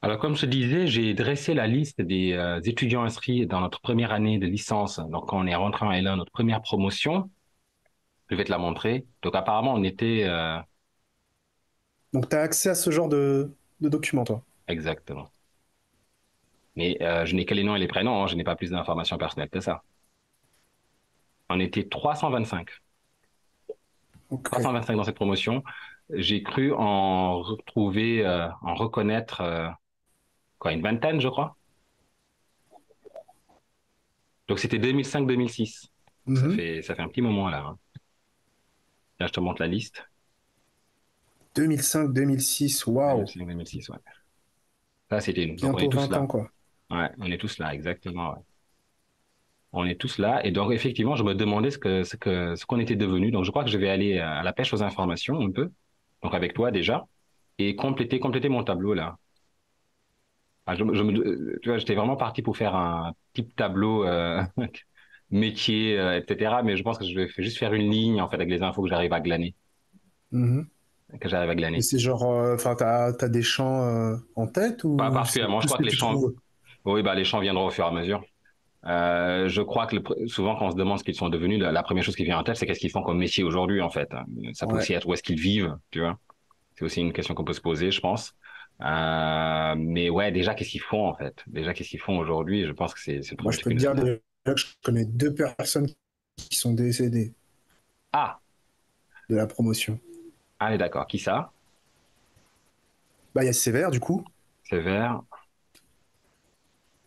Alors, comme je te disais, j'ai dressé la liste des étudiants inscrits dans notre première année de licence. Donc, quand on est rentré en L1, notre première promotion, je vais te la montrer. Donc, apparemment, on était Donc, tu as accès à ce genre de documents, toi. exactement. Mais je n'ai que les noms et les prénoms, hein, je n'ai pas plus d'informations personnelles que ça. On était 325. Ok. 325 dans cette promotion. J'ai cru en retrouver, en reconnaître quoi, une vingtaine, je crois. Donc, c'était 2005-2006. Donc, ça Mhm. fait, ça fait un petit moment là, hein. Là, je te montre la liste. 2005-2006, waouh. 2005-2006, ouais. Ça, c'était nous. Donc, on est Bientôt tous 20 ans, là. quoi. Ouais, on est tous là, exactement. Ouais. On est tous là. Et donc, effectivement, je me demandais ce qu'on était devenus. Donc, je crois que je vais aller à la pêche aux informations un peu. Donc, avec toi déjà. Et compléter mon tableau là. Ah, tu vois, j'étais vraiment parti pour faire un type tableau métier, etc. Mais je pense que je vais juste faire une ligne en fait avec les infos que j'arrive à glaner, Mhm. que j'arrive à Et glaner. c'est genre, enfin, t'as des champs en tête Pas ou c'est particulièrement. Je tout ce crois que que les tu champs, trouves? oui, bah les champs viendront au fur et à mesure. Je crois que souvent quand on se demande ce qu'ils sont devenus, la première chose qui vient en tête, c'est qu'est-ce qu'ils font comme métier aujourd'hui en fait. Ça peut Ouais. aussi être où est-ce qu'ils vivent, tu vois. C'est aussi une question qu'on peut se poser, je pense. Mais ouais, déjà qu'est-ce qu'ils font en fait. Déjà qu'est-ce qu'ils font aujourd'hui. Je pense que c'est le Moi, premier je truc peux te qui nous dire intéresse. déjà que je connais deux personnes qui sont décédées Ah, de la promotion. allez d'accord. Qui ça? Bah, il y a Sévère, du coup. Sévère.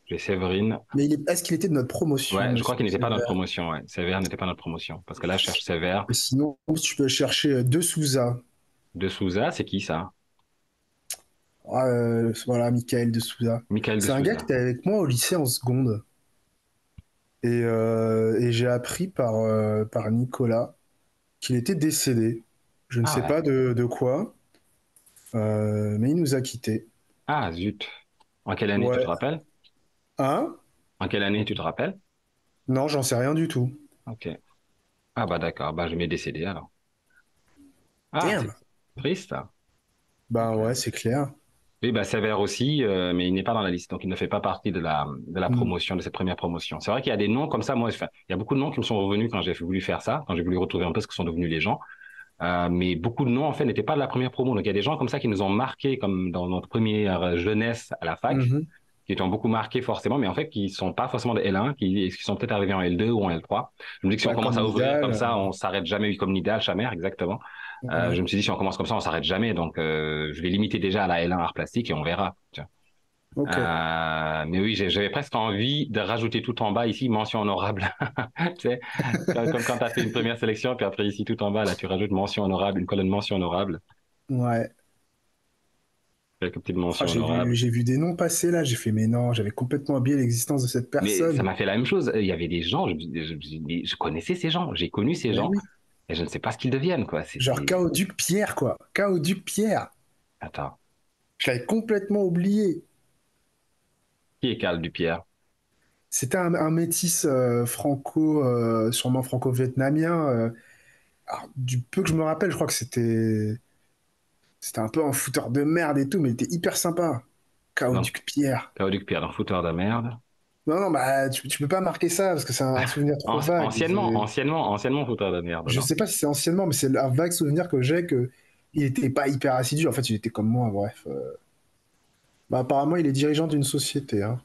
J'ai Séverine. Mais est-ce qu'il était de notre promotion, Ouais, je crois monsieur qu'il n'était pas notre Sévère? promotion. Ouais, Sévère n'était pas notre promotion parce que là, je cherche Sévère. Et sinon, tu peux chercher De Souza. De Souza, c'est qui ça? Ah, voilà, Michael De Souza. Michael de C'est un gars qui Souza. était avec moi au lycée en seconde. Et j'ai appris par Nicolas qu'il était décédé. Je ne Ah sais ouais. pas de quoi, mais il nous a quittés. Ah zut. En quelle année tu te Ouais. rappelles? Hein? En quelle année tu te rappelles? Non, j'en sais rien du tout. Ok. Ah bah d'accord, bah je m'ai décédé alors. Ah, c'est Damn. triste ça. Ben Ok. ouais, c'est clair. Oui, bah Sévère aussi, mais il n'est pas dans la liste, donc il ne fait pas partie de la Hmm. promotion, de cette première promotion. C'est vrai qu'il y a des noms comme ça, moi, enfin, il y a beaucoup de noms qui me sont revenus quand j'ai voulu faire ça, quand j'ai voulu retrouver un peu ce que sont devenus les gens. Mais beaucoup de noms, en fait, n'étaient pas de la première promo. Donc il y a des gens comme ça qui nous ont marqués, comme dans notre première jeunesse à la fac, Mhm. qui ont beaucoup marqué forcément, mais en fait, qui sont pas forcément de L1, qui sont peut-être arrivés en L2 ou en L3. Je me dis que si on Ouais, commence comme à ouvrir Nidal. comme ça, on s'arrête jamais, comme Nidal, Chamer, exactement. Ouais. Je me suis dit, si on commence comme ça, on s'arrête jamais. Donc, je vais limiter déjà à la L1 art plastique et on verra. Tu vois. Ok. Mais oui, j'avais presque envie de rajouter tout en bas ici, mention honorable. Tu sais, comme quand tu as fait une première sélection, puis après ici tout en bas, là, tu rajoutes mention honorable, une colonne mention honorable, Ouais. quelques petites Ah, mentions honorables. j'ai vu des noms passer là, j'ai fait, mais non, j'avais complètement oublié l'existence de cette Mais ça personne. m'a fait la même chose. Il y avait des gens, je connaissais ces gens, j'ai connu ces Mais gens, oui. et je ne sais pas ce qu'ils deviennent, quoi. Genre Chaoduc Pierre, quoi. Chaoduc Pierre. Attends, Je l'avais complètement oublié. qui est Carl Dupierre? C'était un métis franco, sûrement franco-vietnamien. Alors, du peu que je me rappelle, je crois que c'était un peu un fouteur de merde et tout, mais il était hyper sympa. Donc, Chaoduc Pierre. Carl Dupierre, dans Fouteur de merde. Non, non, bah, tu peux pas marquer ça parce que c'est un souvenir trop vague. Anciennement Fouteur de merde, Je non? sais pas si c'est anciennement, mais c'est un vague souvenir que j'ai que il était pas hyper assidu. En fait, il était comme moi, bref. Bah, apparemment, il est dirigeant d'une société, hein.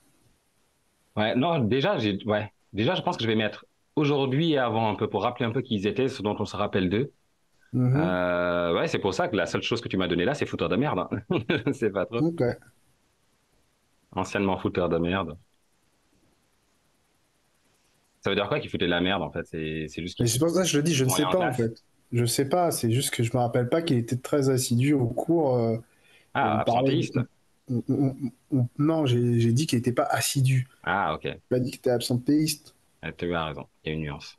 Ouais, non, déjà, je pense que je vais mettre aujourd'hui et avant un peu pour rappeler un peu qui ils étaient, ce dont on se rappelle d'eux. Mhm. Ouais, c'est pour ça que la seule chose que tu m'as donnée là, c'est Fouteur de merde, hein. C'est pas trop. Ok. Anciennement Fouteur de merde. Ça veut dire quoi qu'il foutait de la merde, en fait? C'est juste Mais qu'il c'est pour ça que je le dis, je ne on est sais en pas en classe. fait. Je sais pas, c'est juste que je me rappelle pas qu'il était très assidu au cours. On Ah, parlait. absentéiste. Non, j'ai dit qu'il était pas assidu. Ah, ok. J'ai pas dit qu'il était absentéiste. Tu as raison. Il y a une nuance.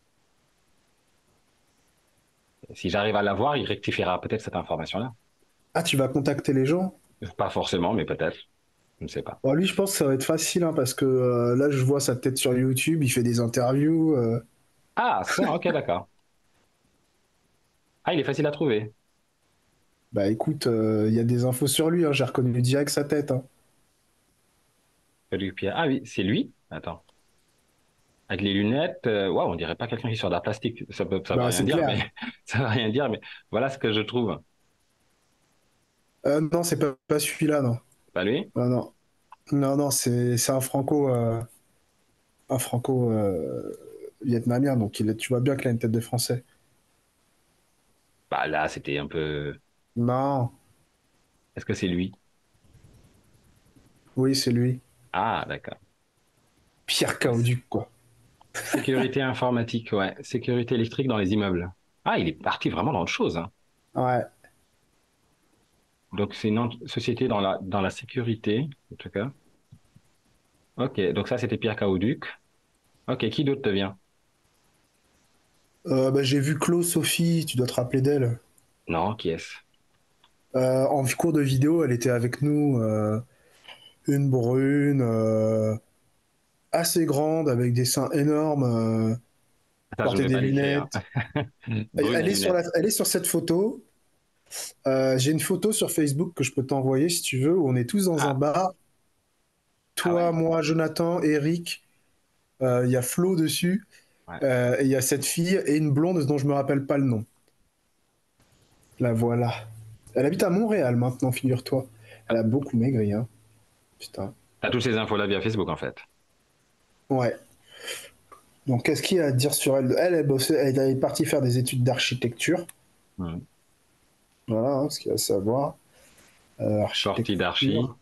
Si j'arrive à l'avoir, il rectifiera peut-être cette information-là. Ah, tu vas contacter les gens? Pas forcément, mais peut-être. Je ne sais pas. Bon, lui, je pense que ça va être facile hein, parce que là, je vois sa tête sur YouTube, il fait des interviews. Ah, c'est ça, ok, d'accord. Ah, il est facile à trouver. Bah écoute, il y a des infos sur lui, hein, j'ai reconnu direct sa tête, hein. Pierre-Caduc Pierre. Ah oui, c'est lui. Attends. Avec les lunettes, waouh, on dirait pas quelqu'un qui sort de la plastique. Ça veut Bah, rien c'est dire, clair. mais ça veut rien dire, mais voilà ce que je trouve. Non, c'est pas celui-là, non. Pas lui? Non, non. Non, non, c'est un franco vietnamien, donc tu vois bien qu'il a une tête de français. Bah là, c'était un peu. Non, Est-ce que c'est lui? oui, c'est lui. Ah, d'accord. Pierre Cauduc, quoi. Sécurité informatique, ouais. Sécurité électrique dans les immeubles. Ah, il est parti vraiment dans autre chose, hein. Ouais. Donc, c'est une société dans la sécurité, en tout cas. Ok, donc ça, c'était Pierre Cauduc. Ok, qui d'autre te vient? Bah, j'ai vu Chlo, Sophie, tu dois te rappeler d'elle. Non, qui est-ce? En cours de vidéo, elle était avec nous, une brune, assez grande, avec des seins énormes, Ça, je ne portait vais des pas l'écrire. lunettes. Brune à lunettes. Elle est sur cette photo. J'ai une photo sur Facebook que je peux t'envoyer si tu veux, où on est tous dans un Ah, bar. ah Toi, ouais? moi, Jonathan, Eric, il y a Flo dessus, Ouais. et il y a cette fille et une blonde dont je me rappelle pas le nom. La voilà. Elle habite à Montréal maintenant, figure-toi. Elle a beaucoup maigri, hein. Putain. T'as toutes ces infos-là via Facebook, en fait. Ouais. Donc, qu'est-ce qu'il y a à dire sur elle? Elle bossait, elle est partie faire des études d'architecture. Hmm. Voilà, hein, ce qu'il y a à savoir. Sortie d'Archie. Architecture.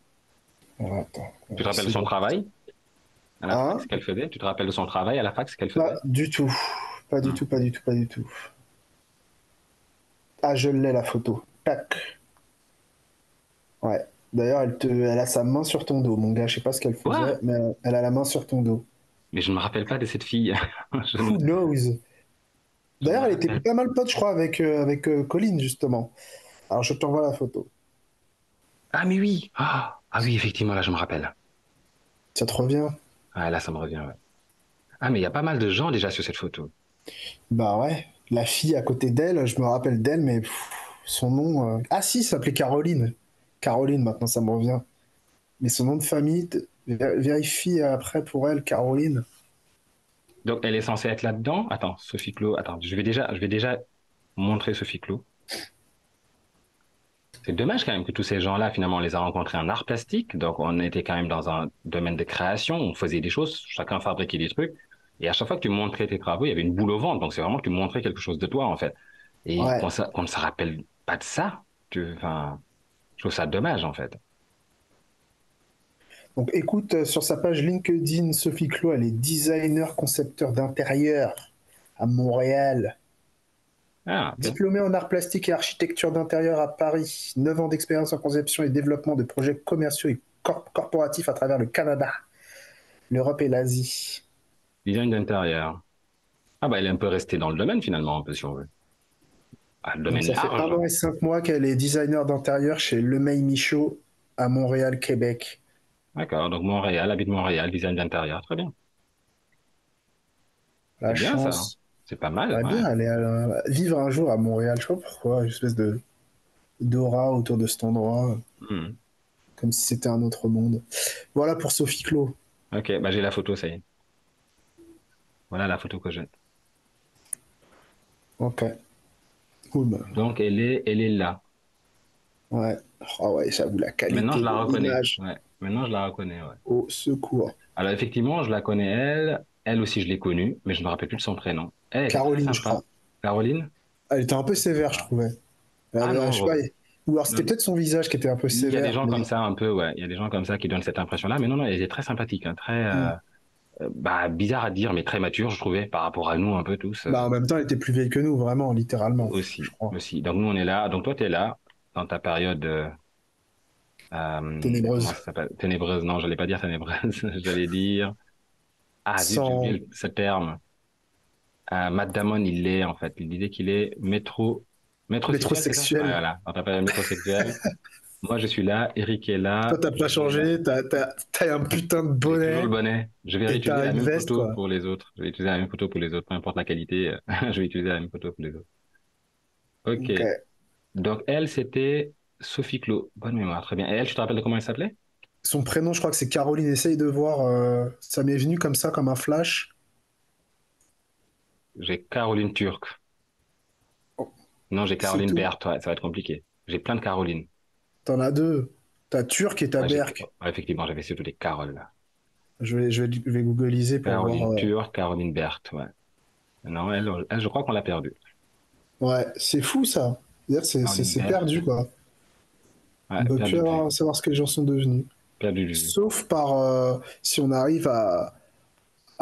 Voilà, attends, on Tu te va rappelles de essayer son de... travail à la fac, ce Hein? qu'elle faisait? Tu te rappelles de son travail à la fac, ce qu'elle Pas faisait? du tout. Pas du Hmm. tout, pas du tout, pas du tout. Ah, je l'ai, la photo. Tac. Ouais. D'ailleurs, elle a sa main sur ton dos, mon gars. Je sais pas ce qu'elle Quoi? faisait, mais elle a la main sur ton dos. Mais je ne me rappelle pas de cette fille. Who knows? Je ne me D'ailleurs, elle était rappelle. pas mal pote, je crois, avec Colline, justement. Alors, je t'envoie la photo. Ah, mais oui! Ah oui, effectivement, là, je me rappelle. Ça te revient? Ah, là, ça me revient, ouais. Ah, mais il y a pas mal de gens déjà sur cette photo. Bah ouais. La fille à côté d'elle, je me rappelle d'elle, mais son nom. Ah si, ça s'appelait Caroline. Caroline, maintenant, ça me revient. Mais son nom de famille, vérifie après pour elle, Caroline. Donc, elle est censée être là-dedans. Attends, Sophie Clos. Attends, je vais déjà montrer Sophie Clos. C'est dommage quand même que tous ces gens-là, finalement, on les a rencontrés en art plastique. Donc, on était quand même dans un domaine de création. On faisait des choses, chacun fabriquait des trucs. Et à chaque fois que tu montrais tes travaux, il y avait une boule au ventre. Donc, c'est vraiment que tu montrais quelque chose de toi, en fait. Et Ouais. qu'on ne se rappelle pas de ça, enfin, je trouve ça dommage, en fait. Donc écoute, sur sa page LinkedIn, Sophie Clos, elle est designer, concepteur d'intérieur à Montréal. Ah, ok. Diplômée en art plastique et architecture d'intérieur à Paris. 9 ans d'expérience en conception et développement de projets commerciaux et corporatifs à travers le Canada, l'Europe et l'Asie. Design d'intérieur. Ah, bah, elle est un peu restée dans le domaine, finalement, un peu, si on veut. Ah, le Donc domaine ça fait un large. an et 5 mois qu'elle est designer d'intérieur chez Lemay Michaud à Montréal, Québec. D'accord. Donc, Montréal, habite Montréal, design d'intérieur. Très bien. La C'est bien, ça. chance. C'est pas mal, J'aimerais ouais. bien aller vivre un jour à Montréal. Je sais pas pourquoi, une espèce de d'aura autour de cet endroit, Hmm. comme si c'était un autre monde. Voilà pour Sophie Clos. Ok, bah, j'ai la photo, ça y est. Voilà la photo que j'ai. Ok. Cool. Bah, Donc, elle est là. ouais. Ah ouais, j'avoue, la Maintenant, je qualité la de reconnais. l'image. Ouais. Maintenant, je la reconnais, ouais. Au secours. Alors, effectivement, je la connais, elle. Elle aussi, je l'ai connue, mais je ne me rappelle plus de son prénom. Elle était très Caroline, je sympa. crois. Caroline? Elle était un peu sévère, je Ah, trouvais. ah Je sais pas. non, Ou alors c'était non. peut-être son visage qui était un peu Il y a des sévère, gens comme mais ça, un peu, ouais. Il y a des gens comme ça qui donnent cette impression-là, mais non, non, elle était très sympathique, hein, très, hmm. bah, bizarre à dire, mais très mature, je trouvais, par rapport à nous, un peu tous, Bah, en même temps, elle était plus vieille que nous, vraiment, littéralement, je aussi, crois. aussi. Donc, nous, on est là. Donc, toi, tu es là, dans ta période, comment Ténébreuse. ça s'appelle? Ténébreuse, non, j'allais pas dire ténébreuse, j'allais dire, ah, zut, j'ai Sans oublié ce terme. Matt Damon, il est, en fait, il disait qu'il est métrosexuel, c'est ça? Ouais, métrosexuel. voilà, on t'appelle métrosexuel. Moi, je suis là, Eric est Toi, là, t'as pas changé, t'as un putain de j'ai toujours le bonnet bonnet. Je vais et réutiliser t'as la une même veste, photo quoi. pour les autres. Je vais utiliser la même photo pour les autres, peu importe la qualité, je vais utiliser la même photo pour les autres. Ok. Ok. Donc, elle, c'était Sophie Clos. Bonne mémoire, très bien. Et elle, tu te rappelles de comment elle s'appelait? Son prénom, je crois que c'est Caroline. Essaye de voir. Ça m'est venu comme ça, comme un flash. J'ai Caroline Turc. Oh, Non, j'ai c'est Caroline tout. Berthe. Ouais, ça va être compliqué. J'ai plein de Caroline. T'en as deux. T'as Turc et t'as Ouais, Berk. ouais, effectivement, j'avais surtout des Caroles, là. Je vais googliser pour voir. Caroline Turc, Caroline Berthe, ouais. Non, elle, je crois qu'on l'a perdue. Ouais, c'est fou ça. C'est-à-dire, Caroline c'est Berthe, perdu, quoi. On ouais, peut plus perdu de vue. savoir ce que les gens sont devenus. Perdu de vue. Sauf par si on arrive à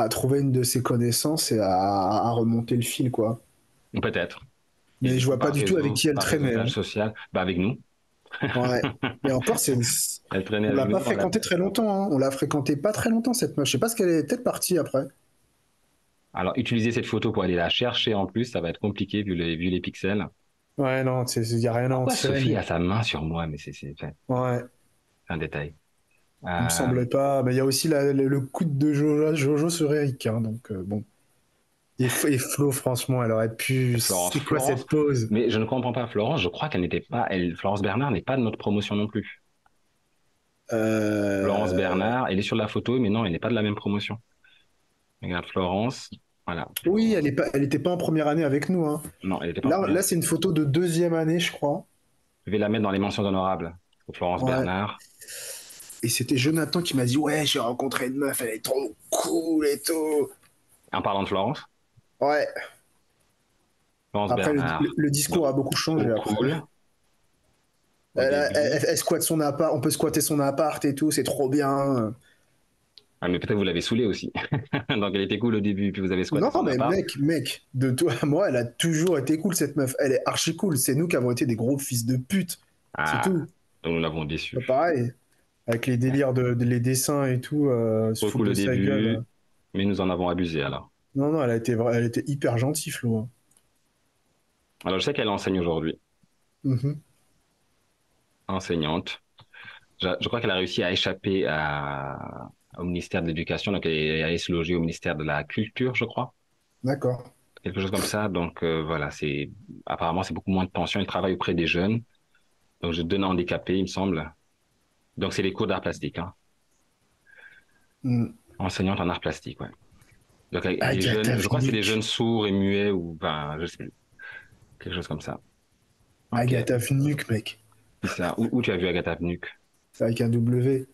trouver une de ses connaissances et à remonter le fil, quoi. Peut-être. Et Mais du je coup, vois pas du tout avec qui elle par traînait, réseautage hein. social, bah avec nous. Ouais. Et encore, Elle traînait on avec l'a nous, pas on l'a. fréquentée très longtemps, hein. On l'a fréquentée pas très longtemps, cette meuf. Je sais pas ce qu'elle est peut-être partie après. Alors, utiliser cette photo pour aller la chercher en plus, ça va être compliqué vu les pixels. Ouais, non, il y a rien à en Pourquoi tirer, Sophie mais a sa main sur moi? Mais ouais, c'est un détail. il me semblait pas. Mais il y a aussi le coup de Jojo sur Eric, hein, donc bon. Et Flo, franchement, elle aurait pu. Florence, C'est quoi Florence, cette pause? mais je ne comprends pas Florence. Je crois qu'elle n'était pas, Florence Bernard n'est pas de notre promotion non plus. Florence Euh, Bernard, elle est sur la photo, mais non, elle n'est pas de la même promotion. Regarde Florence, voilà, Oui, Florence. elle était pas en première année avec nous, hein. Non, elle n'était pas en Là, première. c'est une photo de deuxième année, je crois. Je vais la mettre dans les mentions honorables. Florence Ouais. Bernard. Et c'était Jonathan qui m'a dit, ouais, j'ai rencontré une meuf, elle est trop cool et tout. En parlant de Florence, Ouais. Florence Après, Bernard. le Donc, discours a beaucoup changé trop après. cool au début. Elle squatte son appart, on peut squatter son appart et tout, c'est trop bien. Ah, mais peut-être vous l'avez saoulée aussi. Donc elle était cool au début, puis vous avez squatté Non, son mais appart. mec, de toi à moi, elle a toujours été cool, cette meuf. Elle est archi cool. C'est nous qui avons été des gros fils de pute. C'est Ah, tout. donc nous l'avons déçu. Pas pareil. Avec les délires les dessins et tout, se Trop foutre cool de au sa gueule. début, mais nous en avons abusé alors. Non, non, elle était hyper gentille, Flo, hein. Alors je sais qu'elle enseigne aujourd'hui, Mhm. enseignante. Je crois qu'elle a réussi à échapper au ministère de l'Éducation, donc elle est allée se loger au ministère de la Culture, je crois. D'accord. Quelque chose comme ça. Donc voilà, apparemment c'est beaucoup moins de pension. Elle travaille auprès des jeunes. Donc je donne handicapé, il me semble. Donc c'est les cours d'art plastique, hein. Mm. Enseignante en art plastique, ouais. Donc avec des Agatha jeunes, je crois que c'est des Vnuc. jeunes sourds et muets ou ben je sais plus, quelque chose comme ça. Ok, Agatha Vnuc, mec. c'est ça. Où tu as vu Agatha Vnuc? C'est avec un W.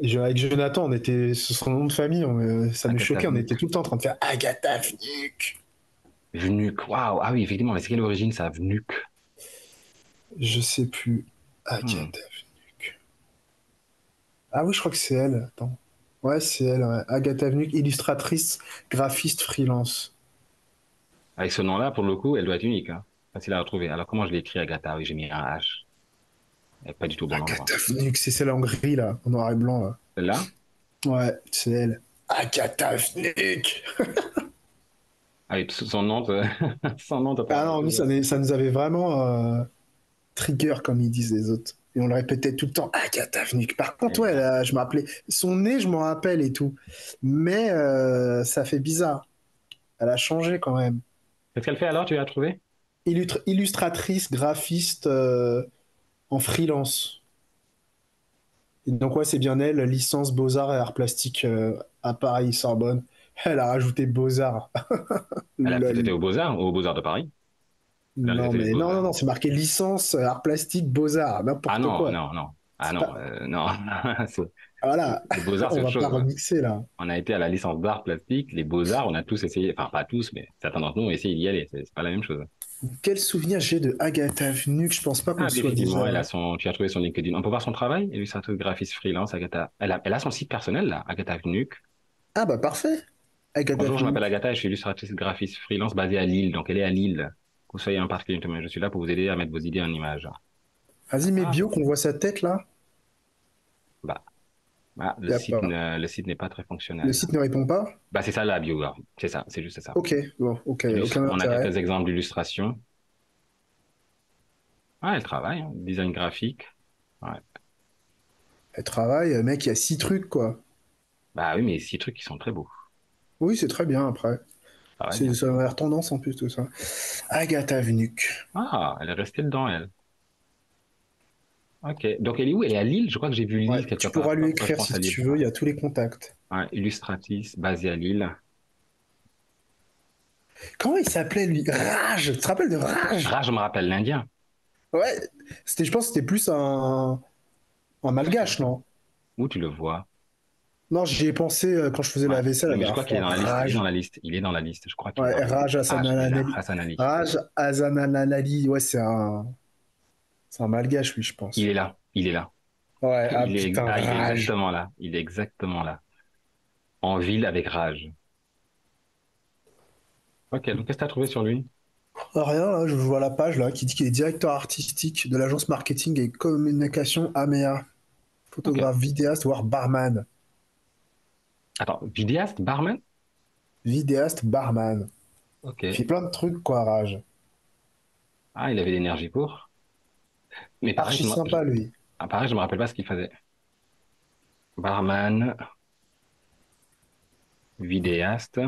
Avec Jonathan, on était sur son nom de famille, ça nous Agatha choquait, on était Vnuc. tout le temps en train de faire Agatha Vnuc. Vnuc, waouh, ah oui, effectivement, mais c'est quelle origine ça, Vnuc? Je sais plus. Hmm. Agatha Vnuc. Ah oui, je crois que c'est elle. Attends. Ouais, c'est elle, ouais. Agatha Vnuc, illustratrice, graphiste freelance. Avec ce nom-là, pour le coup, elle doit être unique, hein. Facile à retrouver. Alors comment je l'ai écrit Agatha? Oui, j'ai mis un H. Elle est pas du tout au bon endroit. Agatha Vnuc, c'est celle en gris, là, en noir et blanc, là. Celle-là? Ouais, c'est elle. Agatha Vnuc. Ah oui, son nom, son nom Ah totalement non, nous, toujours. ça nous avait vraiment trigger, comme ils disent les autres. Et on le répétait tout le temps, Agatha Vnuc. Par contre, ouais, là, je me rappelais, son nez, je m'en rappelle et tout. Mais ça fait bizarre. Elle a changé quand même. Qu'est-ce qu'elle fait alors, tu l'as trouvé? Illustratrice, graphiste en freelance. Et donc, ouais, c'est bien elle, licence Beaux-Arts et Arts Plastiques à Paris, Sorbonne. Elle a rajouté Beaux-Arts. Elle a peut-être été Lol. aux Beaux-Arts de Paris. Elle a Non, fait les mais non, non, Beaux-Arts. non, c'est marqué licence Arts Plastiques Beaux-Arts, Ah n'importe non, quoi. non, non. Ah C'est non, pas... non. Voilà, Les Beaux-Arts, c'est on autre va pas chose, ouais. remixer là. On a été à la licence d'art plastique. Les Beaux-Arts, on a tous essayé, enfin pas tous, mais certains d'entre nous ont essayé d'y aller. C'est pas la même chose. Quel souvenir j'ai de Agatha Vnuc, je pense pas qu'on Ah oui, soit déjà. effectivement, tu as trouvé son LinkedIn. On peut voir son travail, illustratrice graphiste freelance, Agatha. Elle a son site personnel, là, Agatha Vnuc. Ah bah parfait, Agatha Bonjour, je m'appelle Vnuc. Agatha et je suis illustratrice graphiste freelance basée à Lille. Donc, elle est à Lille. Que vous soyez un particulier, je suis là pour vous aider à mettre vos idées en images. Vas-y, mets Ah, bio qu'on voit sa tête là. bah, bah, Y a pas... le site n'est pas très Le fonctionnel. site ne répond pas. Bah, c'est ça la bio, là. C'est ça, c'est juste ça. Ok, bon, ok, aucun On a intérêt. quelques exemples d'illustrations. Ah, elle travaille, hein. Design graphique. Ouais. Elle travaille, mec, il y a 6 trucs quoi. Bah oui, mais 6 trucs qui sont très beaux. Oui, c'est très bien après. Ça va bien. Ça a l'air tendance en plus tout ça. Agatha Vnuc. Ah, elle est restée dedans, elle. Ok. Donc, elle est où? Elle est à Lille? Je crois que j'ai vu Ouais, Lille quelque tu part. pourras lui Pourquoi je écrire pense si à Lille? tu veux, il y a tous les contacts. Ouais, Illustratrice, basée à Lille. Comment il s'appelait lui? Rage! Tu te rappelles de Rage? Raj, je me rappelle, l'Indien. Ouais, je pense que c'était plus un malgache, non? Où tu le vois? Non, j'y ai pensé quand je faisais Ouais. la vaisselle la Mais je dernière crois qu'il est fois. dans la liste. Il est dans Rage. la liste. Il est dans la liste. Je crois qu'il est dans Ouais, la liste. Raj Raj, il est là. Hassanali. Hassan Ali. Raj Hassanali. Ouais, c'est un malgache, lui, je Il est pense. là. Il est là. Ouais, ah putain, Il est Rage. exactement là. Il est exactement là. En ville avec Raj. Ok, donc qu'est-ce que tu as trouvé sur lui? Ah, rien, là, je vois la page là qui dit qu'il est directeur artistique de l'agence marketing et communication AMEA. Ok. Photographe, vidéaste, voire barman. Attends, vidéaste, barman? Vidéaste, barman. Ok. Il fait plein de trucs, quoi, Rage. Ah, il avait l'énergie pour. Mais pareil, Archi sympa, lui. pareil, je me rappelle pas ce qu'il faisait. Barman, vidéaste,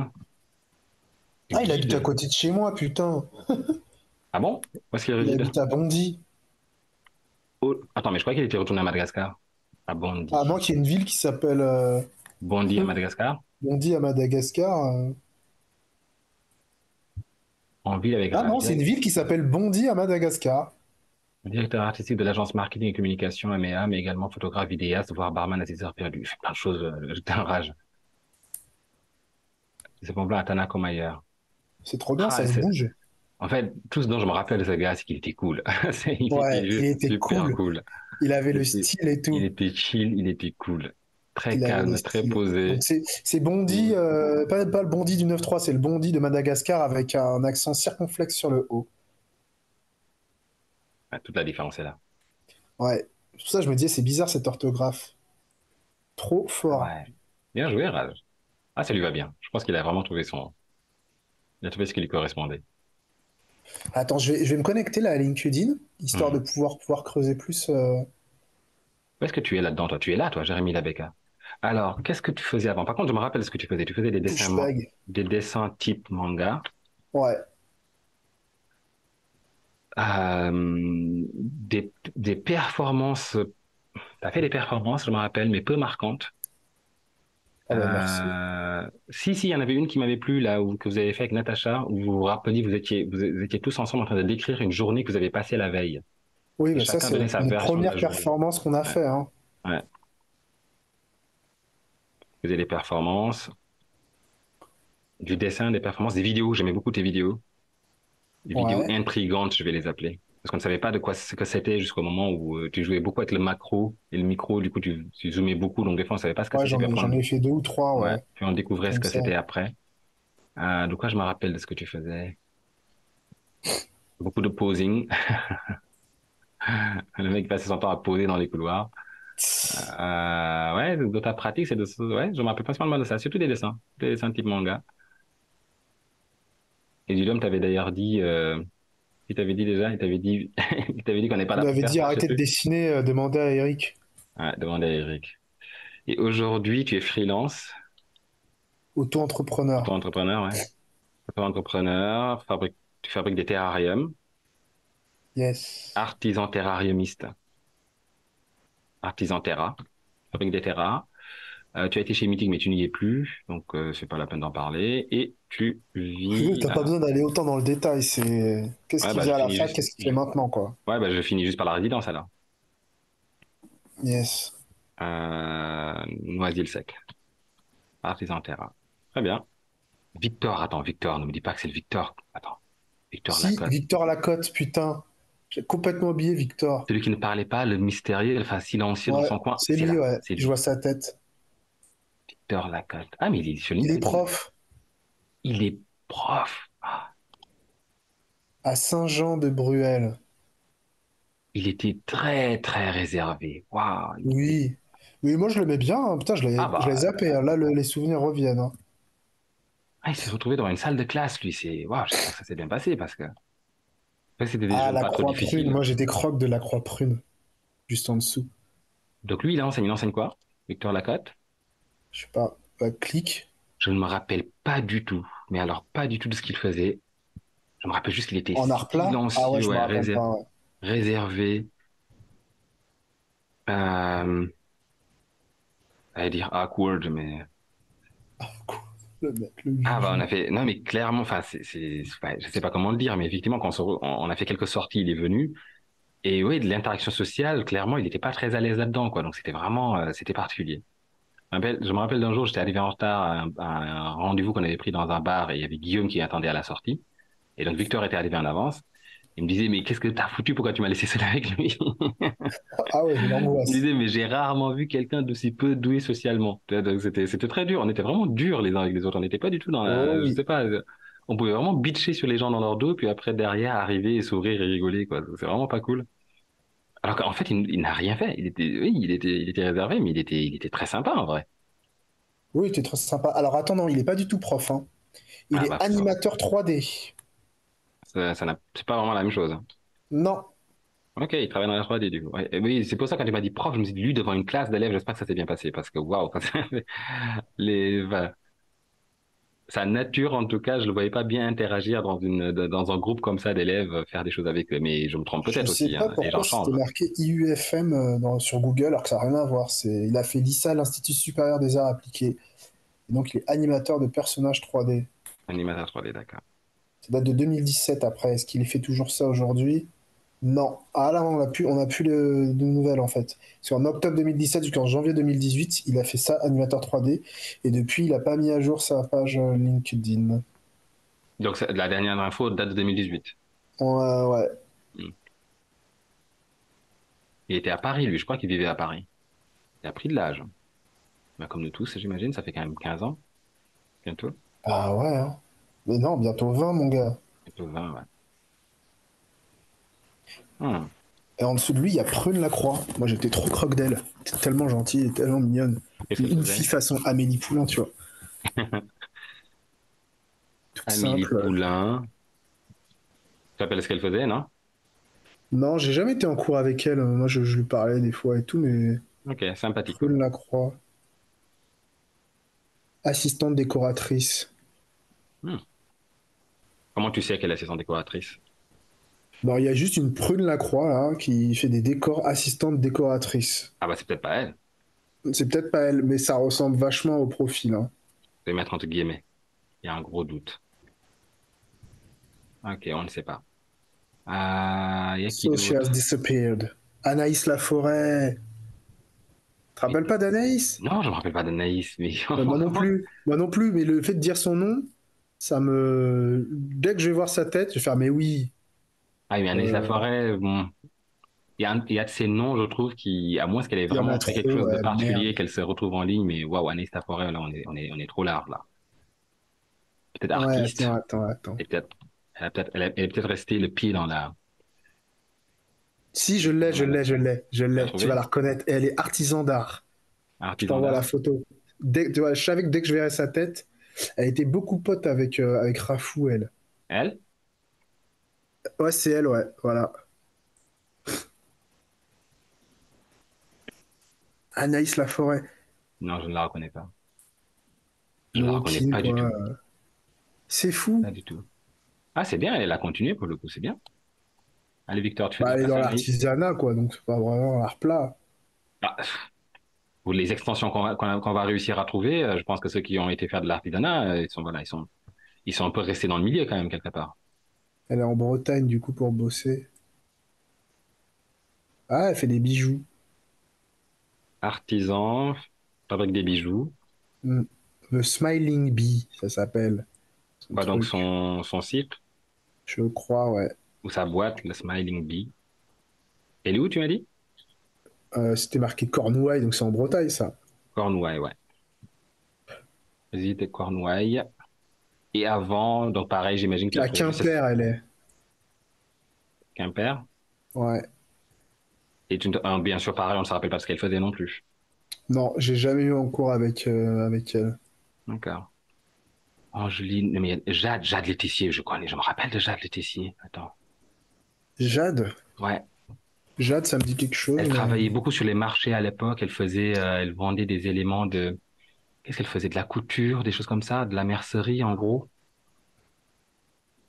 Ah, il habite à guide. côté de chez moi, putain. Ah bon? Où est-ce qu'il Il réside? habite à Bondy. Oh, attends, mais je crois qu'il était retourné à Madagascar. À À moins Bondy. qu'il y ait une ville qui s'appelle Bondy à Madagascar. Bondy à Madagascar. En ville avec Ah Raj. non, c'est une ville qui s'appelle Bondy à Madagascar. Directeur artistique de l'agence marketing et communication MEA, mais également photographe, vidéaste, voire barman à ses heures perdues. Il fait plein de choses. J'étais un rage. C'est bon, à Tana comme ailleurs. C'est trop bien, Ah, ça se bouge. en fait, tout ce dont je me rappelle de ce gars, c'est qu'il était cool. Il était Ouais, il juste était super cool. cool. Il avait Il le était, style et il tout. était chill, il était cool. Très Il avait le calme, très style. Donc posé. c'est Bondy, pas le Bondy du 9-3, c'est le Bondy de Madagascar avec un accent circonflexe sur le O. Ouais, toute la différence est là. Ouais. C'est pour ça que je me disais, c'est bizarre cette orthographe. Trop Ah fort. ouais. Bien joué, Raj. Ah, ça lui va bien. Je pense qu'il a vraiment il a trouvé ce qui lui correspondait. Attends, je vais me connecter là à LinkedIn, histoire de Hmm. pouvoir creuser plus. Où est-ce que tu es là-dedans, toi? Tu es là, toi, Jérémy Labeka. Alors, qu'est-ce que tu faisais avant? Par contre, je me rappelle ce que tu faisais. Tu faisais Douchebag. des dessins type manga, Ouais. des performances. T'as fait des performances, je me rappelle, mais peu marquantes. Ah bah merci. Si, il y en avait une qui m'avait plu là, que vous avez fait avec Natacha, où vous vous rappeliez, vous étiez tous ensemble en train de décrire une journée que vous avez passée la veille. Oui, Et bah ça, chacun c'est donnait sa une version de première la journée. performance qu'on a Ouais, fait, hein. ouais. Vous faisiez des performances, du dessin, des performances, des vidéos. J'aimais beaucoup tes vidéos. Des vidéos Ouais. intrigantes, je vais les appeler. Parce qu'on ne savait pas de quoi ce que c'était jusqu'au moment où tu jouais beaucoup avec le macro et le micro. Du coup, tu zoomais beaucoup. Donc, des fois, on ne savait pas ce que Ouais, c'était. Puis après, j'en ai fait deux ou trois, ouais, ouais. puis on découvrait ce Comme que ça. c'était après. De quoi je me rappelle de ce que tu faisais? Beaucoup de posing. Le mec passait son temps à poser dans les couloirs. Ouais, de ta pratique, ouais, je me rappelle principalement de ça. Surtout des dessins type manga. Et du l'homme t'avait d'ailleurs dit, il t'avait dit déjà, il t'avait dit, il t'avait dit qu'on n'est pas Il là pour m'avait faire dit ça, je sais arrêtez de plus. dessiner, demandez à Eric. Ouais, demandez à Eric. Et aujourd'hui, tu es freelance, Auto-entrepreneur. auto-entrepreneur, ouais. Auto-entrepreneur, tu fabriques des terrariums, Yes. artisan terrariumiste, artisan terra, fabrique des terras. Tu as été chez Meeting, mais tu n'y es plus, donc c'est pas la peine d'en parler. Et tu vis. T'as pas besoin d'aller autant dans le détail, c'est qu'est-ce Ouais, qu'il bah faisait je à la finis fac, juste. qu'est-ce qu'il fait maintenant, quoi. Ouais, bah je finis juste par la résidence alors. Yes. Noisy-le-Sec, artisan terra. Très bien. Victor, attends, Victor, ne me dis pas que c'est le Victor. Attends, Victor Si, Lacotte. Victor Lacotte, putain. J'ai complètement oublié Victor. Celui qui ne parlait pas, le mystérieux, enfin silencieux dans Ouais, son coin, c'est c'est lui, là, ouais. c'est Je lui. vois sa tête. Victor Lacotte. Ah, mais il est sur Il est LinkedIn. prof Il est prof. Ah, à Saint-Jean-de-Bruel. il était très, très réservé. Waouh. Oui. Oui, moi je l'aimais bien, hein. Putain, Ah je l'ai bah, zappé, hein. Là, les souvenirs reviennent, hein. il s'est retrouvé dans une salle de classe, lui. Waouh, j'espère que ça s'est bien passé parce que c'était des Ah, jeunes la pas trop croix prune. difficiles. Moi, j'ai des crocs de la croix prune, juste en dessous. Donc lui, il enseigne quoi? Victor Lacotte? Je sais pas. Clic. Je ne me rappelle pas du tout, mais alors pas du tout de ce qu'il faisait. Je me rappelle juste qu'il était En art plat? Ah ouais, silencieux, je me ouais, rappelle pas, ouais. réservé. Euh, J'allais dire awkward, mais Le mec, le ah bah on juju. a fait non mais clairement, enfin je sais pas comment le dire, mais effectivement quand on a fait quelques sorties, il est venu et oui de l'interaction sociale, clairement il n'était pas très à l'aise là-dedans quoi, donc c'était vraiment c'était particulier. Je me rappelle d'un jour, j'étais arrivé en retard à un rendez-vous qu'on avait pris dans un bar et il y avait Guillaume qui attendait à la sortie. Et donc Victor était arrivé en avance. Il me disait, mais qu'est-ce que t'as foutu? Pourquoi tu m'as laissé seul avec lui? Ah ouais, Il me l'angoisse. disait, mais j'ai rarement vu quelqu'un d'aussi peu doué socialement. Tu vois, donc c'était très dur. On était vraiment durs les uns avec les autres. On n'était pas du tout dans Oh la, je sais oui. pas, on pouvait vraiment bitcher sur les gens dans leur dos, puis après derrière arriver et sourire et rigoler, quoi. C'est vraiment pas cool. Alors qu'en fait, il n'a rien fait. Oui, il était réservé, mais il était très sympa en vrai. Oui, t'es trop sympa. Alors attends, non, il est pas du tout prof, hein. Il Ah est bah, animateur 3D. c'est pas vraiment la même chose, hein. Non. Ok, il travaille dans la 3D du coup. Ouais, et oui, c'est pour ça quand tu m'as dit prof, je me suis dit lui devant une classe d'élèves, j'espère que ça s'est bien passé parce que waouh, voilà. Sa nature en tout cas, je le voyais pas bien interagir dans un groupe comme ça d'élèves, faire des choses avec eux. Mais je me trompe Je peut-être sais aussi, pas hein. Les gens pourquoi c'était changent. marqué IUFM sur Google alors que ça n'a rien à voir. Il a fait l'ISA, l'Institut supérieur des arts appliqués. Et donc il est animateur de personnages 3D. Animateur 3D, d'accord. Ça date de 2017 après. Est-ce qu'il fait toujours ça aujourd'hui? Non. Ah là, on a plus de nouvelles en fait. Parce qu'en octobre 2017 jusqu'en janvier 2018, il a fait ça, animateur 3D. Et depuis, il a pas mis à jour sa page LinkedIn. Donc la dernière info date de 2018. Ouais. Hmm. Il était à Paris, lui. Je crois qu'il vivait à Paris. Il a pris de l'âge. Bah, comme nous tous, j'imagine. Ça fait quand même 15 ans, bientôt. Ah ouais, hein. Mais non, bientôt 20, mon gars. Bientôt 20, ouais. Hmm. Et en dessous de lui, il y a Prune Lacroix. Moi, j'étais trop croque d'elle. C'était tellement gentille et tellement mignonne. Qu'est-ce qu'elle Une faisait? fille façon Amélie Poulain, tu vois. Toute Amélie simple. Poulain. Tu te rappelles ce qu'elle faisait, non? Non, j'ai jamais été en cours avec elle. Moi, je lui parlais des fois et tout, mais Ok, sympathique, quoi. Prune Lacroix. Assistante décoratrice. Hmm. Comment tu sais qu'elle est assistante décoratrice? Bon, il y a juste une Prune Lacroix, là, qui fait des décors assistante décoratrice. Ah bah c'est peut-être pas elle. C'est peut-être pas elle, mais ça ressemble vachement au profil, hein. Je vais mettre entre guillemets. Il y a un gros doute. Ok, on ne sait pas. Il y a qui So she has d'autre? disappeared. Anaïs Laforêt. Te Mais- rappelles pas d'Anaïs? Non, je me rappelle pas d'Anaïs, mais Moi non plus. Moi non plus, mais le fait de dire son nom, ça me. Dès que je vais voir sa tête, je vais faire, mais oui. ah mais Anaïs Euh, Laforêt, bon, il y a de ces noms, je trouve, qui, à moins qu'elle ait Il y en vraiment a fait quelque trop, chose de ouais, particulier, merde. qu'elle se retrouve en ligne, mais waouh, Anaïs Laforêt, là, on est trop large là. Peut-être Ouais, artiste, attends. et peut-être, elle est peut-être restée le pied Si, dans la. je Tu l'as l'ai. Tu vas trouvé? la reconnaître. Elle est artisan d'art. Je Artisan t'envoie la d'art? photo. Tu vois, je savais que dès que je verrais sa tête, elle était beaucoup pote avec Rafou, elle. Elle? Ouais, c'est elle, ouais, voilà. Anaïs Laforêt. Non, je ne la reconnais pas. Je ne la reconnais Marocaine, pas du quoi. tout. C'est fou. Pas du tout. Ah, c'est bien, elle a continué pour le coup, c'est bien. Allez, Victor, tu fais de Bah, la elle est place dans à Anaïs. l'artisanat, quoi, donc c'est pas vraiment un art plat. Ah, pour les extensions qu'on va réussir à trouver, je pense que ceux qui ont été faire de l'artisanat, voilà, ils sont un peu restés dans le milieu quand même, quelque part. Elle est en Bretagne, du coup, pour bosser. Ah, elle fait des bijoux. Artisan, fabrique des bijoux. Hmm. The Smiling Bee, ça s'appelle. Son Quoi donc truc. son site Je crois, ouais. ou sa boîte, le Smiling Bee. Elle est où, tu m'as dit? C'était marqué Cornouailles, donc c'est en Bretagne, ça. Cornouailles, ouais. Visite Cornouailles. Et avant, donc pareil, j'imagine que À Quimper, elle est. Quimper. Ouais. Et bien sûr, pareil, on ne se rappelle pas ce qu'elle faisait non plus. Non, j'ai jamais eu en cours avec elle. D'accord. Angeline, non, mais Jade Laetitia, je connais, je me rappelle de Jade Laetitia. Attends. Jade. Ouais. Jade, ça me dit quelque chose, Elle mais. travaillait beaucoup sur les marchés à l'époque. Elle vendait des éléments de, qu'est-ce qu'elle faisait? De la couture, des choses comme ça, de la mercerie, en gros.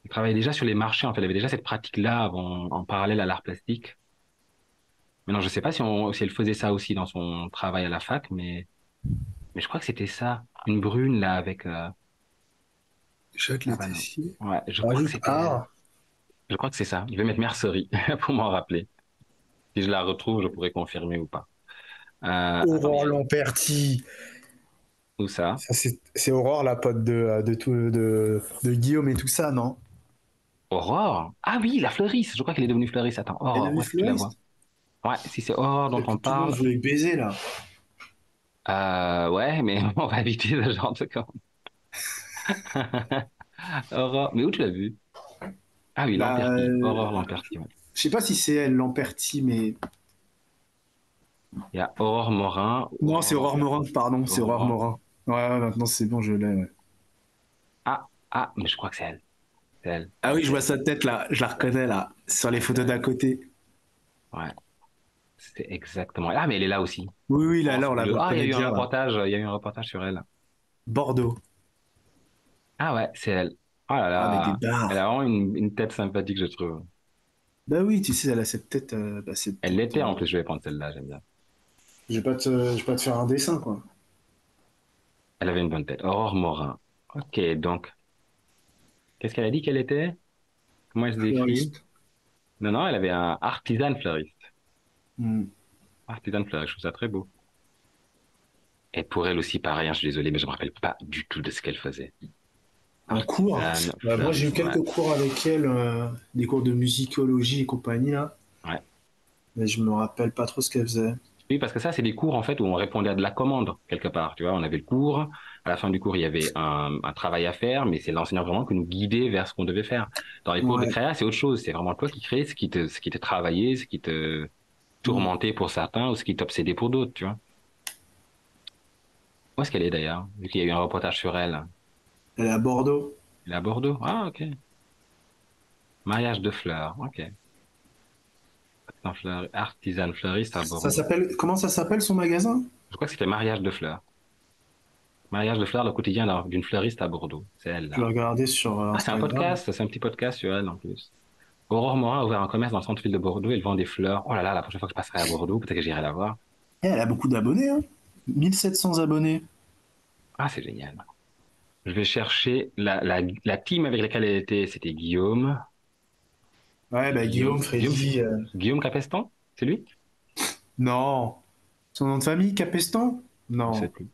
Elle travaillait déjà sur les marchés, en fait. Elle avait déjà cette pratique-là en parallèle à l'art plastique. Maintenant, je sais pas si elle faisait ça aussi dans son travail à la fac, mais je crois que c'était ça. Une brune, là, avec... Jacques Ah bah non. Létissier. Ouais, je crois que Rajoute c'était elle. art. Je crois que c'est ça. Je vais mettre mercerie pour m'en rappeler. Si je la retrouve, je pourrais confirmer ou pas. Attends, Aurore Lamperti. où ça? Ça, c'est Aurore, la pote de Guillaume et tout ça, non? Aurore? Ah oui, la fleuriste. Je crois qu'elle est devenue fleuriste. Attends, Elle est Aurore, où devenue est-ce que tu la vois? fleuriste. Ouais, si c'est Aurore dont Celle que on tout le monde parle, voulait baiser, là. ouais, mais on va éviter ce genre de cas. Aurore, mais où tu l'as vu? Ah oui, Bah, Lamperti. Aurore Lamperti, ouais. je sais pas si c'est elle, Lamperti, mais... Il y a Aurore Morin, Non, c'est Aurore, Aurore Morin, pardon, c'est Aurore Aurore. Morin. Ouais, ouais, maintenant c'est bon, je l'ai, ouais. Mais je crois que c'est elle. C'est elle. Ah oui, je vois sa tête, là. Je la reconnais, là, sur les Ouais, c'est photos d'à elle. côté. Ouais, c'est exactement. Ah, mais elle est là aussi. Oui, oui, là, En là, on la Ah, il y a reconnaît eu un bien, là. reportage, il y a eu un reportage sur elle. Bordeaux. Ah ouais, c'est elle. Oh là Ah, avec des là, elle a barres. vraiment une tête sympathique, je trouve. Bah oui, tu sais, elle a cette tête... Elle l'était en plus, je vais prendre celle-là, j'aime bien. je vais pas te faire un dessin, quoi. Elle avait une bonne tête. Aurore Morin. Ok, donc, qu'est-ce qu'elle a dit qu'elle était? Comment elle se décrit? Fleuriste. Non, non, elle avait un artisan fleuriste. Hmm. Artisan fleuriste, je trouve ça très beau. Et pour elle aussi, pareil, hein, je suis désolé, mais je me rappelle pas du tout de ce qu'elle faisait. Un cours. Artisan Moi, j'ai eu fleuriste, ouais. quelques cours avec elle, des cours de musicologie et compagnie, là. Ouais. Mais je me rappelle pas trop ce qu'elle faisait. Oui, parce que ça, c'est des cours, en fait, où on répondait à de la commande, quelque part. Tu vois, on avait le cours. À la fin du cours, il y avait un travail à faire, mais c'est l'enseignant vraiment qui nous guidait vers ce qu'on devait faire. Dans les cours de Ouais. créa, c'est autre chose. C'est vraiment toi qui crée ce qui te travaillait, ce qui te Hmm. tourmentait pour certains ou ce qui t'obsédait pour d'autres, tu vois. Où est-ce qu'elle est d'ailleurs? Vu qu'il y a eu un reportage sur elle. Elle est à Bordeaux. Elle est à Bordeaux. Ah, ok. Mariage de fleurs. Ok. Artisan fleuriste à Ça Bordeaux. s'appelle, comment ça s'appelle son magasin? Je crois que c'était Mariage de fleurs. Mariage de fleurs, le quotidien d'une fleuriste à Bordeaux. C'est elle, Je vais là. regarder sur Ah, c'est un Instagram. podcast. C'est un petit podcast sur elle, en plus. Aurore Morin a ouvert un commerce dans le centre-ville de Bordeaux. Elle vend des fleurs. Oh là là, la prochaine fois que je passerai à Bordeaux, peut-être que j'irai la voir. Eh, elle a beaucoup d'abonnés, hein. 1 700 abonnés. Ah, c'est génial. Je vais chercher la team avec laquelle elle était. C'était Guillaume. Ouais, bah Guillaume, Guillaume, Freddy. Guillaume Capestan? C'est lui? Non. Son nom de famille, Capestan? Je sais Non. plus.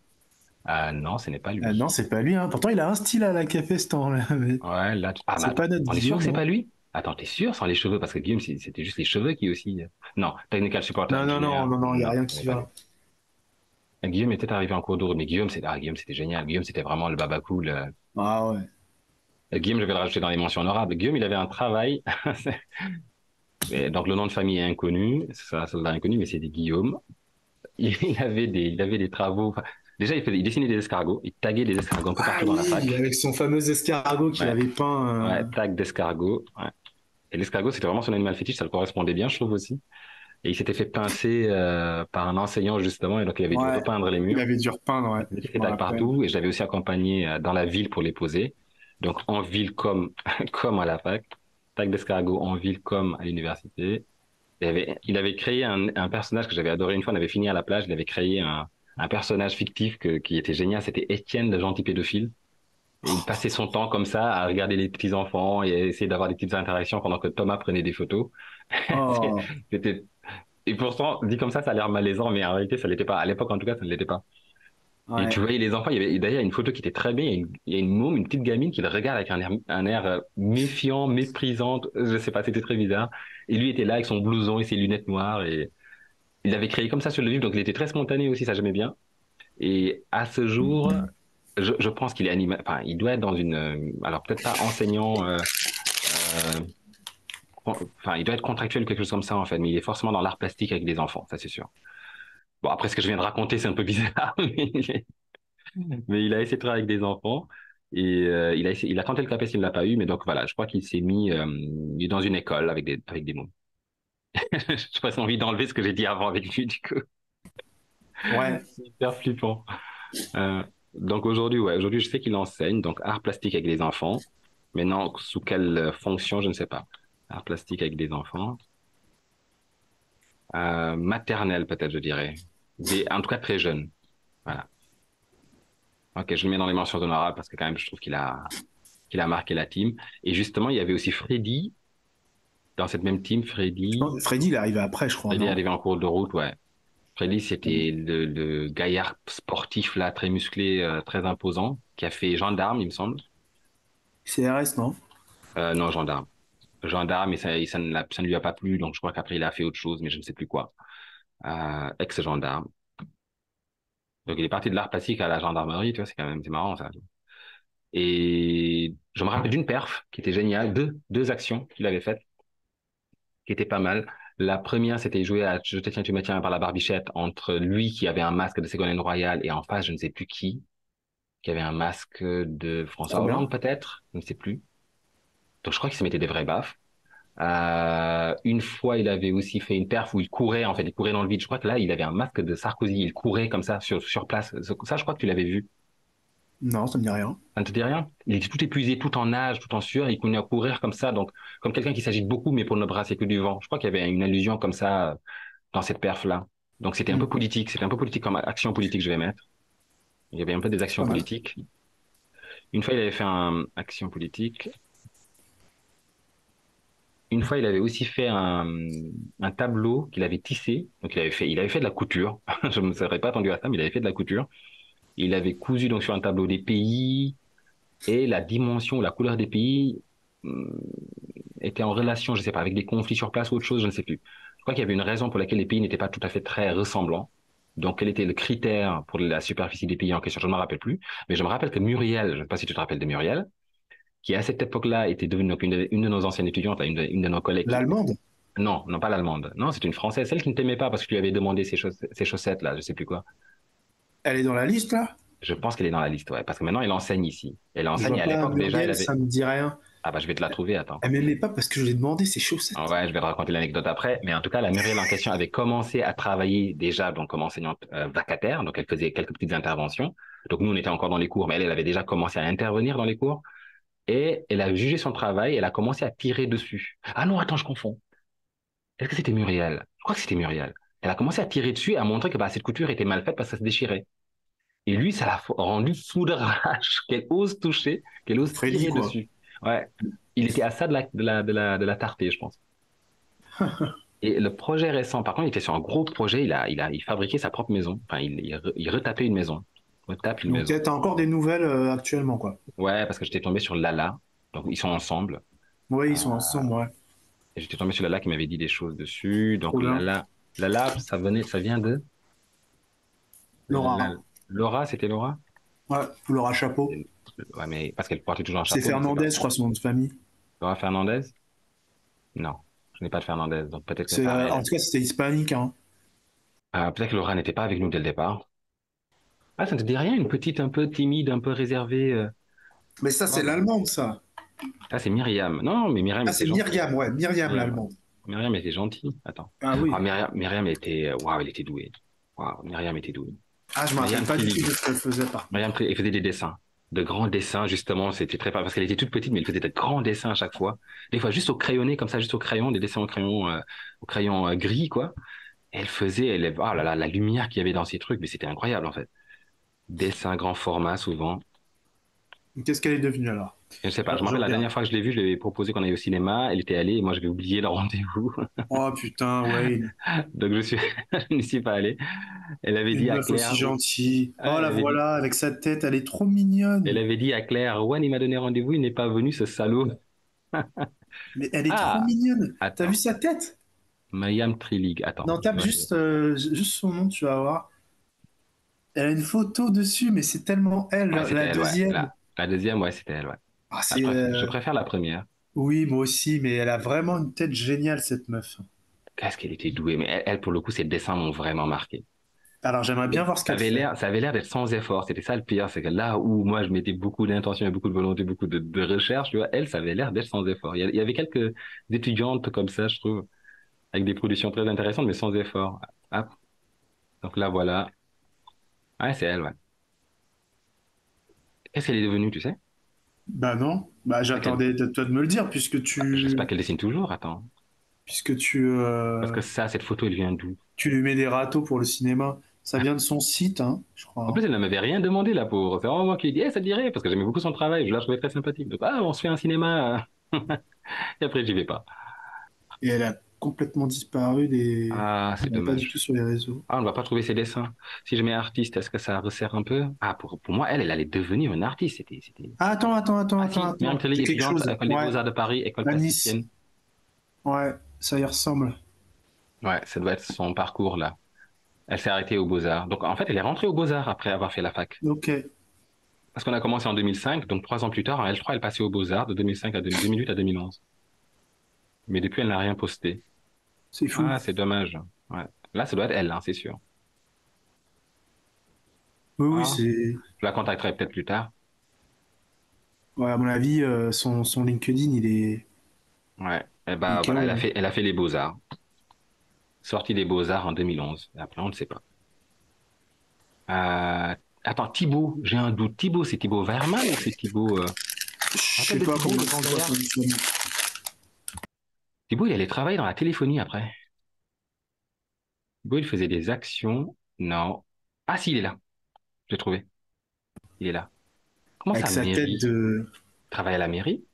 Ah non, ce n'est pas Ah lui. non, c'est pas lui, hein. Pourtant, il a un style à la Capestan, là, mais Ouais, là. Ah, mais c'est attends. pas notre On est sûr que Guillaume, c'est hein. pas lui? Attends, t'es sûr sans les cheveux? Parce que Guillaume, c'était juste les cheveux qui aussi. Non, Technical Support Non, non, non, Engineer. non, non, il y a Non, rien ce n'est qui pas lui. va. Guillaume était arrivé en cours d'eau, mais Guillaume, c'était génial. Guillaume, c'était vraiment le baba cool. Ah ouais. Guillaume, je vais le rajouter dans les mentions honorables. Guillaume, il avait un travail. Et donc, le nom de famille est inconnu. C'est ça, soldat inconnu, mais c'était Guillaume. Il avait des travaux. Enfin, déjà, il dessinait des escargots. Il taguait des escargots un peu Ah partout dans la oui, fac. avec son fameux escargot qu'il Ouais, avait peint. ouais, tag d'escargot. Ouais. Et l'escargot, c'était vraiment son animal fétiche. Ça le correspondait bien, je trouve aussi. Et il s'était fait pincer par un enseignant, justement. Et donc, il avait dû Ouais, repeindre les il murs. avait dû repeindre, ouais. Il mettait Je ses me tags rappelle. partout. Et je l'avais aussi accompagné dans la ville pour les poser. Donc, en ville comme, comme à la fac. Tag d'escargot en ville comme à l'université. Il avait créé un personnage que j'avais adoré une fois. On avait fini à la plage. Il avait créé un personnage fictif qui était génial. C'était Étienne, le gentil pédophile. Et il passait son temps comme ça à regarder les petits enfants et à essayer d'avoir des petites interactions pendant que Thomas prenait des photos. Oh, C'était, et pourtant, dit comme ça a l'air malaisant, mais en réalité, ça l'était pas. À l'époque, en tout cas, ça ne l'était pas. Et tu ouais. voyais les enfants, d'ailleurs une photo qui était très bien. Il y a une môme, une petite gamine qui le regarde avec un air méfiant, méprisante. Je sais pas, c'était très bizarre. Et lui était là avec son blouson et ses lunettes noires et il l'avait créé comme ça sur le livre, donc il était très spontané aussi, ça j'aimais bien. Et à ce jour, je pense qu'il est animé, enfin, il doit être dans alors peut-être pas enseignant, euh, enfin, il doit être contractuel ou quelque chose comme ça en fait, mais il est forcément dans l'art plastique avec des enfants, ça c'est sûr. Bon, après ce que je viens de raconter, c'est un peu bizarre, mais il a essayé de travailler avec des enfants et il a tenté le CAPES, il ne l'a pas eu, mais donc voilà, je crois qu'il s'est mis, il est dans une école avec des mômes. Je pas envie d'enlever ce que j'ai dit avant avec lui, du coup. Ouais. C'est hyper flippant. Euh, donc aujourd'hui, ouais, aujourd'hui, je sais qu'il enseigne, donc art plastique avec des enfants. Maintenant, sous quelle fonction, je ne sais pas. Art plastique avec des enfants. Maternelle peut-être, je dirais. En tout cas très jeune. Voilà. Ok, je le mets dans les mentions honorables parce que quand même, je trouve qu'il a marqué la team. Et justement, il y avait aussi Freddy dans cette même team. Freddy, Freddy, il est arrivé après, je crois, Freddy est non? arrivé en cours de route, ouais. Freddy, c'était le gaillard sportif là, très musclé, très imposant, qui a fait gendarme, il me semble. CRS, non? Non, gendarme. Gendarme, ça ne lui a pas plu, donc je crois qu'après il a fait autre chose, mais je ne sais plus quoi. Ex-gendarme. Donc il est parti de l'art plastique à la gendarmerie, tu vois, c'est marrant ça. Et je me rappelle d'une perf qui était géniale, deux actions qu'il avait faites, qui étaient pas mal. La première, c'était jouer à Je te tiens, tu me tiens par la barbichette entre lui qui avait un masque de Ségolène Royal et en face, je ne sais plus qui avait un masque de François Trop bien. Hollande peut-être, je ne sais plus. Donc je crois qu'il se mettait des vrais baffes. Une fois, il avait aussi fait une perf où il courait, en fait, il courait dans le vide. Je crois que là, il avait un masque de Sarkozy, il courait comme ça sur place. Ça, je crois que tu l'avais vu. Non, ça me dit rien. Ça ne te dit rien? Il était tout épuisé, tout en nage, tout en sueur, il continuait à courir comme ça, donc comme quelqu'un qui s'agite beaucoup, mais pour ne brasser que du vent. Je crois qu'il y avait une allusion comme ça dans cette perf-là. Donc c'était un peu politique comme action politique, je vais mettre. Il y avait un peu des actions Pas mal. politiques. Une fois, il avait fait un action politique. Une fois, il avait aussi fait un tableau qu'il avait tissé. Donc, il avait fait de la couture. Je ne me serais pas attendu à ça, mais il avait fait de la couture. Il avait cousu donc sur un tableau des pays et la dimension, la couleur des pays hum, était en relation, je ne sais pas, avec des conflits sur place ou autre chose, je ne sais plus. Je crois qu'il y avait une raison pour laquelle les pays n'étaient pas tout à fait très ressemblants. Donc, quel était le critère pour la superficie des pays en question? Je ne me rappelle plus. Mais je me rappelle que Muriel, je ne sais pas si tu te rappelles de Muriel, qui à cette époque-là était devenue donc une de nos anciennes étudiantes, là, une de nos collègues qui, L'allemande? non, non pas l'allemande. Non, c'est une française, celle qui ne t'aimait pas parce que tu lui avais demandé ses chaussettes là, je sais plus quoi. Elle est dans la liste, là? Je pense qu'elle est dans la liste, ouais, parce que maintenant elle enseigne ici. Elle Je enseigne vois et à pas l'époque déjà elle Muriel, avait. ça me dit rien. Ah bah je vais te la trouver, attends. Elle m'aimait pas parce que je lui ai demandé ses chaussettes. Ouais, je vais te raconter l'anecdote après, mais en tout cas la Muriel en question avait commencé à travailler déjà donc comme enseignante vacataire, donc elle faisait quelques petites interventions. Donc nous on était encore dans les cours, mais elle avait déjà commencé à intervenir dans les cours et elle a jugé son travail, elle a commencé à tirer dessus. Ah non, attends, je confonds. Est-ce que c'était Muriel? Je crois que c'était Muriel. Elle a commencé à tirer dessus et à montrer que bah, cette couture était mal faite parce que ça se déchirait. Et lui, ça l'a rendu fou de rage qu'elle ose toucher, qu'elle ose Freddy, tirer quoi. dessus. Ouais. Il était à ça de la tarter, je pense. Et le projet récent, par contre, il était sur un gros projet. Il fabriquait sa propre maison. Enfin, il retapait une maison. Il retape une Donc, maison. t'as encore des nouvelles actuellement, quoi. Ouais, parce que j'étais tombé sur Lala. Donc, ils sont ensemble. Oui, Euh, ils sont ensemble, ouais. et j'étais tombé sur Lala qui m'avait dit des choses dessus. Trop Donc, bien. Lala, ça vient de Laura. Laura, c'était Laura? Ouais, Laura Chapeau. Ouais, mais parce qu'elle portait toujours un C'est chapeau, donc c'est Fernandez, Laura. je crois, son nom de famille. Laura Fernandez? Non, je n'ai pas de Fernandez, donc peut-être que C'est, ça en elle. tout cas, c'était hispanique, hein. Peut-être que Laura n'était pas avec nous dès le départ. Ah, ça ne te dit rien, une petite un peu timide, un peu réservée. Mais ça, c'est Oh, l'allemande, ça. ah, c'est Myriam. Non, mais Myriam Ah, était c'est gentille. Myriam, ouais. Myriam, Myriam, ouais. l'allemande. Myriam était gentille. Attends. Ah Ah, oui. Myriam était, waouh, elle était douée. Waouh, Myriam était douée. Ah, je me rappelle Myriam pas du tout de Trilig. ce qu'elle faisait, par contre. Elle faisait des dessins. De grands dessins, justement. C'était très, parce qu'elle était toute petite, mais elle faisait de grands dessins à chaque fois. Des fois, juste au crayonné, comme ça, juste au crayon, des dessins au crayon gris, quoi. Elle faisait, oh là là, la lumière qu'il y avait dans ces trucs, mais c'était incroyable, en fait. Dessin grand format, souvent. Qu'est-ce qu'elle est devenue, alors? Je ne sais pas, je me Je rappelle la regarde. dernière fois que je l'ai vue, je lui ai proposé qu'on aille au cinéma. Elle était allée et moi, j'avais oublié le rendez-vous. Oh, putain, ouais. Donc, je n'y suis pas allé. Elle avait Une dit à meuf aussi Claire, gentille. Oh, elle la avait dit, voilà, avec sa tête, elle est trop elle mignonne. avait dit à Claire, Juan, il m'a donné rendez-vous, il n'est pas venu, ce salaud. Mais elle est trop Ah, mignonne. T'as vu attends, sa tête? Mayam Trilig, attends. Non, tape juste son nom, tu vas voir. Elle a une photo dessus, mais c'est tellement elle, Ouais, c'était la elle, ouais. deuxième. La deuxième, ouais, c'était elle, ouais. Ah, Ah, c'est. je préfère la première. Oui, moi aussi, mais elle a vraiment une tête géniale, cette meuf. Qu'est-ce qu'elle était douée, mais elle, pour le coup, ses dessins m'ont vraiment marqué. Alors, j'aimerais bien voir ce qu'elle fait. Ça avait l'air d'être sans effort. C'était ça le pire, c'est que là où moi je mettais beaucoup d'intention et beaucoup de volonté, beaucoup de recherche, tu vois, elle, ça avait l'air d'être sans effort. Il y avait quelques étudiantes comme ça, je trouve, avec des productions très intéressantes, mais sans effort. Ah, donc là, voilà. Ouais, c'est elle, ouais. Qu'est-ce qu'elle est devenue, tu sais? Bah non, bah J'espère qu'elle, j'attendais de toi de me le dire, puisque j'espère tu... qu'elle dessine toujours, attends. puisque Parce que ça, cette photo, elle vient d'où? tu lui mets des râteaux pour le cinéma. Ça vient de son site, hein, je crois, En hein. plus, elle ne m'avait rien demandé, la pauvre. C'est vraiment moi qui lui ai dit, eh, ça te dirait, parce que j'aimais beaucoup son travail, je la trouvais très sympathique. Donc, ah, on se fait un cinéma. Et après, j'y vais pas. Et elle a complètement disparu des. Ah, On c'est n'est pas du dommage. tout sur les réseaux. Ah, on ne va pas trouver ses dessins. Si je mets artiste, est-ce que ça resserre un peu? Ah, pour moi, elle allait devenir une artiste. C'était... Ah, attends, attends, attends, Ah attends, si, Myriam attends. Kelly, J'ai quelque étudiante à chose. l'École des Ouais, Beaux-Arts de Paris, école à Nice. plasticienne. Ouais, ça y ressemble. Ouais, ça doit être son parcours là. Elle s'est arrêtée aux Beaux-Arts. Donc en fait, elle est rentrée aux Beaux-Arts après avoir fait la fac. Ok, Parce qu'on a commencé en 2005, donc 3 ans plus tard, je crois, elle passait aux Beaux-Arts de 2005 à 2008 à 2011. Mais depuis, elle n'a rien posté. c'est fou. Ah, c'est dommage. Ouais. Là, ça doit être elle, hein, c'est sûr. Oui, oui, Ah, c'est. je la contacterai peut-être plus tard. Ouais, à mon avis, son LinkedIn, Ouais. Et il est bah voilà, KO, hein. elle a fait les Beaux-Arts. Sortie des Beaux-Arts en 2011. Et après, on ne sait pas. Attends, Thibaut, j'ai un doute. Thibaut, c'est Thibaut Verman ou c'est Thibaut... Je Je me sais rappelle de pas Thibaut, comment le grand ça gaillard. fonctionne. Thibaut, il allait travailler dans la téléphonie après. Thibaut, il faisait des actions. Non. Ah si, il est là. J'ai trouvé. Il est là. Comment Avec ça, sa tête mairie? de Il travaille à la mairie?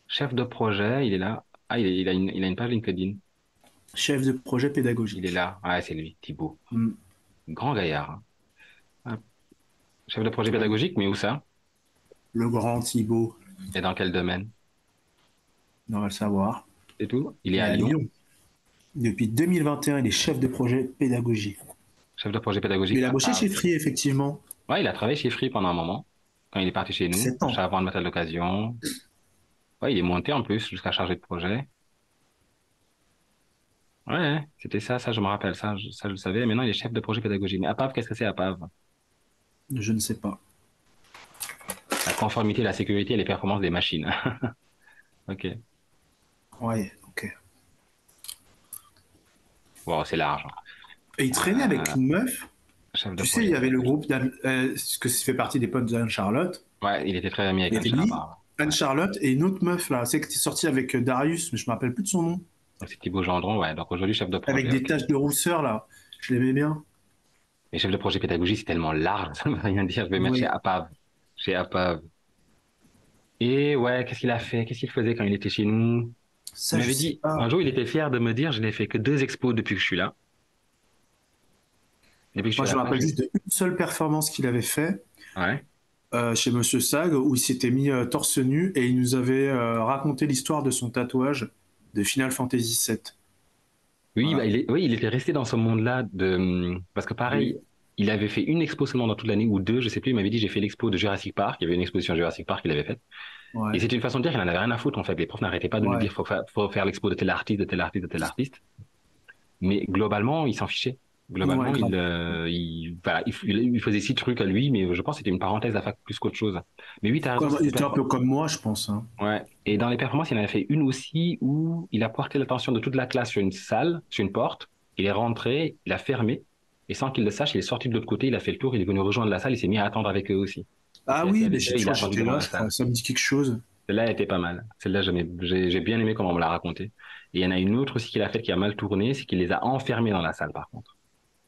Chef de projet, il est là. Ah, il a une page LinkedIn. chef de projet Il est pédagogique. là. Ah, c'est lui, Thibaut. Hmm. Grand gaillard, hein. Ah, chef de projet Ouais. pédagogique, mais où ça? Le grand Thibaut, Et dans quel domaine? on va le savoir. C'est tout? Il est à À Lyon. Lyon. Depuis 2021, il est chef de projet pédagogie. Chef de projet Mais pédagogique il a à bossé chez Pave. Free, effectivement. Ouais, il a travaillé chez Free pendant un moment. Quand il est parti chez nous, 7 ans. achat à vendre matériel d'occasion. Ouais, il est monté en plus jusqu'à chargé de projet. Ouais, ouais, c'était ça, je me rappelle, ça, je le savais. Maintenant, il est chef de projet pédagogique. Mais APAV, qu'est-ce que c'est APAV? Je ne sais pas. La conformité, la sécurité et les performances des machines. Ok. Ouais, ok. Bon, c'est large, Et il traînait hein. avec une meuf. Chef de Tu sais, il projet y avait le pédagogique. groupe ce que ça fait partie des potes d'Anne-Charlotte. Ouais, il était très ami avec Il y avait Ancha, lui, apparemment. Ouais. Anne-Charlotte et une autre meuf, là. C'est que t'es sorti avec Darius, mais je me rappelle plus de son nom. Donc, c'est Thibaut Gendron, ouais. Donc, aujourd'hui, chef de Avec projet, des ok. taches de rousseur, là. Je l'aimais bien. Mais chef de projet pédagogique, c'est tellement large, ça ne veut rien dire. Je vais mettre chez Oui. APAV. Chez APAV. Et ouais, qu'est-ce qu'il a fait? Qu'est-ce qu'il faisait quand il était chez nous? Il Ça, je m'avait sais dit, un pas. jour, il était fier de me dire, je n'ai fait que 2 expos depuis que je suis là. Depuis que je Moi, suis je là, me rappelle juste d'une seule performance qu'il avait fait ouais. chez Monsieur Sag, où il s'était mis torse nu et il nous avait raconté l'histoire de son tatouage de Final Fantasy VII. Oui, bah, Voilà. oui, il était resté dans ce monde-là parce que pareil, Oui. il avait fait une expo seulement dans toute l'année ou deux, je sais plus. Il m'avait dit, j'ai fait l'expo de Jurassic Park. Il y avait une exposition Jurassic Park qu'il avait faite. Et Ouais. c'était une façon de dire qu'il en avait rien à foutre, en fait. Les profs n'arrêtaient pas de lui dire, Ouais. faut faire l'expo de tel artiste, de tel artiste, de tel artiste. Mais globalement, il s'en fichait. Ouais, Globalement, grave. voilà, il faisait 6 trucs à lui, mais je pense que c'était une parenthèse à fac plus qu'autre chose. Mais oui, t'as raison, Il c'était était un peu comme moi, je pense, hein. ouais. Et dans les performances, il en a fait une aussi où il a porté l'attention de toute la classe sur une salle, sur une porte. Il est rentré, il a fermé, et sans qu'il le sache, il est sorti de l'autre côté, il a fait le tour, il est venu rejoindre la salle, il s'est mis à attendre avec eux aussi. Donc Ah il a assis oui, mais avec eux, je il a crois que attendu j'étais devant là, la je crois. salle. Ça me dit quelque chose. Celle-là était pas mal. Celle-là, j'ai bien aimé comment on me l'a raconté. Et il y en a une autre aussi qu'il a faite qui a mal tourné, c'est qu'il les a enfermés dans la salle, par contre.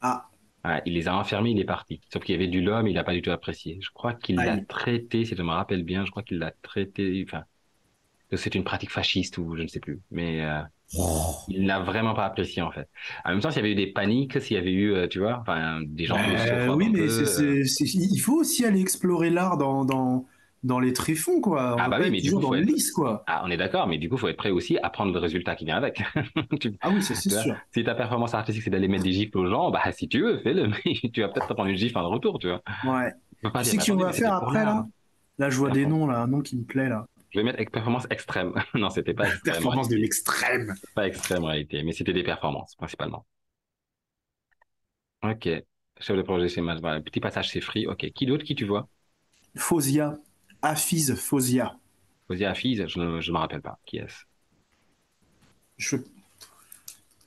Ah, Ouais, il les a enfermés, il est parti. Sauf qu'il y avait du lom, il n'a pas du tout apprécié. Je crois qu'il l'a aïe. traité, si je me rappelle bien, je crois qu'il l'a traité, enfin, que c'est une pratique fasciste ou je ne sais plus. Mais il n'a vraiment pas apprécié en fait. En même temps, s'il y avait eu des paniques, s'il y avait eu, tu vois, enfin, des gens philosophes Oui, un peu. mais il faut aussi aller explorer l'art dans les tréfonds, quoi. On Ah va bah pas oui, être mais du toujours coup, dans faut le être. lisse, quoi. Ah, on est d'accord, mais du coup, faut être prêt aussi à prendre le résultat qui vient avec. Tu, Ah oui, ça c'est tu vois, sûr. si ta performance artistique c'est d'aller mettre des gifles aux gens, bah si tu veux, fais-le, mais tu vas peut-être te prendre une gifle en retour, tu vois. Ouais. Tu peux pas Tu dire, sais mais qui on attendez, va mais faire c'était pour après, là? l'art. Là, je vois des noms, là, un nom qui me plaît, là. Je vais mettre avec performance extrême. Non, c'était pas extrême en Performance de réalité. l'extrême. Pas extrême en réalité, mais c'était des performances principalement. Ok. Chef de projet chez Mars. Voilà. Petit passage chez Free. Ok. Qui d'autre? Qui tu vois? Fosia. Afiz Fosia. Ozzy Hafiz, je me rappelle pas. Qui est-ce? Je,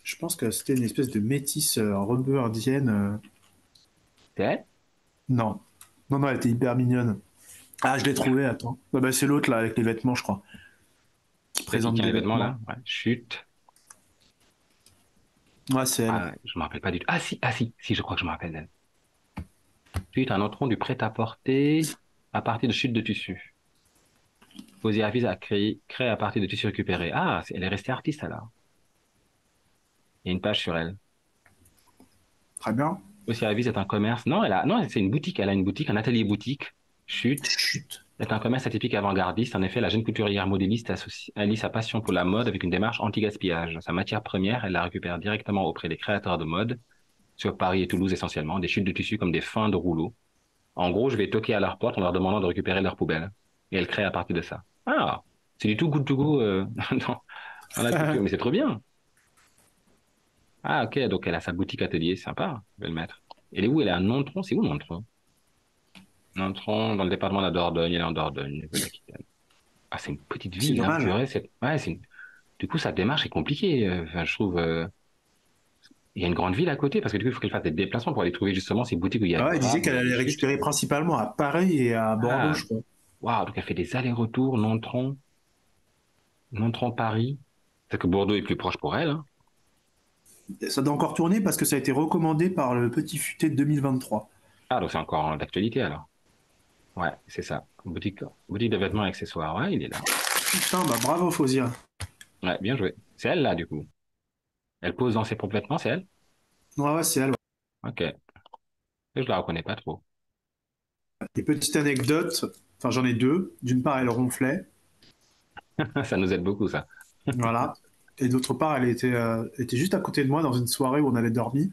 je pense que c'était une espèce de métisse rebirdienne. C'est elle? Non. Non, non, elle était hyper mignonne. Ah, je l'ai trouvé, attends. Ah bah, c'est l'autre, là, avec les vêtements, je crois. Qui Celle qui présente tient des les vêtements vêtements. là? Ouais. Chut. Ouais, c'est elle. Ah, je me rappelle pas du tout. Ah si, je crois que je me rappelle d'elle. Suite, un entrant du prêt-à-porter à partir de chutes de tissu. Osiris a créé à partir de tissus récupérés. Ah, elle est restée artiste alors. Il y a une page sur elle. Très bien. Osiris est un commerce. Non, non, c'est une boutique. Elle a une boutique, un atelier boutique. Chute. Chut. C'est un commerce atypique avant-gardiste. En effet, la jeune couturière modéliste allie sa passion pour la mode avec une démarche anti-gaspillage. Sa matière première, elle la récupère directement auprès des créateurs de mode, sur Paris et Toulouse essentiellement, des chutes de tissu comme des fins de rouleaux. En gros, je vais toquer à leur porte en leur demandant de récupérer leur poubelle. Et elle crée à partir de ça. Ah, c'est du tout good to go dans la culture. Mais c'est trop bien. Ah, ok, donc elle a sa boutique atelier, sympa, je vais le mettre. Elle est où? Elle est à Nontron, c'est où Nontron? Nontron, dans le département de la Dordogne, elle est en Dordogne, Nouvelle-Aquitaine. Ah, c'est une petite C'est ville, hein, dommage. purée, ouais, du coup, sa démarche est compliquée. Enfin, je trouve, il y a une grande ville à côté, parce que du coup, il faut qu'elle fasse des déplacements pour aller trouver justement ces boutiques où il y a Ah du ouais, elle disait rap, où il qu'elle y a des allait chutes. récupérer principalement à Paris et à Bordeaux, Ah, je crois. waouh, donc elle fait des allers-retours, Nontron, Nontron-Paris. C'est que Bordeaux est plus proche pour elle, hein. Ça doit encore tourner parce que ça a été recommandé par le Petit Futé de 2023. Ah, donc c'est encore d'actualité alors. Ouais, c'est ça. Boutique de vêtements et accessoires. Ouais, il est là. Putain, bah bravo Fausia. Ouais, bien joué. C'est elle là, du coup. Elle pose dans ses propres vêtements, c'est elle? Ouais, ouais, c'est elle. Ok. Je la reconnais pas trop. Des petites anecdotes, enfin j'en ai deux. D'une part, elle ronflait, Ça nous aide beaucoup, ça. voilà. Et d'autre part, était juste à côté de moi dans une soirée où on avait dormi.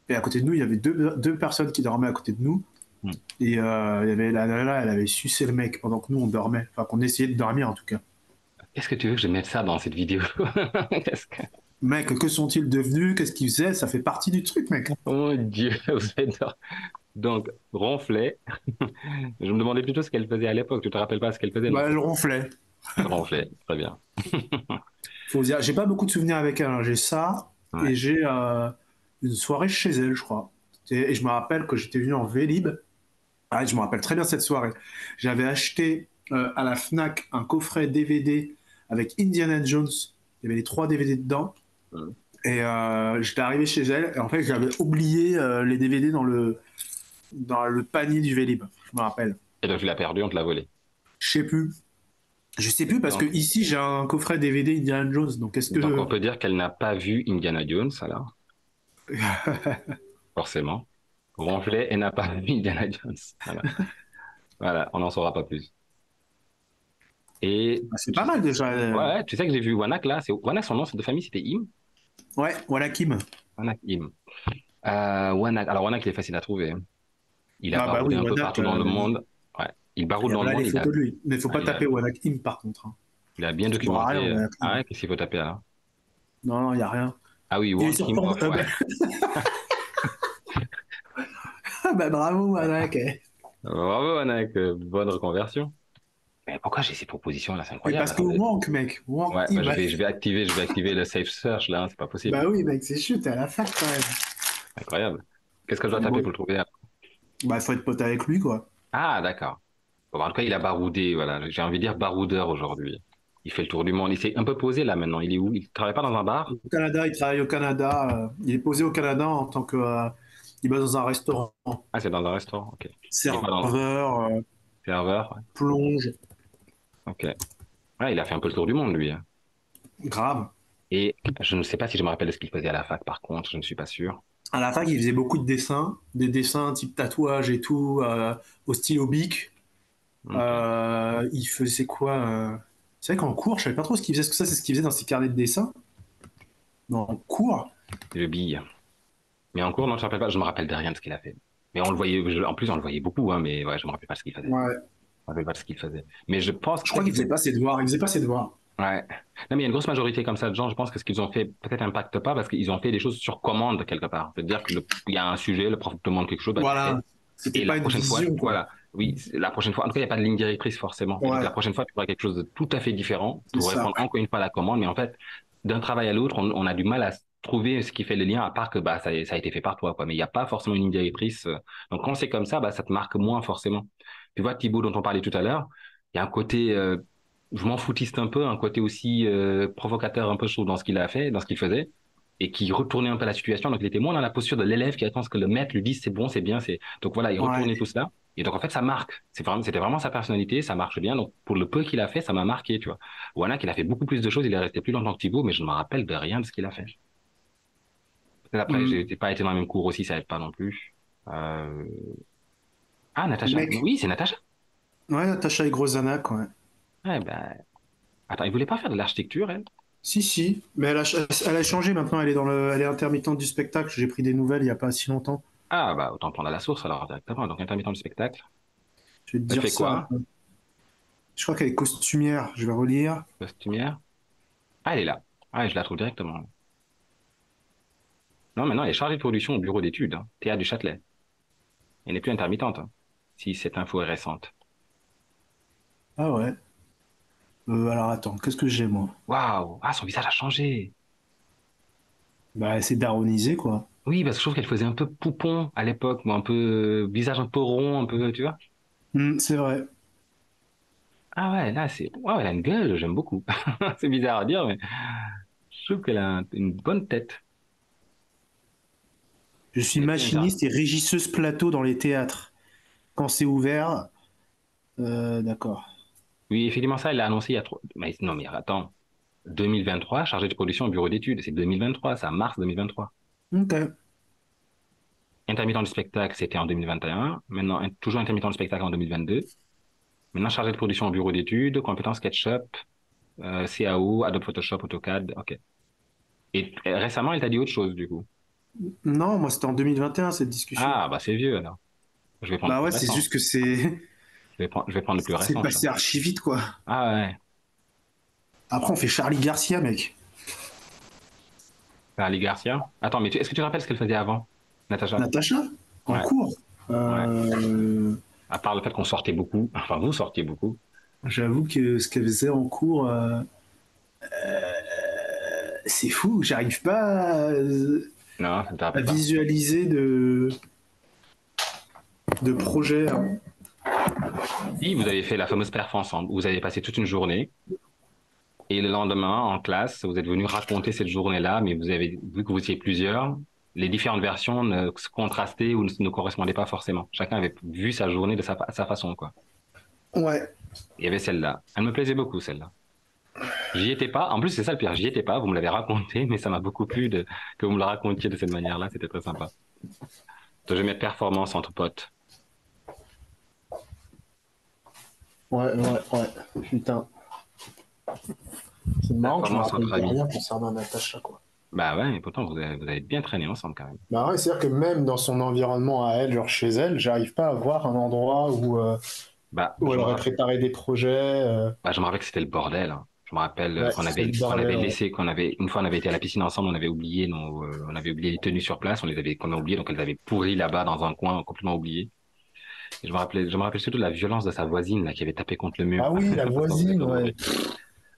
Et à côté de nous, il y avait deux personnes qui dormaient à côté de nous. Hmm. Et il y avait la nana, elle avait sucé le mec pendant que nous on dormait. Enfin, qu'on essayait de dormir en tout cas. Qu'est-ce que tu veux que je mette ça dans cette vidéo? Qu'est-ce que... Mec, que sont-ils devenus? Qu'est-ce qu'ils faisaient? Ça fait partie du truc, mec. Oh mon Dieu, vous êtes... Donc, ronflait. Je me demandais plutôt ce qu'elle faisait à l'époque. Tu te rappelles pas ce qu'elle faisait, non? Bah, elle ronflait. Elle ronflait. Très bien. Faut dire, j'ai pas beaucoup de souvenirs avec elle, hein. J'ai ça Ouais. et j'ai une soirée chez elle, je crois. Et je me rappelle que j'étais venu en Vélib. Ah, je me rappelle très bien cette soirée. J'avais acheté à la Fnac un coffret DVD avec Indiana Jones. Il y avait les trois DVD dedans. Hmm. Et j'étais arrivé chez elle. Et en fait, j'avais oublié les DVD dans le panier du Vélib. Je me rappelle. Et donc, tu l'as perdu, on te l'a volé. Je sais plus. Je sais plus parce que Donc, ici j'ai un coffret DVD Indiana Jones. Donc est-ce donc, que on peut dire qu'elle n'a pas vu Indiana Jones, alors, forcément. Ronflait et n'a pas vu Indiana Jones. Voilà. Voilà, on n'en saura pas plus. Et Ah, c'est pas mal déjà. ouais, tu sais que j'ai vu Wanak là. Wanak, son nom de famille, c'était Im. Ouais, voilà Kim. Wanak Im. Wanak. Alors Wanak, il est facile à trouver, hein. Il a Ah bah baroudé oui, un peu Wanak. partout dans le monde. Ouais, il baroude Et dans le voilà les monde. photos de lui. Mais faut Ah, pas taper Wanak Kim par contre, hein. il a bien Tu n'auras rien, documenté. Wanak Ah Kim. ouais, qu'est-ce qu'il faut taper alors? Non, non, il y a rien. Ah oui, Il est Wang sur Kim Porn. Off, ouais. Bah, bravo Wanak. Bravo Wanak, bonne reconversion. Mais pourquoi j'ai ces propositions là? C'est Mais incroyable. parce que Attendez. Wank, mec. Wank Ouais, bah, Kim. je vais activer le safe search là, hein, c'est pas possible. Bah oui, mec, c'est chut, t'es à la fac quand même. Incroyable. Qu'est-ce que je dois taper Bon. pour le trouver là? Bah, faut être pote avec lui, quoi. Ah, d'accord. Bon, en tout cas, il a baroudé, voilà. J'ai envie de dire baroudeur aujourd'hui. Il fait le tour du monde. Il s'est un peu posé là maintenant. Il est où? Il travaille pas dans un bar? Au Canada, il travaille au Canada. Il est posé au Canada en tant que. Il va dans un restaurant. Ah, c'est dans un restaurant, ok. Il est pas dans Serveur, serveur, ouais. plonge. Ok. Ouais, il a fait un peu le tour du monde, lui, hein. Grave. Et je ne sais pas si je me rappelle de ce qu'il faisait à la fac, par contre, je ne suis pas sûr. À la fac, il faisait beaucoup de dessins, des dessins type tatouage et tout, au stylo bic. Ok. Il faisait quoi C'est vrai qu'en cours, je savais pas trop ce qu'il faisait. Est-ce que ça, c'est ce qu'il faisait dans ses carnets de dessin? Non, en cours? Le bille. Mais en cours, non, je me rappelle pas. Je me rappelle de rien de ce qu'il a fait. Mais on le voyait, en plus, on le voyait beaucoup, hein, mais ouais, je me rappelle pas ce qu'il faisait. Je Ouais. me rappelle pas ce qu'il faisait. Mais je pense Je que crois peut-être qu'il faisait pas ses devoirs. Il faisait pas ses devoirs. ouais. Non, mais il y a une grosse majorité comme ça de gens, je pense que ce qu'ils ont fait peut-être impacte pas parce qu'ils ont fait des choses sur commande quelque part. C'est-à-dire que il y a un sujet, le prof te demande quelque chose, bah, tu fais. Voilà. C'était Et la pas une prochaine fois, vision, quoi. voilà. Oui, la prochaine fois, en tout cas, il n'y a pas de ligne directrice forcément. Et donc, Ouais, la prochaine fois, tu feras quelque chose de tout à fait différent c'est pour ça. répondre encore une fois à la commande. Mais en fait, d'un travail à l'autre, on a du mal à trouver ce qui fait le lien, à part que bah, ça a été fait par toi, quoi. Mais il n'y a pas forcément une ligne directrice. Donc, quand c'est comme ça, bah, ça te marque moins forcément. Tu vois, Thibaut, dont on parlait tout à l'heure, il y a un côté, je m'en foutiste un peu, un côté aussi provocateur un peu, je trouve, dans ce qu'il a fait, dans ce qu'il faisait. et qui retournait un peu la situation. Donc, il était moins dans la posture de l'élève qui attend ce que le maître lui dise, c'est bon, c'est bien, c'est. Donc voilà, il Ouais. retournait tout cela. Et donc, en fait, ça marque. C'était vraiment sa personnalité, ça marche bien. Donc, pour le peu qu'il a fait, ça m'a marqué, tu vois. Wannak, il a fait beaucoup plus de choses, il est resté plus longtemps que Thibaut, mais je ne me rappelle de rien de ce qu'il a fait. Peut-être après, Hmm. j'ai pas été dans le même cours aussi, ça aide pas non plus. Euh... Ah, Natacha. Mec. Oui, c'est Natacha. Ouais, Natacha et Grozanak, ouais. Ouais, ben, attends, il voulait pas faire de l'architecture, elle? Si, si. Mais elle a changé maintenant, elle est intermittente du spectacle. J'ai pris des nouvelles il y a pas si longtemps. Ah, bah, autant prendre à la source alors directement. Donc, intermittent du spectacle. Je vais te Elle dire fait ça. quoi? Je crois qu'elle est costumière, je vais relire. Costumière? Ah, elle est là. Ah, je la trouve directement. Non, maintenant, elle est chargée de production au bureau d'études, hein, Théâtre du Châtelet. Elle n'est plus intermittente, hein, si cette info est récente. Ah ouais. Alors attends, qu'est-ce que j'ai moi? Waouh! Ah, son visage a changé. Bah, c'est daronisé, quoi. Oui, parce que je trouve qu'elle faisait un peu poupon à l'époque, ou un peu visage un peu rond, un peu, tu vois. C'est vrai. Ah ouais, là, c'est. Waouh, elle a une gueule, j'aime beaucoup. C'est bizarre à dire, mais je trouve qu'elle a une bonne tête. Je suis Elle est bien intéressante. machiniste et régisseuse plateau dans les théâtres. Quand c'est ouvert, d'accord. Oui, effectivement, ça, elle l'a annoncé il y a trop. Mais non, mais attends. 2023, chargé de production au bureau d'études. C'est 2023, c'est à mars 2023. Ok. Intermittent du spectacle, c'était en 2021. Maintenant, toujours intermittent du spectacle en 2022. Maintenant, chargé de production au bureau d'études, compétences SketchUp, CAO, Adobe Photoshop, AutoCAD. OK. Et récemment, elle t'a dit autre chose, du coup. Non, moi c'était en 2021 cette discussion. Ah, bah, c'est vieux, alors. Je vais prendre le Bah plus ouais, c'est récent. juste que c'est Je vais prendre le plus c'est récent, ça. passé archi vite, quoi. Ah ouais. Après, on fait Charlie Garcia, mec. Ali Garcia. Attends, mais est-ce que tu te rappelles ce qu'elle faisait avant, Natacha? Natacha, en Ouais, cours. ouais. Euh, À part le fait qu'on sortait beaucoup, enfin, vous sortiez beaucoup. J'avoue que ce qu'elle faisait en cours, c'est fou. J'arrive pas Non, ça ne te à rappelle pas. visualiser de projet, hein. Si vous avez fait la fameuse perf ensemble, vous avez passé toute une journée. Et le lendemain, en classe, vous êtes venu raconter cette journée-là, mais vous avez vu que vous étiez plusieurs. Les différentes versions ne se contrastaient ou ne correspondaient pas forcément. Chacun avait vu sa journée de sa façon, quoi. Ouais. Il y avait celle-là. Elle me plaisait beaucoup, celle-là. J'y étais pas. En plus, c'est ça le pire. J'y étais pas. Vous me l'avez raconté, mais ça m'a beaucoup plu que vous me le racontiez de cette manière-là. C'était très sympa. Donc, je vais mettre performance entre potes. Ouais, ouais, ouais. Putain. C'est marrant que je me Performance rappelle entre de amis. rien concernant Natacha, quoi. Bah ouais, mais pourtant, vous avez bien traîné ensemble quand même. Bah ouais, c'est-à-dire que même dans son environnement à elle, genre chez elle, j'arrive pas à voir un endroit Bah, où je elle me aurait rappelle. préparé des projets. Bah, je me rappelle que c'était le bordel, hein. Je me rappelle Ouais, c'est le qu'on avait bordel, ouais. laissé, une fois on avait été à la piscine ensemble, on avait oublié les tenues sur place, qu'on a oublié, donc elles avaient pourri là-bas dans un coin complètement oublié. Et je me rappelle surtout de la violence de sa voisine, là, qui avait tapé contre le mur, Ah oui, la parce qu'on faisait voisine, que ouais. rire.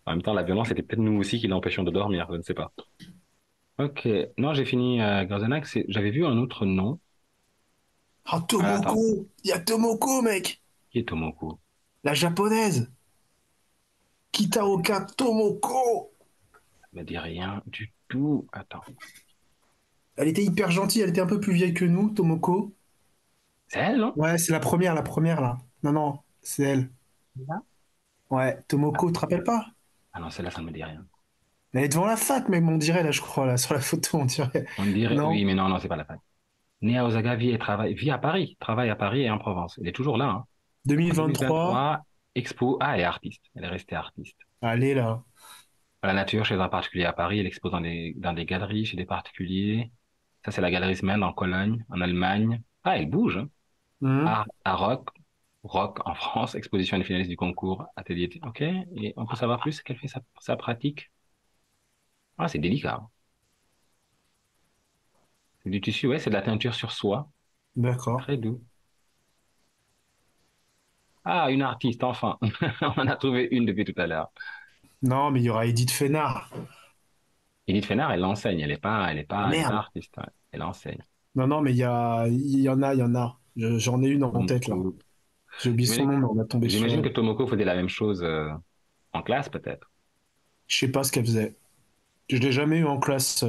En même temps, la violence, c'était peut-être nous aussi qui l'empêchions de dormir, je ne sais pas. Ok. Non, j'ai fini, Garzenac, j'avais vu un autre nom. Ah, Ah, attends. Tomoko! Il y a Tomoko, mec! Qui est Tomoko? La japonaise! Kitaoka Tomoko! Ça me dit rien du tout. Attends. Elle était hyper gentille, elle était un peu plus vieille que nous, Tomoko. C'est elle, non? Ouais, c'est la première, là. Non, non, c'est elle. Ouais, Tomoko, tu te rappelles pas? Ah non, celle-là, ça me dit rien. Elle est devant la fac, même, on dirait, là, je crois, là, sur la photo, on dirait. On dirait, Non? oui, mais non, non, c'est pas la peine. Né à Osaka, vit à Paris, travaille à Paris et en Provence. Il est toujours là, hein. En 2023, 2023, expo. Ah, elle est artiste. Elle est restée artiste. allez, là. À la nature, chez un particulier à Paris, elle expose dans des galeries chez des particuliers. Ça, c'est la galerie Semaine en Cologne, en Allemagne. Ah, elle bouge, hein. Hum. À Rock en France, exposition des finalistes du concours Atelier. Ok. Et on peut savoir plus qu'elle fait sa pratique. Ah, c'est délicat, hein. C'est du tissu, ouais, c'est de la teinture sur soie. D'accord. Très doux. Ah, une artiste, enfin. On en a trouvé une depuis tout à l'heure. Non, mais il y aura Edith Fénard. Edith Fénard, elle l'enseigne. Ah, Elle est pas merde. artiste, ouais. Elle enseigne. Non, non, mais il y en a. J'en ai une en tête, là. Tomoko. J'ai oublié son J'imagine nom, mais on a tombé sur j'imagine que elle. Tomoko faisait la même chose en classe, peut-être. Je sais pas ce qu'elle faisait. Je l'ai jamais eu en classe.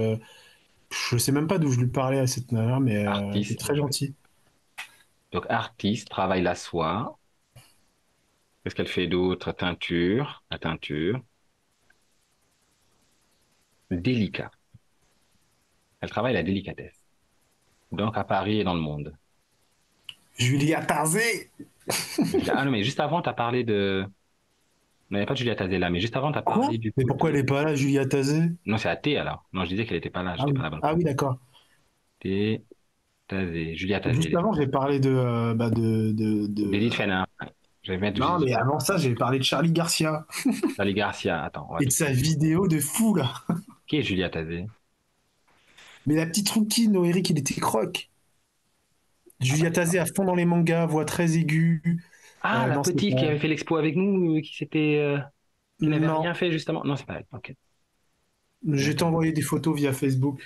Je sais même pas d'où je lui parlais à cette nana, mais elle est Artiste. très gentille. Donc, artiste, travaille la soie. Qu'est-ce qu'elle fait d'autre? Teinture. La teinture. Délicat. Elle travaille la délicatesse. Donc, à Paris et dans le monde. Julia Tarzé! Ah non, mais juste avant, tu as parlé de... Non, il n'y a pas de Julia Tazela, mais juste avant, tu as Quoi? parlé du Mais coup pourquoi elle de... est pas là, Julia Tazé? Non, c'est à T alors. Non, je disais qu'elle n'était pas là, Ah j'étais pas oui, la bonne ah oui, personne. d'accord. T, Tazé, Julia Tazé, elle Juste était avant, pas là. j'ai parlé D'Edith Fénin. Je vais mettre Non, juste mais avant ça, j'ai parlé de Charlie Garcia Charlie Garcia. Attends, on va et de tout de sa suite. vidéo de fou, là. Qui est Julia Tazé? Mais la petite rouquine, Eric, il était croque. Ah, bah, Julia c'est pas. Tazé à fond dans les mangas, voix très aiguë. Ah, la Non, c'est petite pas... qui avait fait l'expo avec nous, qui n'avait Non, rien fait justement. Non, c'est pas elle. Ok. je t'ai D'accord. envoyé des photos via Facebook.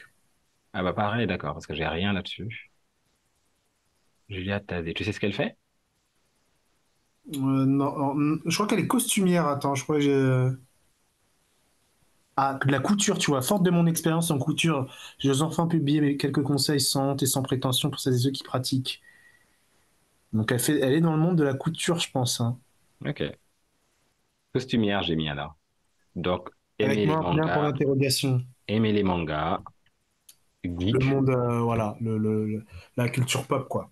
Ah bah pareil, d'accord, parce que j'ai rien là-dessus. Julia Tazé, tu sais ce qu'elle fait? Non, je crois qu'elle est costumière. Attends, je crois que j'ai... Ah, de la couture, tu vois. Forte de mon expérience en couture, j'ose enfin publier mes quelques conseils sans honte et sans prétention pour celles et ceux qui pratiquent. Donc elle est dans le monde de la couture, je pense, hein. Ok. Costumière, j'ai mis alors. Donc, Avec aimer les moi, un point mangas, d'interrogation. aimer les mangas, Le geek, monde, voilà, la culture pop, quoi.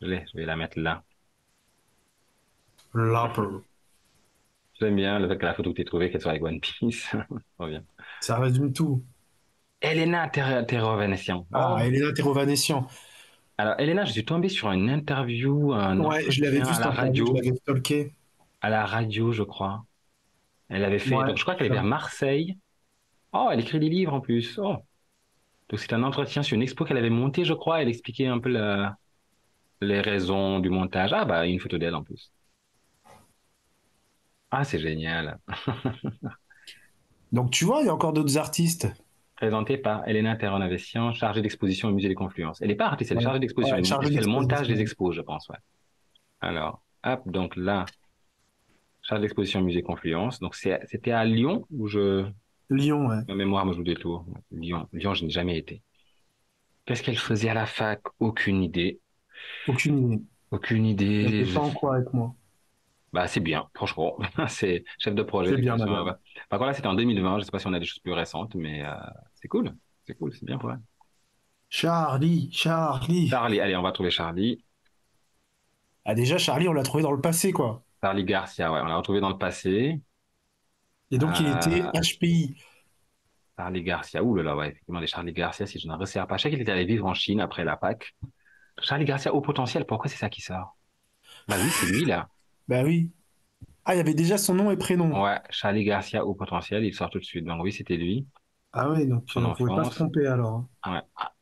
je vais la mettre là. L'Apple. J'aime bien le fait que la photo que tu as trouvée, qu'elle soit avec One Piece. Trop bien. Ça résume tout. Elena Terrovanessian. Ah, Oh. Elena Terrovanessian. Alors, Elena, je suis tombé sur une interview, un Ouais, je l'avais entretien vu cette interview, je l'avais stalké. à la radio, je crois. Elle avait fait, Ouais, donc je crois qu'elle est putain. vers Marseille. Oh, elle écrit des livres en plus. Oh. Donc c'est un entretien sur une expo qu'elle avait montée, je crois. Elle expliquait un peu les raisons du montage. Ah, bah, une photo d'elle en plus. Ah, c'est génial. Donc tu vois, il y a encore d'autres artistes. Présentée par Elena Terranavessian, chargée d'exposition au Musée des Confluences. Elle n'est pas artiste, elle est Ouais, chargée d'exposition. ouais, Elle chargé fait le montage des d'exposition. expos, je pense, ouais. Alors, hop, donc là, chargée d'exposition au Musée Confluence. Donc c'était à Lyon où Lyon, ouais. ma mémoire me joue des tours. Lyon, Lyon, je n'ai jamais été. Qu'est-ce qu'elle faisait à la fac? Aucune idée. Aucune idée. Aucune Elle idée. n'était pas en cours avec moi. Bah, c'est bien, franchement. C'est chef de projet C'est bien, d'exposition. Ouais. madame. Par contre, là, c'était en 2020. Je sais pas si on a des choses plus récentes, mais c'est cool. C'est cool, c'est bien pour elle. Charlie, Charlie. Charlie, allez, on va trouver Charlie. Ah déjà, Charlie, on l'a trouvé dans le passé, quoi. Charlie Garcia, ouais, on l'a retrouvé dans le passé. Et donc, il était Euh, HPI. Charlie Garcia, ouh là là, ouais, effectivement, des Charlie Garcia, si je ne resserre pas. Je sais qu'il était allé vivre en Chine après la PAC. Charlie Garcia, au potentiel, pourquoi c'est ça qui sort? Bah oui, c'est lui, là. Bah oui. Ah, il y avait déjà son nom et prénom. Ouais, Charlie Garcia, au potentiel, il sort tout de suite. Donc oui, c'était lui, Ah ouais, donc son on pouvait pas se enfance. tromper alors, hein. Ah ouais. Ah,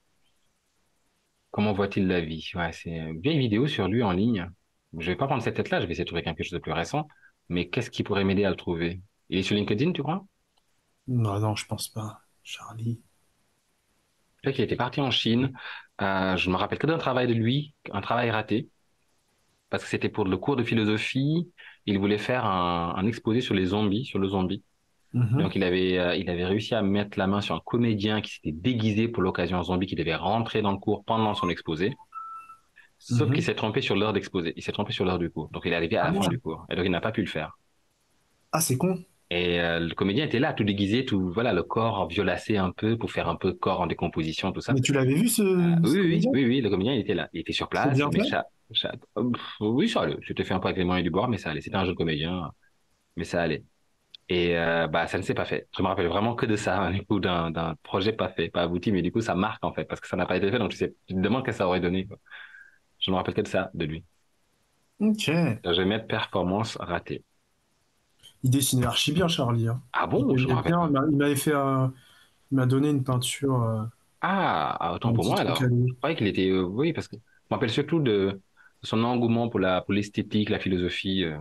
comment voit-il la vie? Ouais, c'est une vieille vidéo sur lui en ligne. Je vais pas prendre cette tête-là, je vais essayer de trouver quelque chose de plus récent. Mais qu'est-ce qui pourrait m'aider à le trouver? Il est sur LinkedIn, tu crois? Non, non, je pense pas. Charlie. Je sais qu'il était parti en Chine. Je me rappelle que d'un travail de lui, un travail raté, parce que c'était pour le cours de philosophie. Il voulait faire un exposé sur les zombies, sur le zombie. Mhm, Donc il avait réussi à mettre la main sur un comédien qui s'était déguisé pour l'occasion zombie, qui devait rentrer dans le cours pendant son exposé. Sauf qu'il mhm. s'est trompé sur l'heure d'exposé. Il s'est trompé sur l'heure du cours. Donc il est arrivé à Ah la fin merde. du cours. Et donc il n'a pas pu le faire. Ah, c'est con. Et le comédien était là, tout déguisé, tout voilà, le corps violacé un peu pour faire un peu corps en décomposition, tout ça. Mais tu l'avais vu, ce comédien? Oui, le comédien il était là, il était sur C'est place, bien mais fait? oui, ça allait. C'était fait un peu avec les moyens du bord, mais ça allait. C'était un jeune comédien, mais ça allait. Et bah ça ne s'est pas fait. Je me rappelle vraiment que de ça, hein, du coup, d'un projet pas fait, pas abouti, mais du coup ça marque en fait parce que ça n'a pas été fait, donc tu te demandes ce que ça aurait donné, quoi. Je me rappelle que de ça, de lui. Ok. Je vais mettre performance ratée. Il dessinait archi bien, Charlie, hein. Ah bon, je me J'aimais rappelle bien. pas. Il m'avait fait il m'a donné une peinture, Autant un pour petit moi truc à alors. Je lui. croyais qu'il était, oui, parce que je me rappelle surtout de son engouement pour pour l'esthétique, la philosophie. Je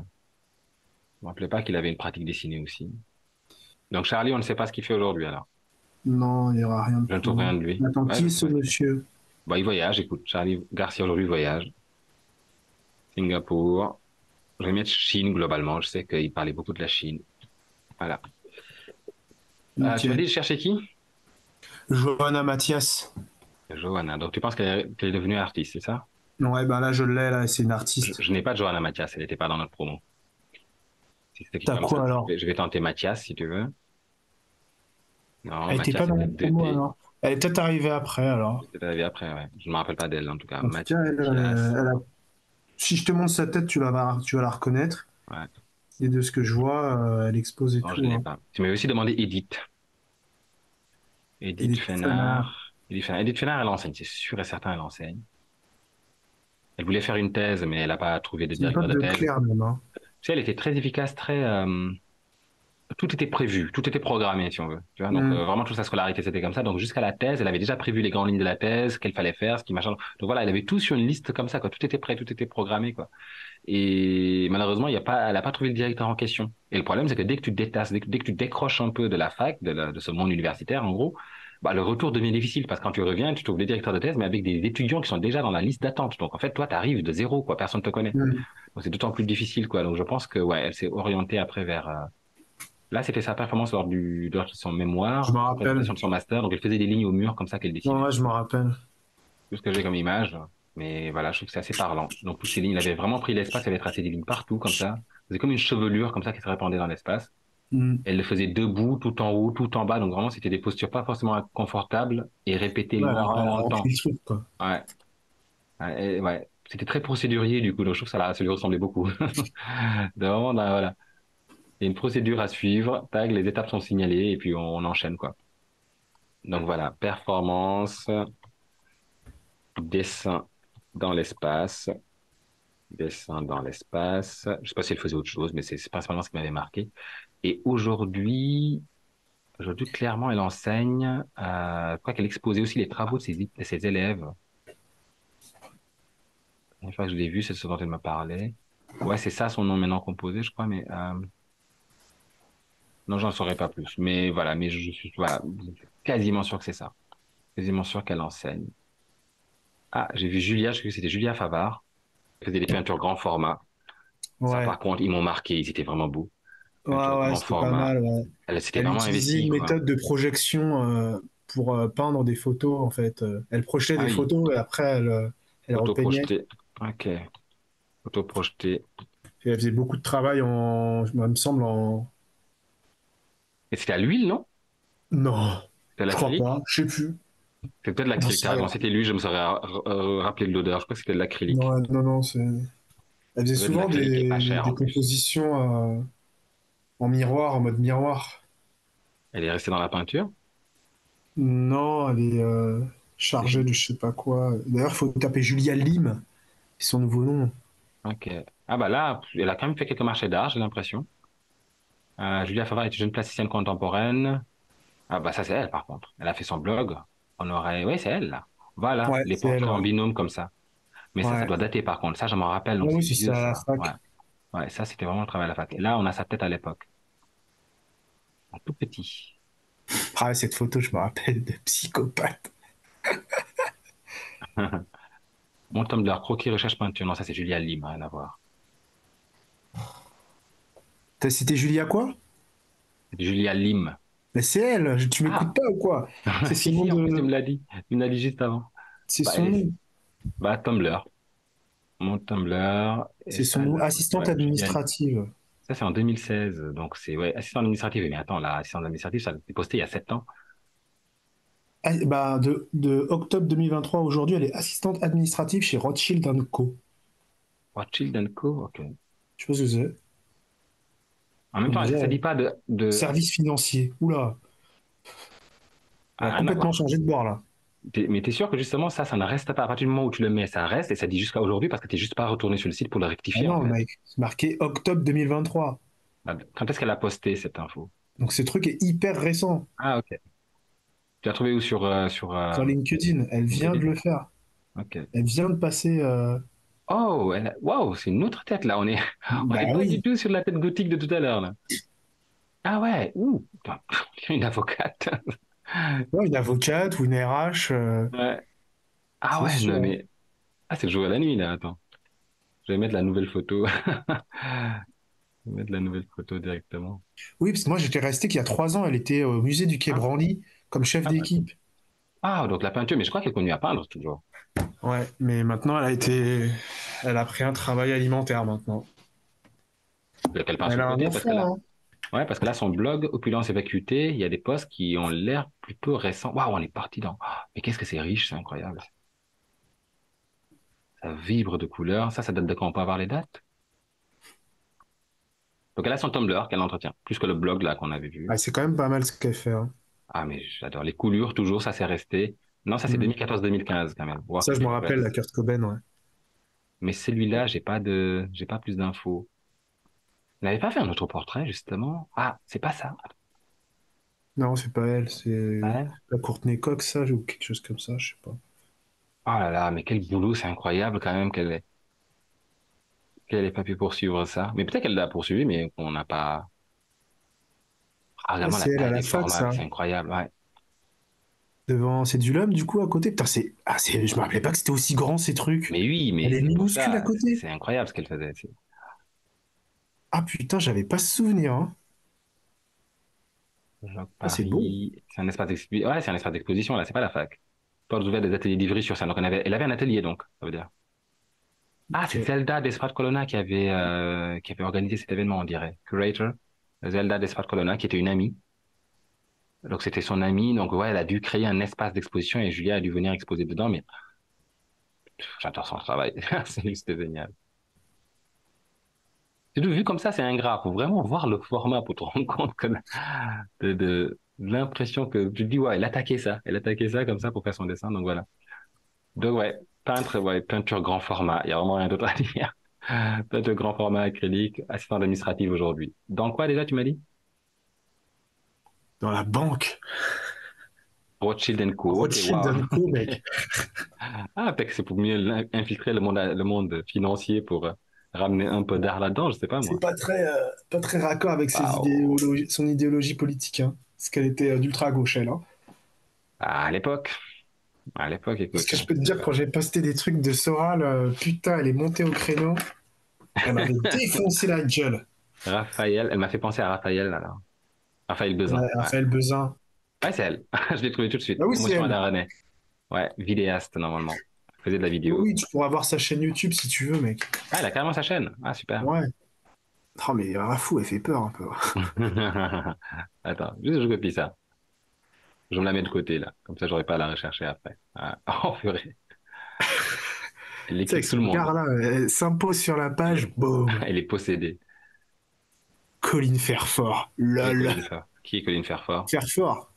me rappelais pas qu'il avait une pratique dessinée aussi. Donc Charlie, on ne sait pas ce qu'il fait aujourd'hui alors. Non, il n'y aura rien de Je ne plus. trouve rien de lui. Attends, Ouais, qui je est ne sais ce pas ce qu'il fait. monsieur? Bah, il voyage, écoute. Charlie Garcia aujourd'hui voyage. Singapour. Je vais mettre Chine globalement. Je sais qu'il parlait beaucoup de la Chine. Voilà. Tu m'as Ok. dit de chercher qui? Johanna Mathias. Johanna. Donc tu penses qu'elle est devenue artiste, c'est ça? Ouais, ben là, je l'ai, là, c'est une Je, artiste. je n'ai pas de Johanna Mathias, elle n'était pas dans notre promo. Si c'était T'as comme ça, quoi alors? je vais tenter Mathias si tu veux. Non, Elle était Mathias pas c'est dans la peut-être promo alors? Elle est peut-être arrivée après alors. peut-être arrivé après, ouais. Je ne me rappelle pas d'elle en tout cas. En tout cas, Mathias. si je te montre sa tête, tu vas la reconnaître. Ouais. Et de ce que je vois, elle expose et Non, je tout, ne l'ai hein. pas. Tu m'avais aussi demandé Edith. Et Edith des fanarts. Fénard. Edith Fénard, elle enseigne, c'est sûr et certain, elle enseigne. Elle voulait faire une thèse, mais elle n'a pas trouvé de C'est une directeur pote de de thèse. Claire même, hein. Tu sais, elle était très efficace, très. Tout était prévu, tout était programmé, si on veut. Tu vois, donc Hmm. vraiment toute sa scolarité c'était comme ça. Donc jusqu'à la thèse, elle avait déjà prévu les grandes lignes de la thèse, ce qu'elle fallait faire, ce qui machin. Donc voilà, elle avait tout sur une liste comme ça, quoi. Tout était prêt, tout était programmé, quoi. Et malheureusement, elle a pas trouvé le directeur en question. Et le problème, c'est que dès que tu te détasses, dès que tu décroches un peu de la fac, de ce monde universitaire, en gros, bah, le retour devient difficile parce que quand tu reviens, tu trouves des directeurs de thèse, mais avec des étudiants qui sont déjà dans la liste d'attente. Donc en fait, toi, tu arrives de zéro, quoi. Personne ne te connaît. Hmm. Donc c'est d'autant plus difficile, quoi. Donc je pense que ouais, elle s'est orientée après vers là, c'était sa performance lors de son Je mémoire, me sa présentation rappelle. de son master. Donc, elle faisait des lignes au mur comme ça qu'elle Ouais, dessinait. ouais, je me rappelle. Tout ce que j'ai comme image. Mais voilà, je trouve que c'est assez parlant. Donc, toutes ces lignes, elle avait vraiment pris l'espace, elle avait tracé des lignes partout comme ça. C'était comme une chevelure comme ça qui se répandait dans l'espace. Hmm. Elle le faisait debout, tout en haut, tout en bas. Donc, vraiment, c'était des postures pas forcément confortables et répétées Ouais, longtemps elle dans a le rempli temps. le truc, quoi. Ouais. Ouais. Ouais. C'était très procédurier, du coup. Donc, je trouve que ça lui ressemblait beaucoup. De vraiment, voilà. Il y a une procédure à suivre. Tag, les étapes sont signalées et puis on enchaîne, quoi. Donc voilà, performance, dessin dans l'espace, dessin dans l'espace. Je sais pas si elle faisait autre chose, mais c'est principalement ce qui m'avait marqué. Et aujourd'hui, clairement, elle enseigne. Je crois qu'elle exposait aussi les travaux de ses élèves. Une fois que je l'ai vu, c'est ce dont elle m'a parlé. Ouais, c'est ça son nom maintenant composé, je crois, mais non, j'en saurais pas plus. Mais voilà, mais je suis voilà, je suis quasiment sûr que c'est ça. Quasiment sûr qu'elle enseigne. Ah, j'ai vu Julia, je crois que c'était Julia Favard. Elle faisait des peintures grand format. Ça, Ouais. par contre, ils m'ont marqué, ils étaient vraiment beaux. Ouais, Peinture ouais, grand c'était pas format. mal, ouais. Elle s'était Elle vraiment utilisait investie, une quoi. méthode de projection pour peindre des photos, en fait. Elle projetait Ah des oui, photos et après, elle repeignait. auto-projeté. Ok, auto-projeté. Et elle faisait beaucoup de travail il me semble, en... Et c'était à l'huile, non? Non, C'était à je crois l'acrylique? pas. Je sais plus. C'est peut-être J'en l'acrylique, sais t'as raison. rien. C'était lui, je me serais rappelé de l'odeur. Je crois que c'était de l'acrylique. Non, non, non, c'est... Elle faisait Ça doit être de souvent l'acrylique et pas cher des en plus. compositions en miroir, en mode miroir. Elle est restée dans la peinture? Non, elle est chargée de je sais pas quoi. D'ailleurs, il faut taper Julia Lim, c'est son nouveau nom. Ok. Ah bah là, elle a quand même fait quelques marchés d'art, j'ai l'impression. Julia Favard est une jeune plasticienne contemporaine. Ah bah ça c'est elle par contre. Elle a fait son blog. On aurait, oui c'est elle là. Voilà, Ouais, les c'est elle, portraits en ouais. binôme comme ça. Mais ça Ouais. doit dater par contre. Ça, je m'en rappelle, Ah donc oui, c'est c'est vieux, ça à la ça. Ouais. fac. Ouais, ça, c'était vraiment le travail à la fac. Et là, on a sa tête à l'époque. En tout petit. Ah, cette photo, je me rappelle de psychopathe. Mon Tumblr, croquis, recherche, peinture. Non, ça, c'est Julia Lim, rien à voir. T'as cité Julia quoi? C'est Julia Lim. Mais c'est elle, tu m'écoutes Ah! pas ou quoi? C'est son Si, nom si, en plus, tu de... me l'as dit. Tu me l'as dit juste avant. C'est Bah, son nom. bah, Tumblr. Mon Tumblr. Et C'est son ça, nom. Assistante ouais, Julia Lim. administrative. Ça, c'est en 2016. Donc, c'est, ouais, assistant administratif. Mais attends, là, assistant administratif, ça a été posté il y a 7 ans. Ah, bah, de octobre 2023 à aujourd'hui, elle est assistante administrative chez Rothschild Co. Rothschild Co. Ok. Je sais pas ce que c'est. En même On temps, est-ce que dirait ça dit pas service financier. Oula, elle a rien à complètement voir. changé de bord là. Mais t'es sûr que justement ça ne reste pas à partir du moment où tu le mets, ça reste et ça dit jusqu'à aujourd'hui parce que t'es juste pas retourné sur le site pour le Ah rectifier en non, fait. mec, c'est marqué octobre 2023. Quand est-ce qu'elle a posté cette info? Donc ce truc est hyper récent. Ah ok. Tu l'as trouvé où Sur LinkedIn, elle vient de LinkedIn? le faire. Ok. Elle vient de passer. Oh, waouh, c'est une autre tête là. On est on Bah n'est pas du oui, tout sur la tête gothique de tout à l'heure là. Ah ouais. Ouh. Putain, une avocate. ouais, une avocate ou une RH, Ouais. Ah c'est ouais. Non sûr. mais c'est le jour et la nuit là. Attends. Je vais mettre la nouvelle photo. Je vais mettre la nouvelle photo directement. Oui, parce que moi j'étais resté qu'il y a 3 ans, elle était au musée du Quai Ah, Branly. comme chef Ah, ouais. d'équipe. Ah, donc la peinture, mais je crois qu'elle est connue à peindre toujours. Ouais, mais maintenant, elle a pris un travail alimentaire maintenant. Qu'elle peint Elle sur le a un côté, parce que là, enfant, hein. ouais, parce que là, son blog, Opulence et Vacuité, il y a des posts qui ont l'air plutôt récents. Waouh, on est parti dans. Ah, mais qu'est-ce que c'est riche, c'est incroyable. Ça vibre de couleurs. Ça date de quand on peut avoir les dates? Donc elle a son Tumblr qu'elle entretient, plus que le blog là qu'on avait vu. Ah, c'est quand même pas mal ce qu'elle fait, hein. Ah, mais j'adore les coulures, toujours, ça c'est resté. Non, ça c'est Mm. 2014-2015 quand même. Voir Ça, je quelques me rappelle, nouvelles. la Kurt Cobain, ouais. Mais celui-là, j'ai pas plus d'infos. Elle n'avait pas fait un autoportrait, justement. Ah, c'est pas ça. Non, c'est pas elle, c'est Ouais. la Courtney Cox, ça, ou quelque chose comme ça, je sais pas. Oh là là, mais quel boulot, c'est incroyable quand même qu'elle ait pas pu poursuivre ça. Mais peut-être qu'elle l'a poursuivi, mais qu'on n'a pas. Ah, Ah, vraiment, la c'est elle à taille la des fac, formats, ça. c'est incroyable. Ouais. Devant, c'est du lum, du coup, à côté. Putain, je me rappelais pas que c'était aussi grand, ces trucs. Mais oui, Elle mais est c'est pour minuscule à ça, côté. c'est incroyable ce qu'elle faisait. Ah, putain, j'avais pas ce souvenir, hein. Jacques Ah, c'est beau. Paris, c'est un espace d'exposition. Ouais, c'est un espace d'exposition, là, c'est pas la fac. Portes ouvertes des ateliers d'Ivry sur scène. Donc, elle avait un atelier, donc, ça veut dire. Ah, c'est Ok. Zelda d'Espat Colonna qui avait organisé cet événement, on dirait. Curator. Zelda d'Espat Colonna, qui était une amie. Donc, c'était son amie. Donc, ouais, elle a dû créer un espace d'exposition et Julia a dû venir exposer dedans. Mais j'adore son travail. C'est juste génial. C'est vu comme ça, c'est ingrat. Faut vraiment voir le format pour te rendre compte de l'impression que tu te dis, ouais, elle attaquait ça. Elle attaquait ça comme ça pour faire son dessin. Donc, voilà. Donc ouais, peintre, ouais, peinture grand format. Il y a vraiment rien d'autre à dire. Peinture grand format acrylique, assistant administratif aujourd'hui. Dans quoi déjà tu m'as dit? Dans la banque. Rothschild Co. Ok, Rothschild wow. Co, Ok. mec. Ah, peut-être que c'est pour mieux infiltrer le monde financier pour ramener un peu d'art là-dedans, je sais pas C'est moi. pas très raccord avec Waouh. son idéologie politique, hein. Parce qu'elle était d'ultra gauche, elle, hein. Ah, à l'époque, Parce écoute. que je peux te dire, quand j'ai posté des trucs de Soral, putain, elle est montée au créneau. Elle m'avait défoncé la gueule. Raphaël, elle m'a fait penser à Raphaël alors. Raphaël Bezin, Ouais, ouais. Raphaël Bezin. Ouais, c'est elle. Je l'ai trouvé tout de suite. Ah oui, c'est Promotion à elle. la René. Ouais, vidéaste normalement. Elle faisait de la Oui, vidéo. oui, tu pourras voir sa chaîne YouTube si tu veux, mec. Ah, elle a carrément sa chaîne. Ah, super. Ouais. Oh, mais fou, elle fait peur un peu. Attends, juste je copie ça. Je me la mets de côté là. Comme ça, j'aurai pas à la rechercher après. Ah, oh, purée. Elle Tu sais, avec équipe tout son le monde. regard là, elle s'impose sur la page, boum. Elle est possédée. Colline Fairfort, Qui est lol. Colin Fairfort? Qui est Colin Fairfort? Fairfort,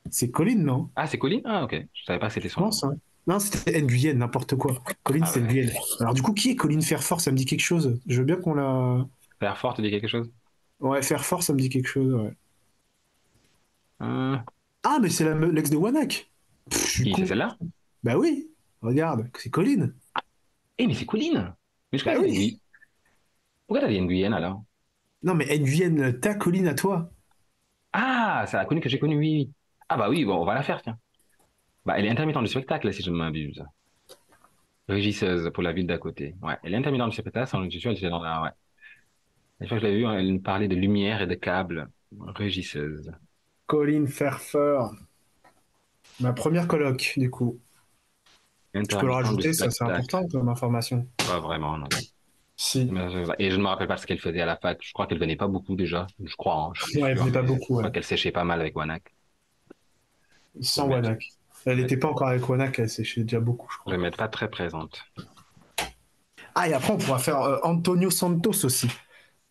c'est Colline, non? Ah, c'est Colin? Ah, ok. Je savais pas que c'était Je son nom. pense, hein. Non, c'était Nguyen, n'importe quoi. Colline, Ah c'est ouais. Nguyen. Alors, du coup, qui est Colline Fairfort? Ça me dit quelque chose. Je veux bien qu'on la. Fairfort te dit quelque chose? Ouais, Fairfort, ça me dit quelque chose, ouais. Hum, Ah, mais c'est l'ex de Wanak. Je suis Qui, c'est con. celle-là? Bah oui, regarde, c'est Colline. Eh, mais c'est Colin! Mais je Bah croyais que c'était oui. Guyane. Pourquoi t'as dit une Guyane alors? Non, mais Nguyen, ta Colline à toi. Ah, c'est la connue que j'ai connue, oui, oui. Ah bah oui, bon, on va la faire, tiens. Bah, elle est intermittente du spectacle, si je ne m'abuse. Régisseuse pour la ville d'à côté. Ouais, elle est intermittente du spectacle, je suis elle était dans la, ouais. La fois que je l'ai vue, elle me parlait de lumière et de câbles. Régisseuse. Colline Fairfort. Ma première coloc, du coup. Tu peux le Intermittente du rajouter, ça c'est spectacle. important comme information. Pas vraiment, non. Si. Et je ne me rappelle pas ce qu'elle faisait à la fac. Je crois qu'elle venait pas beaucoup déjà. Je crois, hein, je suis plus Ouais, elle sûr, venait pas mais je beaucoup, crois ouais. qu'elle séchait pas mal avec Wanak. Je Sans vais mettre, Wanak. Elle n'était pas encore avec Wanak, elle séchait déjà beaucoup, je je vais crois. mettre pas très présente. Ah, et après, on pourra faire Antonio Santos aussi.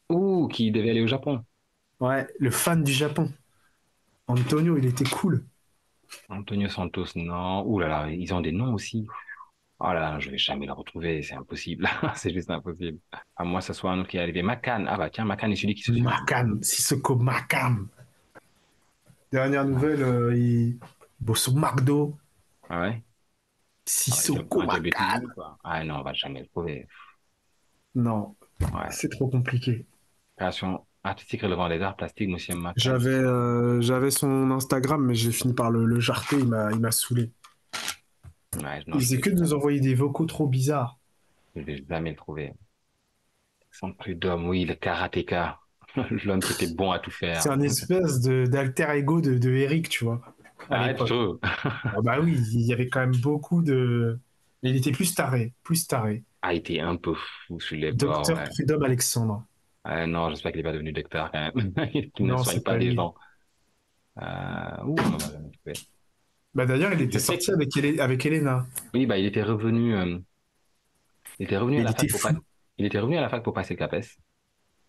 Ouh, qui devait aller au Japon. Ouais, le fan du Japon. Antonio, il était cool. Antonio Santos, non. Ouh là là, ils ont des noms aussi. Oh là là, je vais jamais le retrouver, c'est impossible. C'est juste impossible. À moi, ce soit un autre qui est arrivé. Macan. Ah bah tiens, Macan est celui qui se suicide. Makan, Sissoko Makan. Dernière nouvelle, Bosso McDo, Ah ouais? Ah ouais, Sissoko un job Makan. étudiant, quoi. Ah non, on va jamais le trouver. Non, Ouais. c'est trop compliqué. Création artistique relevant des arts plastiques, Monsieur Macan. J'avais son Instagram, mais j'ai fini par le jarter, il m'a saoulé. Ouais, non, Il faisait que de nous envoyer des vocaux trop bizarres. je vais jamais le trouver. Son prud'homme, oui, le karatéka. L'homme qui était bon à tout C'est faire. un espèce d'alter ego de Eric, tu vois. à Arrête, je l'époque. trouve. Ah bah oui, il y avait quand même beaucoup de. Il était plus taré, plus taré. A été un peu fou sur les bords, Docteur ouais. Prudhomme Alexandre. Non, j'espère qu'il n'est pas devenu docteur quand même. Qu'il ne Non, soigne c'est pas pas les lui. gens. On va jamais trouver. Bah d'ailleurs, il Je était sais sorti que, avec Elena. oui, bah, il était revenu à Il la était fac pour pas, fou. il était revenu à la fac pour passer le CAPES.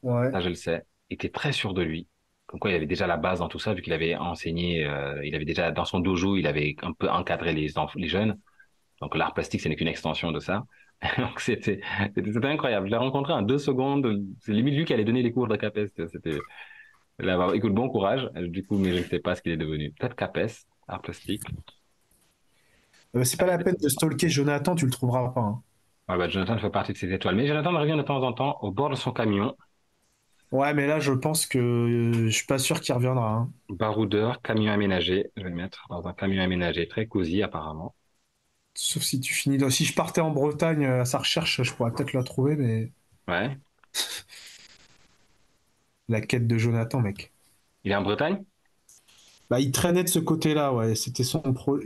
Ouais. Ça, je le sais. Il était très sûr de lui. Comme quoi, il avait déjà la base dans tout ça, vu qu'il avait enseigné, il avait déjà, dans son dojo, il avait un peu encadré les jeunes. Donc, l'art plastique, ce n'est qu'une extension de ça. Donc, c'était incroyable. Je l'ai rencontré en 2 secondes. C'est limite lui qui allait donner les cours de CAPES. Là, bah, écoute, bon courage. Du coup, mais je ne sais pas ce qu'il est devenu. Peut-être CAPES, art plastique. C'est pas la peine de stalker Jonathan, tu le trouveras pas, hein. Ouais, bah, Jonathan fait partie de ces étoiles. Mais Jonathan revient de temps en temps au bord de son camion, Ouais, mais là, je pense que je suis pas sûr qu'il reviendra, hein. baroudeur, camion aménagé. Je vais le mettre dans un camion aménagé très cosy, apparemment. Sauf si tu finis dans... Si je partais en Bretagne à sa recherche, je pourrais peut-être la trouver, mais Ouais. la quête de Jonathan, mec. Il est en Bretagne? Bah, il traînait de ce côté-là, ouais. C'était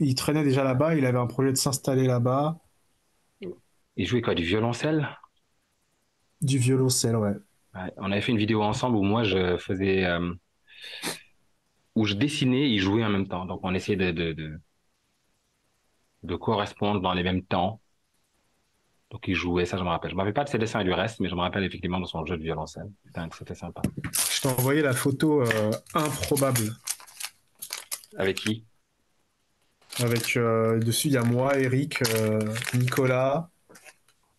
Il traînait déjà là-bas, il avait un projet de s'installer là-bas. Il jouait quoi, du violoncelle? Du violoncelle, ouais. Ouais. On avait fait une vidéo ensemble où moi où je dessinais et il jouait en même temps. Donc on essayait de correspondre dans les mêmes temps. Donc il jouait, ça je me rappelle. Je me rappelle pas de ses dessins et du reste, mais je me rappelle effectivement de son jeu de violoncelle. C'était sympa. Je t'ai envoyé la photo improbable. Avec qui? Avec dessus, il y a moi, Eric, Nicolas,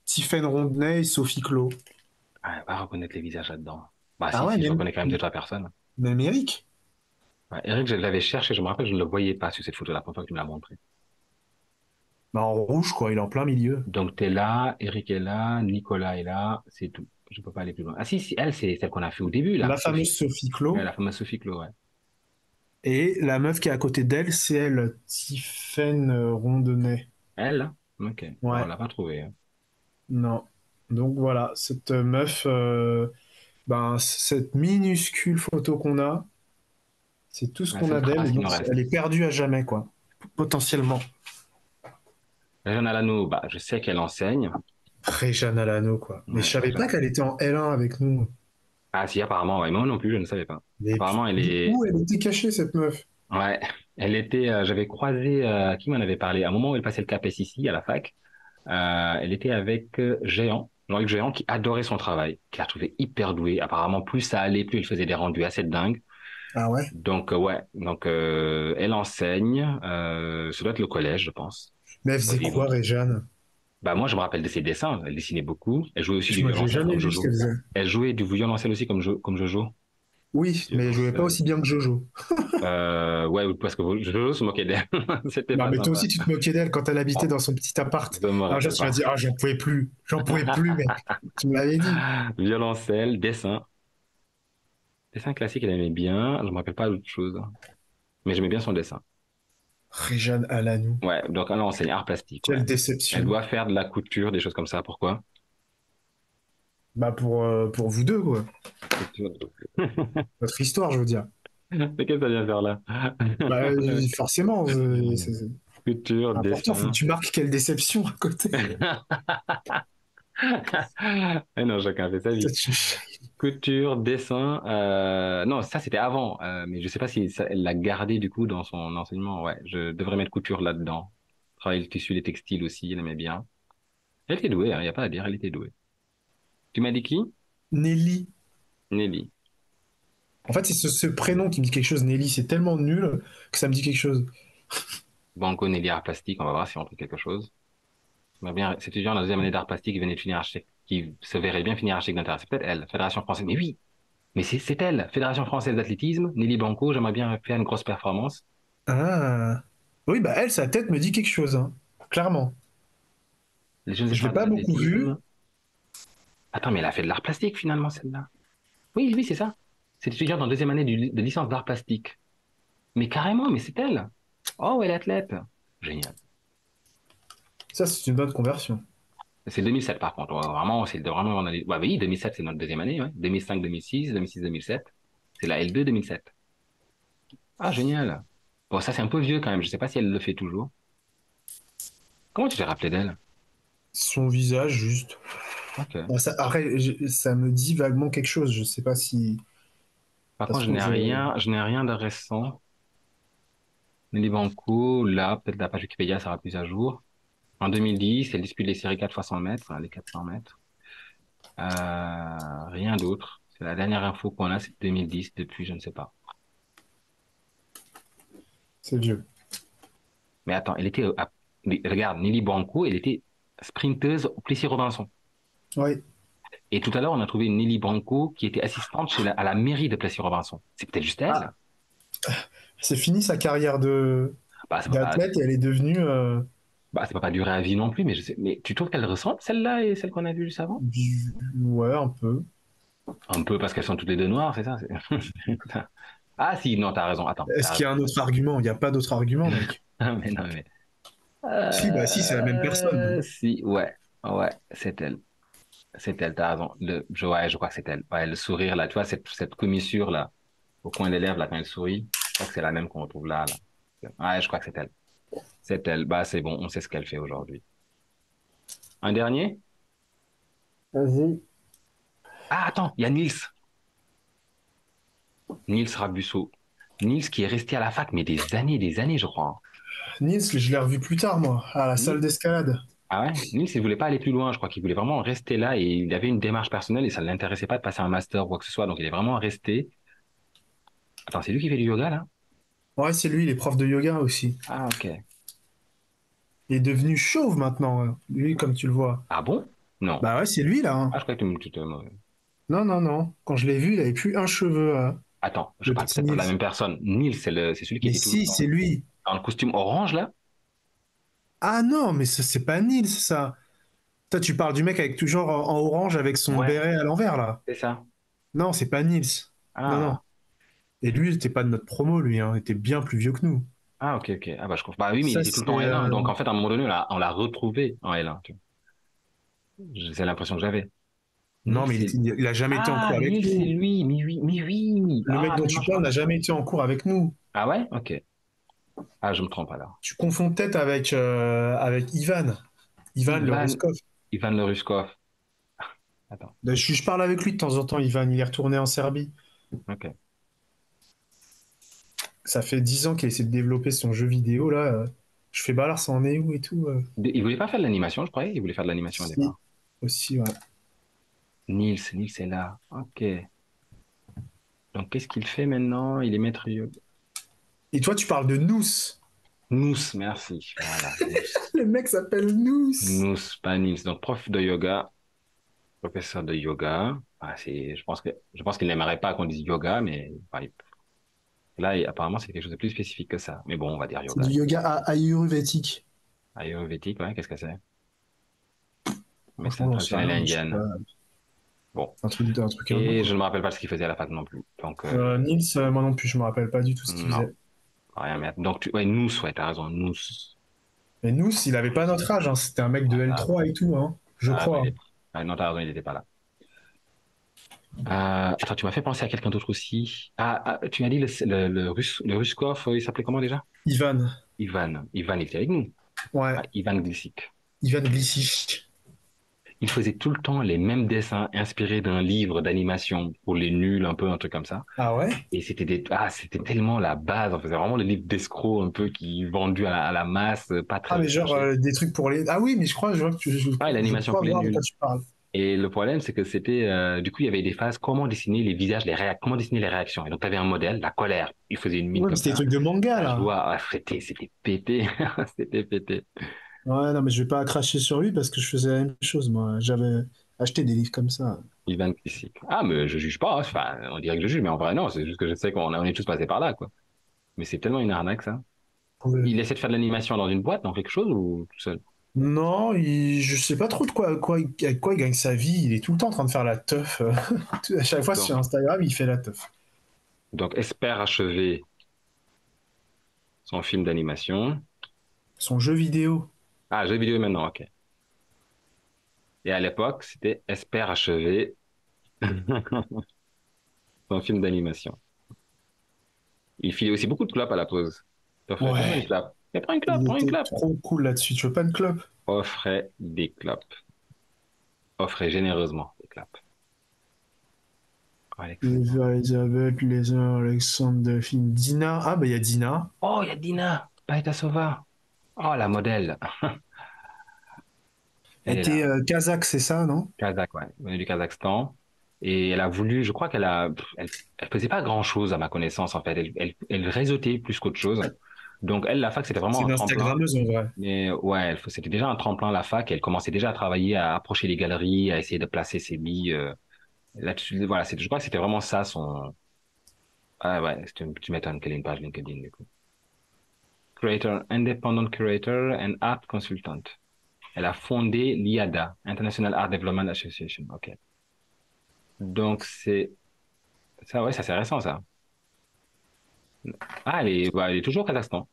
Tiffaine Rondenay et Sophie Clos. Ah, va reconnaître les visages là-dedans. Bah Ah si, ouais, si, je reconnais quand même deux, trois personnes. même Eric. Ouais, Eric, je l'avais cherché, je me rappelle, je ne le voyais pas sur cette photo la première fois que tu me l'as montré. Bah, en rouge, quoi, il est en plein milieu. Donc t'es là, Eric est là, Nicolas est là, c'est tout. Je peux pas aller plus loin. Ah si, si, elle, c'est celle qu'on a fait au début, La là, fameuse Sophie. Sophie Ouais, Clos. la fameuse Sophie Clos, ouais. Et la meuf qui est à côté d'elle, c'est elle, Tiffaine Rondenay. Elle, là? Ok. Bon, on Ouais, l'a pas trouvé, hein. non. Donc voilà, cette meuf, ben, cette minuscule photo qu'on a, c'est tout ce La qu'on a seule d'elle. trace Et qui donc, nous elle reste. est perdue à jamais, quoi. Potentiellement. Réjeanne Alano, bah, je sais qu'elle enseigne. Réjeanne Alano, quoi. Mais je Ouais, savais pas Réjeanne. qu'elle était en L1 avec nous. Ah si, apparemment, ouais. Moi non plus, je ne savais pas. Mais Apparemment, elle est... où elle était cachée, cette meuf? Ouais, elle était... j'avais croisé... qui m'en avait parlé? À un moment où elle passait le CAPES ici, à la fac. Elle était avec Géant. Jean-Luc Géant, qui adorait son travail, qui la trouvait hyper douée. Apparemment, plus ça allait, plus elle faisait des rendus assez dingues. Ah ouais? Donc, ouais. Donc, elle enseigne. Ça doit être le collège, je pense. Mais elle Ouais, faisait quoi, Réjeanne? bah, moi, je me rappelle de ses dessins. Elle dessinait beaucoup. Elle jouait aussi du Moi, j'ai violoncelle jamais comme vu ce Jojo. qu'elle faisait. Elle jouait du violoncelle aussi comme Jojo. Oui, mais elle jouait pas Violoncelle. aussi bien que Jojo. Ouais, parce que Jojo se moquait d'elle. C'était Non, pas mais toi sympa. aussi, tu te moquais d'elle quand elle habitait dans son petit appart. Je me Alors, rappelle tu m'as pas. dit, ah, j'en pouvais plus. J'en pouvais plus, mec. Tu me l'avais dit. Violoncelle, dessin. Dessin classique, elle aimait bien. Je me rappelle pas d'autre chose. Mais j'aimais bien son dessin. Réjeanne Alanou. Ouais, donc elle enseigne art plastique, ouais. Quelle Elle déception. doit faire de la couture, des choses comme ça. Pourquoi? Bah, pour vous deux, quoi. Couture. Votre histoire, je veux dire. Mais qu'est-ce que ça vient faire là? Bah, forcément, c'est Couture, important. Faut que dessin. tu marques quelle déception à côté. Mais non, chacun fait sa vie. Couture, dessin. Non, ça c'était avant, mais je sais pas si elle l'a gardé du coup dans son enseignement. Ouais, je devrais mettre couture là-dedans. Travailler le tissu, les textiles aussi, elle aimait bien. Elle était douée, il y a pas à dire, elle était douée. Tu m'as dit qui? Nelly. Nelly. En fait, c'est ce prénom qui me dit quelque chose. Nelly, c'est tellement nul que ça me dit quelque chose. Banco Nelly art plastique, on va voir si on trouve quelque chose. On bien, cet étudiant en la deuxième année d'art plastique qui venait de finir architecte, qui se verrait bien finir architecte d'intérieur. C'est peut-être elle, Fédération française. Mais oui, mais c'est elle, Fédération française d'athlétisme, Nelly Banco, j'aimerais bien faire une grosse performance. Ah. Oui, bah elle, sa tête me dit quelque chose, hein. Clairement. Les jeunes Je l'ai espoirs de pas beaucoup vue. l'athlétisme. Attends, mais elle a fait de l'art plastique finalement, celle-là. Oui, oui, c'est ça. C'est étudiante en deuxième année de licence d'art plastique. Mais carrément, mais c'est elle. Oh, elle est athlète. Génial. Ça, c'est une bonne conversion. C'est 2007 par contre. Ouais, vraiment, c'est vraiment on a ouais, oui, 2007 c'est notre deuxième année. Ouais. 2005, 2006, 2006, 2007. C'est la L2 2007. Ah, génial. Bon, ça, c'est un peu vieux quand même. Je sais pas si elle le fait toujours. Comment tu t'es rappelé d'elle? Son visage, juste. Ok. Bon, après, ça me dit vaguement quelque chose. Je sais pas si Par ça se contre, trouve. je n'ai rien de récent. Nelly Banco, là, peut-être la page Wikipédia sera plus à jour. En 2010, elle dispute les séries 4 fois 100 mètres, hein, les 400 mètres. Rien d'autre. C'est la dernière info qu'on a, c'est 2010. Depuis, je ne sais pas. C'est vieux. Mais attends, mais regarde, Nelly Banco, elle était sprinteuse au Plessis-Robinson. Oui. Et tout à l'heure, on a trouvé une Nelly Banco qui était assistante à la mairie de Plessis-Robinson. C'est peut-être juste elle? Ah, c'est fini sa carrière de Bah, d'athlète et elle est devenue ça peut pas durer à vie non plus, mais je sais, mais tu trouves qu'elle ressemble, celle-là et celle qu'on a vue juste avant? ouais, un peu. Un peu parce qu'elles sont toutes les deux noires, c'est ça? Ah si, non, t'as raison. Attends, Est-ce t'as qu'il y raison. a un autre argument? Il n'y a pas d'autre argument, mec. Ah, mais non, mais. Si, bah si, c'est la même personne. Si, ouais, ouais, c'est elle. C'est elle, t'as raison. Ouais, je crois que c'est elle. Ouais, le sourire, là, tu vois, cette commissure, là, au coin des lèvres, là, quand elle sourit, je crois que c'est la même qu'on retrouve là, là. Ouais, je crois que c'est elle. C'est elle. Bah, c'est bon, on sait ce qu'elle fait aujourd'hui. Un dernier? Vas-y. Ah, attends, il y a Nils. Nils Rabusso. Nils qui est resté à la fac, mais des années, je crois. Nils, je l'ai revu plus tard, moi, à la salle Nils, d'escalade. ah ouais? Nils, il voulait pas aller plus loin. Je crois qu'il voulait vraiment rester là et il avait une démarche personnelle et ça ne l'intéressait pas de passer un master ou quoi que ce soit. Donc, il est vraiment resté. Attends, c'est lui qui fait du yoga, là? Ouais, c'est lui, il est prof de yoga aussi. Ah, ok. Il est devenu chauve maintenant, lui, comme tu le vois. Ah bon? Non. Bah ouais, c'est lui, là, hein. Ah, je crois que Non, non, non. Quand je l'ai vu, il avait plus un cheveu, attends, je le parle petit peut-être pas de Nils. la même personne. Nils, c'est celui qui Mais était toujours si, c'est lui. dans le costume orange, là? Ah non, mais ça, c'est pas Nils, ça. Toi, tu parles du mec avec toujours en orange avec son Ouais, béret à l'envers, là. c'est ça. Non, c'est pas Nils. Non, non. Ah, Et lui, il était pas de notre promo, lui, hein. Il était bien plus vieux que nous. ah, ok, ok. Ah, bah, je comprends. Bah oui, mais il Ça, était tout le c'est. temps en L1. Donc, en fait, à un moment donné, on l'a retrouvé en L1. C'est l'impression que j'avais. Non, Nils, mais c'est. il a jamais été en Ah, cours avec Nils, c'est nous. lui. Mais oui, mais oui. Le mec Ah, dont maintenant, tu je me parles n'a rappelle. jamais été en cours avec nous. Ah ouais? Ok. Ah, je me trompe alors. Tu confonds peut-être avec Ivan. Ivan le Ivan, Ruskov. Ivan Loruskov. Attends. Je parle avec lui de temps en temps, Ivan. Il est retourné en Serbie. Ok. Ça fait 10 ans qu'il essaie de développer son jeu vidéo, là. Je fais, bah alors, ça en est où et tout. Il voulait pas faire de l'animation, je croyais. Il voulait faire de l'animation au Si, départ. aussi, ouais. Nils est là. Ok. Donc, qu'est-ce qu'il fait maintenant? Il est maître yoga. Et toi, tu parles de Nous. Nous, merci. Voilà, Nous. Le mec s'appelle Nous. Nous, pas Nils. Donc, prof de yoga, professeur de yoga. Ah, je pense qu'il n'aimerait pas qu'on dise yoga, mais enfin, là, apparemment, c'est quelque chose de plus spécifique que ça. Mais bon, on va dire C'est yoga. du yoga ayurvédique. Ayurvédique, ouais, qu'est-ce que c'est? Médecine Franchement, j'en sais traditionnelle rien. Je sais indienne. pas. Bon. Un truc hindou, Et quoi. je ne me rappelle pas ce qu'il faisait à la fac non plus. Donc, Nils, moi non plus, je me rappelle pas du tout ce qu'il non, faisait. rien à mettre. Donc, ouais, nous, ouais, t'as raison, nous. Mais Nous, il avait pas notre âge, hein. C'était un mec de Ah, t'as raison. L3 et tout, hein. Je Ah, crois, hein. non, t'as raison, il n'était pas là. Attends, tu m'as fait penser à quelqu'un d'autre aussi. Tu m'as dit le Ruskov, il s'appelait comment déjà? Ivan. Ivan. Ivan, il était avec nous. Ouais, Ah, Ivan Glissik. Ivan Glissic. Il faisait tout le temps les mêmes dessins inspirés d'un livre d'animation pour les nuls, un peu, un truc comme ça. Ah ouais? Et c'était tellement la base. On faisait vraiment le livre d'escroc un peu qui vendu à la masse, pas Ah, très mais genre recherché. des trucs pour les. Ah oui, mais je crois, je vois que Ouais, je l'animation crois pour les voir de quoi nuls. tu parles. Et le problème, c'est que du coup, il y avait des phases, comment dessiner les visages, comment dessiner les réactions. Et donc, tu avais un modèle, la colère. Il faisait une mine Ouais, mais comme c'était des ça. trucs de manga, La là. joie, c'était pété. C'était pété. Ouais, non, mais je vais pas cracher sur lui parce que je faisais la même chose, moi. J'avais acheté des livres comme ça. Ivan Kissik. Ah, mais je juge pas. Enfin, on dirait que je juge, mais en vrai, non. C'est juste que je sais on est tous passés par là, quoi. Mais c'est tellement une arnaque, ça. Ouais. Il essaie de faire de l'animation dans une boîte, dans quelque chose, ou tout seul? Non, je sais pas trop avec quoi il gagne sa vie. Il est tout le temps en train de faire la teuf. À chaque fois sur Donc, Instagram, il fait la teuf. donc, espère achever son film d'animation. Son jeu vidéo. Ah, jeu vidéo maintenant, ok. Et à l'époque, c'était espère achever son film d'animation. Il filait aussi beaucoup de clopes à la pause. T'offrais toujours une Ouais, clope. Mais prends une clope, il prends une était clope. trop cool là-dessus. Tu veux pas une clope? Offrait des clopes. Offrait généreusement des clopes. Oh, Les excellent. Elisabeth, les Alexandre, Delphine, Dina. Ah, bah, il y a Dina. Oh, il y a Dina, Paeta Sova. Oh, la modèle. Elle Elle est était là. kazakh, c'est ça, non? Kazakh, ouais. Venue du Kazakhstan. Et elle a voulu, je crois qu'elle a, elle faisait pas grand-chose à ma connaissance, en fait. Elle réseautait plus qu'autre chose. Donc, elle, la fac, c'était C'est vraiment un une tremplin. Instagrammeuse en vrai. Mais ouais, c'était déjà un tremplin, la fac. Elle commençait déjà à travailler, à approcher les galeries, à essayer de placer ses billes. Là-dessus, voilà, je crois que c'était vraiment ça son. Ah ouais, tu m'étonnes qu'elle ait une page LinkedIn, du coup. Creator, Independent Curator and Art Consultant. Elle a fondé l'IADA, International Art Development Association. OK. Donc, ça, ouais, ça, c'est récent, ça. Ah, elle est toujours au Kazakhstan,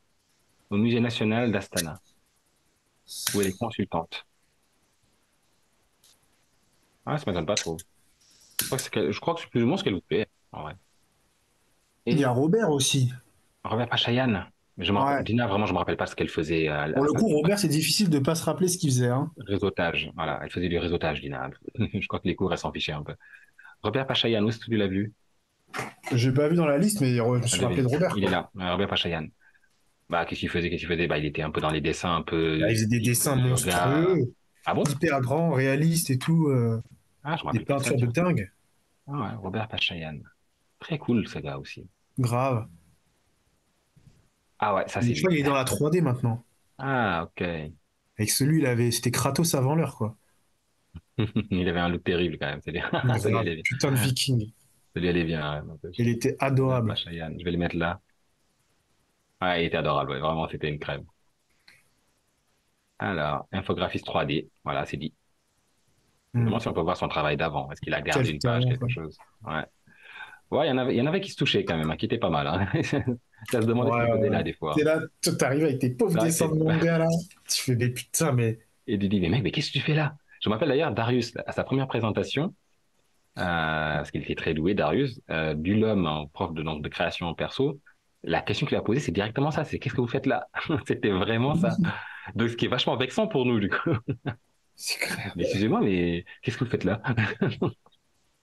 au Musée national d'Astana, où elle est consultante. Ah, ça m'étonne pas trop. Je crois que c'est plus ou moins ce qu'elle vous fait, en vrai. Il y a Et Robert aussi. Robert Pachayan. Mais Ouais. Dina, vraiment, je me rappelle pas ce qu'elle faisait Pour à le sa coup, Robert, c'est difficile de pas se rappeler ce qu'il faisait, hein. réseautage. Voilà, elle faisait du réseautage, Dina. Je crois que les cours, elle s'en fichait un peu. Robert Pachayan, où est-ce que tu l'as vu? J'ai pas vu dans la liste, mais je me Ah, suis rappelé de Robert, il est quoi. là, Robert Pachayan. Bah, qu'est-ce qu'il faisait? Qu'est-ce qu'il faisait? Bah, il était un peu dans les dessins, un Bah, peu il faisait des type dessins yoga. monstrueux, Ah bon? hyper grands, réalistes et tout. Ah, je me Des rappelle plus de ça, peintures de tiens. dingue. Ah ouais, Robert Pachayan. Très cool, ce gars aussi. Grave. Ah ouais, ça Mais c'est je crois lui. qu'il est dans la 3D maintenant. Ah, ok. Avec celui, c'était Kratos avant l'heure, quoi. Il avait un look terrible quand même. Ça lui Grave. allait bien. Putain de viking. Ça lui allait bien, ouais, n'empêche. Il était Robert adorable. Pachayan. Je vais le mettre là. Ah, il était adorable, ouais. Vraiment, c'était une crème. Alors, infographiste 3D. Voilà, c'est dit. Je me Hmm. demande si on peut voir son travail d'avant. Est-ce qu'il a gardé Quel une page, talent, quelque quoi. chose? Ouais. Ouais, il y en avait qui se touchaient quand même, hein, qui étaient pas mal, hein. Ça se demandait ce Ouais, qu'il ouais, faisait ouais. là, des T'es fois. là, toi, t'arrives avec tes pauvres Là, dessins de manga, là. Tu fais des putain, mais. et tu dis, mais mec, mais qu'est-ce que tu fais là? Je me rappelle d'ailleurs Darius, à sa première présentation, parce qu'il était très doué, Darius, Dulhomme, en prof donc, de création en perso, la question qu'il a posée, c'est directement ça, c'est qu'est-ce que vous faites là? C'était vraiment ça. Donc, ce qui est vachement vexant pour nous, du coup. C'est clair. Mais excusez-moi, mais qu'est-ce que vous faites là?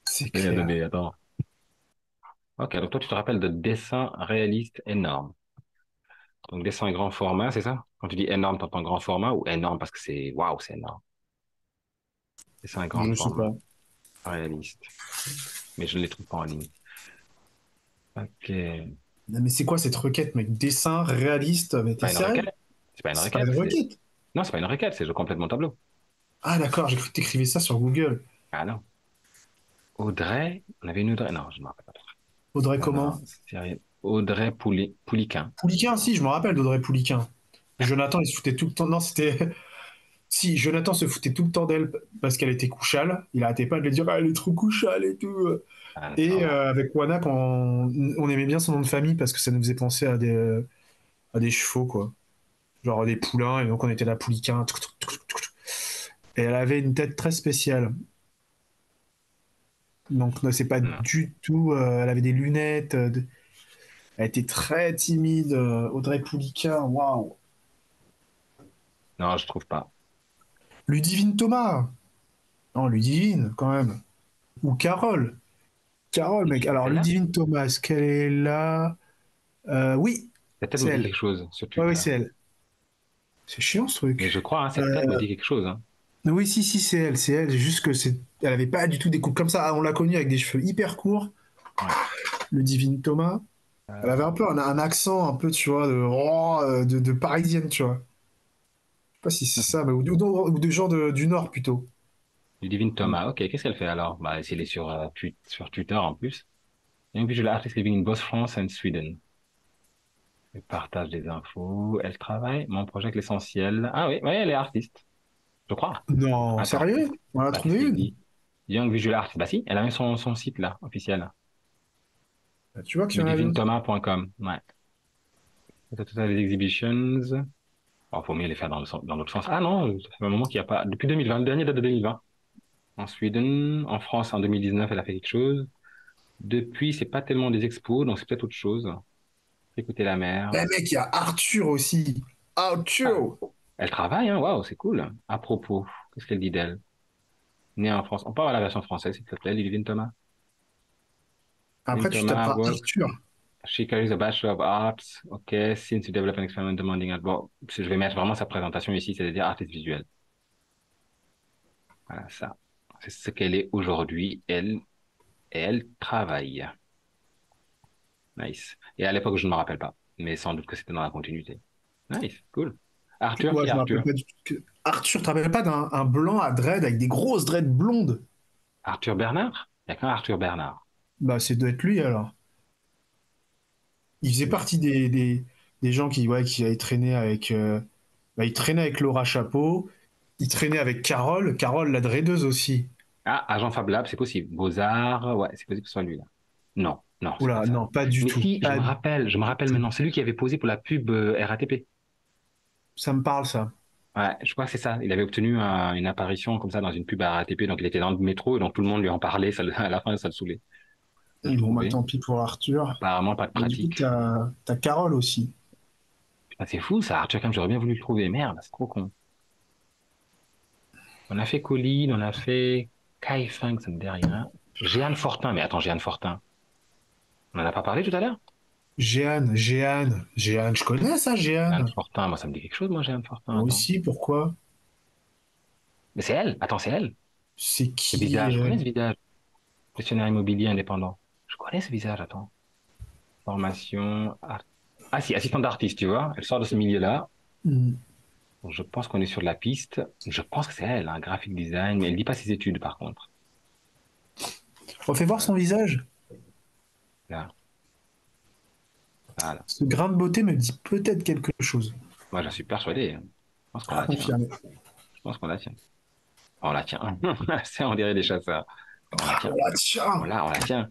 C'est Mais, clair. attends. Ok, donc toi, tu te rappelles de dessins réalistes énormes. Donc, dessin grand format, c'est ça? Quand tu dis énorme, t'entends grand format ou énorme parce que c'est, waouh, c'est énorme. Dessin grand Je sais pas. format, réaliste. Mais je ne les trouve pas en ligne. Ok. Non, mais c'est quoi cette requête, mec? Dessin réaliste, mais t'es Pas une sérieux? requête. C'est pas une C'est pas requête. une requête. Non, c'est pas une requête, c'est je complète mon tableau. Ah, d'accord, j'ai cru que t'écrivais ça sur Google. Ah non. Audrey, on avait une Audrey. Non, je ne me rappelle pas. Audrey Non, non, comment? sérieux. Audrey Pouliquin. Pouliquin, si, je me rappelle d'Audrey Pouliquin. Jonathan, il se foutait tout le temps. Non, c'était. Si, Jonathan se foutait tout le temps d'elle parce qu'elle était couchale. Il arrêtait pas de lui dire, ah, elle est trop couchale et tout. Ah, Et non. avec Wanak, on aimait bien son nom de famille parce que ça nous faisait penser à des chevaux, quoi. Genre des poulains, et donc on était là, Pouliquin. Et elle avait une tête très spéciale. Donc, non, c'est pas Non, du tout. Elle avait des lunettes. Elle était très timide. Audrey Pouliquin, waouh. non, je trouve pas. Ludivine Thomas. Non, Ludivine, quand même. Ou Carole. Carole, mec. Alors, Celle-là, Ludivine Thomas, est-ce qu'elle est là? Oui, cette tête c'est me dit elle. quelque chose sur Ouais, oui, Twitter. c'est elle. C'est chiant, ce Mais je truc. crois, hein, cette tête me Euh, dit quelque chose. Hein. oui, si, si, c'est elle. C'est elle. C'est juste que elle avait pas du tout des coupes comme ça. Ah, on l'a connue avec des cheveux hyper courts. Ouais. Ludivine Thomas. Elle avait un Euh, peu un accent, un peu, tu vois, de parisienne, tu vois. Je sais pas si c'est ça, mais, ou de gens du Nord, plutôt. Ludivine Thomas. Ok, qu'est-ce qu'elle fait alors? Bah, elle est sur, sur Twitter en plus. Young visual artist living in both France and Sweden. Elle partage des infos. Elle travaille. Mon projet avec l'essentiel. Ah oui, oui, elle est artiste. Je crois. Non, Attends. sérieux? On en a Bah, qu'est-ce trouvé qu'elle une. dit? Young Visual Artist. Bah si, elle a même son site là, officiel. Bah, tu vois qu'il y en a d'autres. LudivineThomas.com. Ouais. Total Exhibitions. Oh, faut mieux les faire dans l'autre sens. Ah non, ça fait un moment qu'il n'y a pas. Depuis 2020, le dernier date de 2020. En Sweden, en France en 2019, elle a fait quelque chose. Depuis, c'est pas tellement des expos, donc c'est peut-être autre chose. Écouter la mer. Eh mec, il y a Arthur aussi. Ah, Arthur! elle travaille, hein, waouh, c'est cool. À propos, qu'est-ce qu'elle dit d'elle? Née en France. On peut avoir la version française, s'il te plaît, Lily Thomas. Lynn Après, tu Thomas taperas work. Arthur. She carries a Bachelor of Arts. OK, since you develop an experiment demanding. Bon, je vais mettre vraiment sa présentation ici, c'est-à-dire artiste visuel. Voilà, ça. C'est ce qu'elle est aujourd'hui. Elle travaille. Nice. Et à l'époque, je ne me rappelle pas, mais sans doute que c'était dans la continuité. Nice, cool. Arthur, Ouais, qui est je me rappelle Arthur? pas du tout. Arthur, tu te rappelles pas d'un un blanc à dread avec des grosses dreads blondes? Arthur Bernard? Il n'y a qu'un Arthur Bernard. Bah, c'est doit être lui alors. Il faisait Oui. partie des gens qui, ouais, qui avaient traîné avec. Bah, il traînait avec Laura Chapeau. Il traînait avec Carole. Carole, la dreadeuse aussi. Ah, Agent Fab Lab, c'est possible. Beaux-Arts, ouais, c'est possible que ce soit lui, là. Non, non, c'est pas Oula, ça. non, pas du Mais tout. si, je me Du rappelle tout. maintenant. C'est lui qui avait posé pour la pub RATP. Ça me parle, ça. Ouais, je crois que c'est ça. Il avait obtenu une apparition comme ça dans une pub à RATP, donc il était dans le métro, donc tout le monde lui en parlait, à la fin, ça le saoulait. De le Bon, bah trouver. tant pis pour Arthur. Apparemment, pas de Mais du coup, pratique. t'as Carole aussi. Putain, c'est fou, ça, Arthur, quand j'aurais bien voulu le trouver. Merde, c'est trop con. On a fait Colline, on a fait Kai Feng, ça me dit rien. Jeanne Fortin, mais attends, Jeanne Fortin. On en a pas parlé tout à l'heure? Jeanne, je connais ça, Jeanne Jeanne. Fortin, moi, ça me dit quelque chose, moi, Jeanne Fortin, Moi attends. aussi, pourquoi? Mais c'est elle, attends, c'est elle. C'est Ce qui visage, je connais ce visage. Gestionnaire immobilier indépendant. Je connais ce visage, attends. Formation. Ah si, assistante d'artiste, tu vois. Elle sort de ce milieu-là. Hmm. Donc, je pense qu'on est sur la piste. Je pense que c'est elle, hein, graphic design, mais elle dit pas ses études, par contre. Refais voir son visage. Là, voilà. Ce grain de beauté me dit peut-être quelque chose. Moi, j'en suis persuadé, hein. Je pense qu'on À la tient. confirmer. Je pense qu'on la tient. On la tient. On dirait des chasseurs. On la tient. Ah, tiens, On la tient.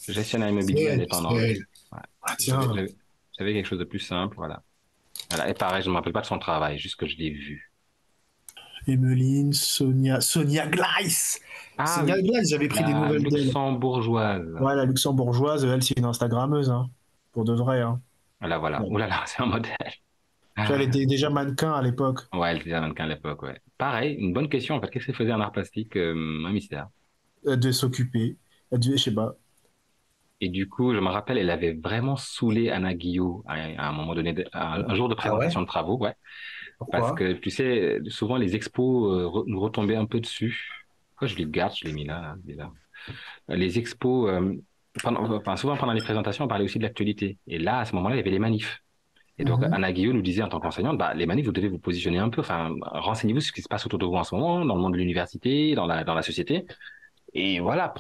Gestionnaire c'est immobilier elle, c'est indépendant. elle. Ouais. Ah, J'avais, tiens. j'avais, j'avais quelque chose de plus simple, voilà. Voilà. Et pareil, je ne me rappelle pas de son travail, juste que je l'ai vu. Emeline, Sonia Gleiss. Ah Sonia oui, Gleiss, j'avais pris des la nouvelles d'elle. luxembourgeoise. Ouais, la luxembourgeoise, elle, c'est une Instagrammeuse, hein. Pour de vrai, hein. Voilà, voilà. Bon. Ouh là là, c'est un modèle. Tu vois, elle Ah. était déjà mannequin à l'époque. Ouais, elle était mannequin à l'époque, ouais. Pareil, une bonne question, en fait. Qu'est-ce qu'elle faisait en art plastique? Un mystère. Elle devait s'occuper. Elle devait, je sais pas. Et du coup, je me rappelle, elle avait vraiment saoulé Anna Guillot à un moment donné, un jour de Ah ouais? présentation de travaux, ouais. Parce Pourquoi? que, tu sais, souvent les expos nous retombaient un peu dessus. Pourquoi je le garde? Je l'ai mis là, là, il est là. Les expos, enfin, souvent pendant les présentations, on parlait aussi de l'actualité. Et là, à ce moment-là, il y avait les manifs. Et donc, Mhm. Anna Guillot nous disait en tant qu'enseignante, bah, les manifs, vous devez vous positionner un peu, enfin, renseignez-vous sur ce qui se passe autour de vous en ce moment, dans le monde de l'université, dans la société. Et voilà,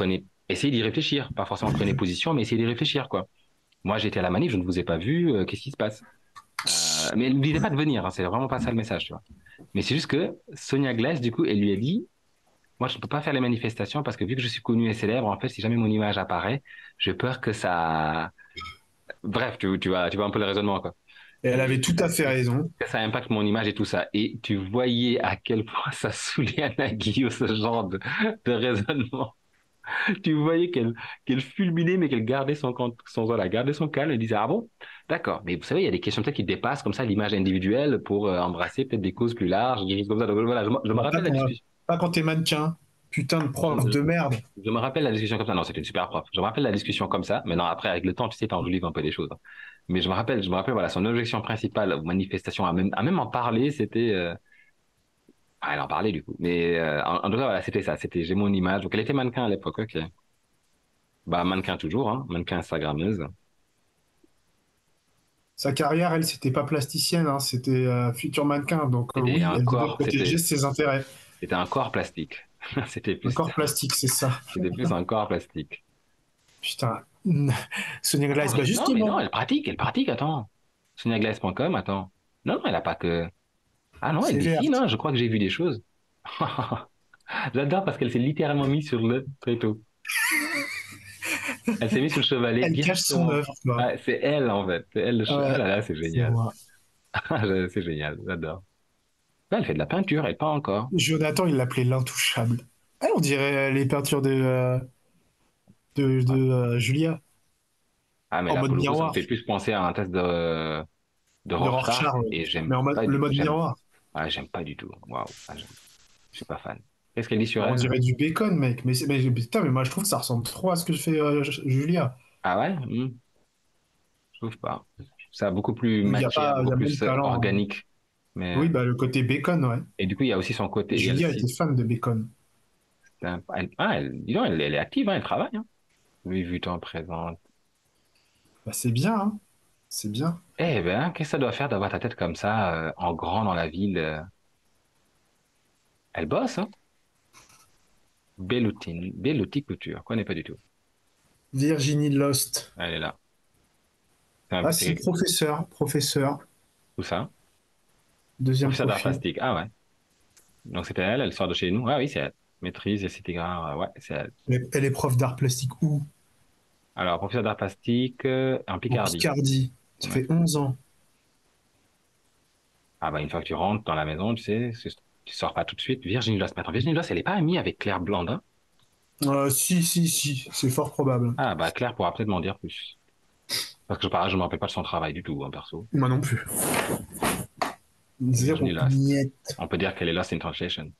essayez d'y réfléchir. Pas forcément prenez position, mais essayez d'y réfléchir, quoi. Moi, j'étais à la manif, je ne vous ai pas vu, qu'est-ce qui se passe? Mais elle ne disait pas de venir, hein, c'est vraiment pas ça le message, tu vois. Mais c'est juste que Sonia Glass, du coup, elle lui a dit, moi, je ne peux pas faire les manifestations parce que vu que je suis connue et célèbre, en fait, si jamais mon image apparaît, j'ai peur que ça... Bref, tu vois un peu le raisonnement, quoi. Et elle avait tout à fait raison. Que ça impacte mon image et tout ça. Et tu voyais à quel point ça saoulait Anna Guillot, ce genre de raisonnement. Tu voyais qu'elle fulminait, mais qu'elle gardait voilà, gardait son calme. Elle disait, ah bon? D'accord. Mais vous savez, il y a des questions peut-être qui dépassent comme ça l'image individuelle pour embrasser peut-être des causes plus larges, des risques comme ça. Donc voilà, je me Bah, rappelle la discussion. pas quand t'es mannequin. Putain de Je, prof de merde. je me rappelle la discussion comme ça. Non, c'était une super prof. Je me rappelle la discussion comme ça. Maintenant, après, avec le temps, tu sais, t'enjolives un peu les choses, hein. Mais je me rappelle, voilà, son objection principale aux manifestations, à même en parler, c'était, elle en parlait du coup. Mais en tout cas, voilà, c'était ça. C'était j'ai mon image. Donc elle était mannequin à l'époque, ok. Bah mannequin toujours, hein. Mannequin Instagrammeuse. Sa carrière, elle, c'était pas plasticienne, hein, c'était futur mannequin. Donc C'était oui, un elle devait corps, protéger ses intérêts. c'était un corps plastique. Un corps plastique, c'est ça. C'était plus un corps plastique. Putain. Sonia Attends, Glass, bah mais non, justement. elle pratique, attends. SoniaGlace.com, attends. Non, non, elle a pas que. Ah non, elle C'est dessine, verte. hein. Je crois que j'ai vu des choses. J'adore parce qu'elle s'est littéralement mise sur le tréteau. Elle s'est mise sur le chevalet Elle cache son directement. œuvre, quoi. Ah, c'est elle, en fait. C'est elle, ah Ouais, là là, c'est c'est génial. moi. C'est génial, j'adore. Là, elle fait de la peinture, elle peint encore. Jonathan, il l'appelait l'intouchable. Ah, on dirait les peintures de Ouais. Julia. Ah, mais En là, mode pour le coup, ça me miroir. fait plus penser à un test de De Rorschach Rorschach, ouais. et j'aime Mais pas le du mode j'aime miroir. ah, j'aime pas du tout. Waouh, je suis pas fan. Qu'est-ce qu'elle dit sur On elle? dirait du bacon, mec. Putain, mais moi je trouve que ça ressemble trop à ce que je fais Julia. Ah ouais? Je trouve pas. Ça beaucoup plus matière, Il beaucoup y a moins de plus talent, hein. organique. Mais Oui, bah le côté bacon, ouais. et du coup, il y a aussi son côté. Il y a Julia était aussi. fan de bacon. Dis donc, elle est active, hein, elle travaille. Hein. Louis Vuitton présente. Bah c'est bien, hein. C'est bien. Eh ben, qu'est-ce que ça doit faire d'avoir ta tête comme ça, en grand dans la ville? Elle bosse, hein? Bellotti Couture. Je connais pas du tout. Virginie Lost. Elle est là. Ah si, C'est professeur, où ça? deuxième Professeur d'art profil. plastique. Ah ouais. Donc c'était elle, elle sort de chez nous. Ah oui, c'est elle. Maîtrise, esthétique art, ouais, c'est elle. Elle est prof d'art plastique où? Alors, professeur d'art plastique en En Picardie. Picardie. Ça Ouais. fait 11 ans. Ah bah une fois que tu rentres dans la maison, tu sais, tu sors pas tout de suite. Virginie Loss. Mais attends, Virginie Loss, elle est pas amie avec Claire Blandin? Si, c'est fort probable. Ah bah Claire pourra peut-être m'en dire plus. Parce que je me rappelle pas de son travail du tout, en perso. Moi non plus. Virginie Zéro. Loss. Niette. On peut dire qu'elle est Lost in Translation.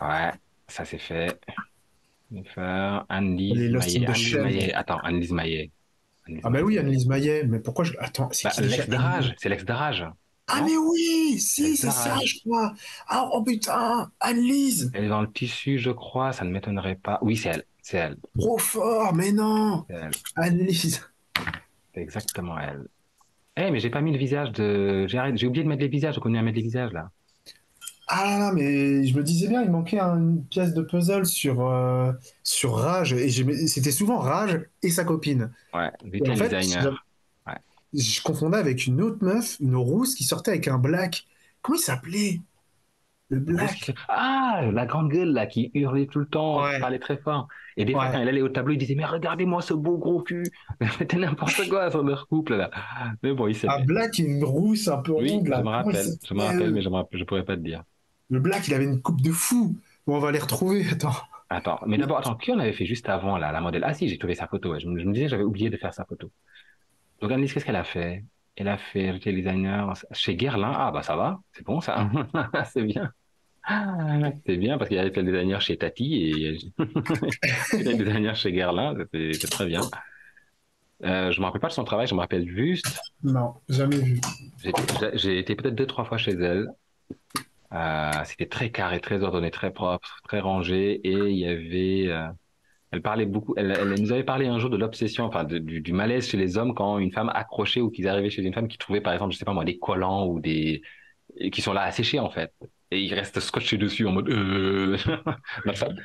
Ouais, ça c'est fait. Je vais faire Elle est Anne-Lise Lost in Maillet. the Anne-Lise Shell. Maillet. Attends, Anne-Lise Maillet. Anne-Lise Ah bah Maillet, oui, c'est qui? Annelise Maillet. Mais pourquoi je... Attends, c'est Bah, qui déjà l'ex Annelise? d'Arage. C'est l'ex d'Arage. Ah Non? mais oui, si, L'ex c'est ça, d'Arage. je crois. Ah, oh putain, Annelise. Elle est dans le tissu, je crois. Ça ne m'étonnerait pas. Oui, c'est elle. C'est elle. Trop fort, mais non. C'est elle. Annelise. C'est exactement elle. Eh, mais j'ai pas mis le visage de. J'ai oublié de mettre les visages. J'ai connu à mettre les visages, là. Ah là là, mais je me disais bien, il manquait une pièce de puzzle sur Rage. Et c'était souvent Rage et sa copine. Ouais, Et en Retail fait, designer. Ouais. je confondais avec une autre meuf, une rousse qui sortait avec un black. Comment il s'appelait? Le Une rousse black. Ah, la grande gueule, là, qui hurlait tout le temps, qui Ouais, parlait très fort. Et des fois, quand ouais. elle allait au tableau, il disait, mais regardez-moi ce beau gros cul. C'était n'importe quoi sur leur couple, là. Mais bon, il Un s'aimait. black et une rousse un peu Oui, ronde, là. Comment il je me rappelle, mais s'appelle? je pourrais pas te dire. Le black, il avait une coupe de fou. Bon, on va les retrouver, attends. Attends, mais d'abord, attends, qui on avait fait juste avant, là, la modèle? Ah si, j'ai trouvé sa photo, ouais. Je me disais, j'avais oublié de faire sa photo. Donc, Annelise, qu'est-ce qu'elle a fait? Elle a fait retail designer chez Guerlain. Ah, bah, ça va. C'est bon, ça. C'est bien. C'est bien parce qu'il y a retail designer chez Tati et retail designer chez Guerlain. C'est très bien. Je me rappelle pas de son travail, je me rappelle juste. Non, jamais vu. J'ai été peut-être deux, trois fois chez elle. C'était très carré, très ordonné, très propre, très rangé. Et il y avait, elle parlait beaucoup. Elle nous avait parlé un jour de l'obsession, enfin du malaise chez les hommes quand une femme accrochait ou qu'ils arrivaient chez une femme qui trouvait, par exemple, je sais pas moi, des collants ou des et qui sont là à sécher en fait. Et ils restent scotchés dessus en mode. Ma femme.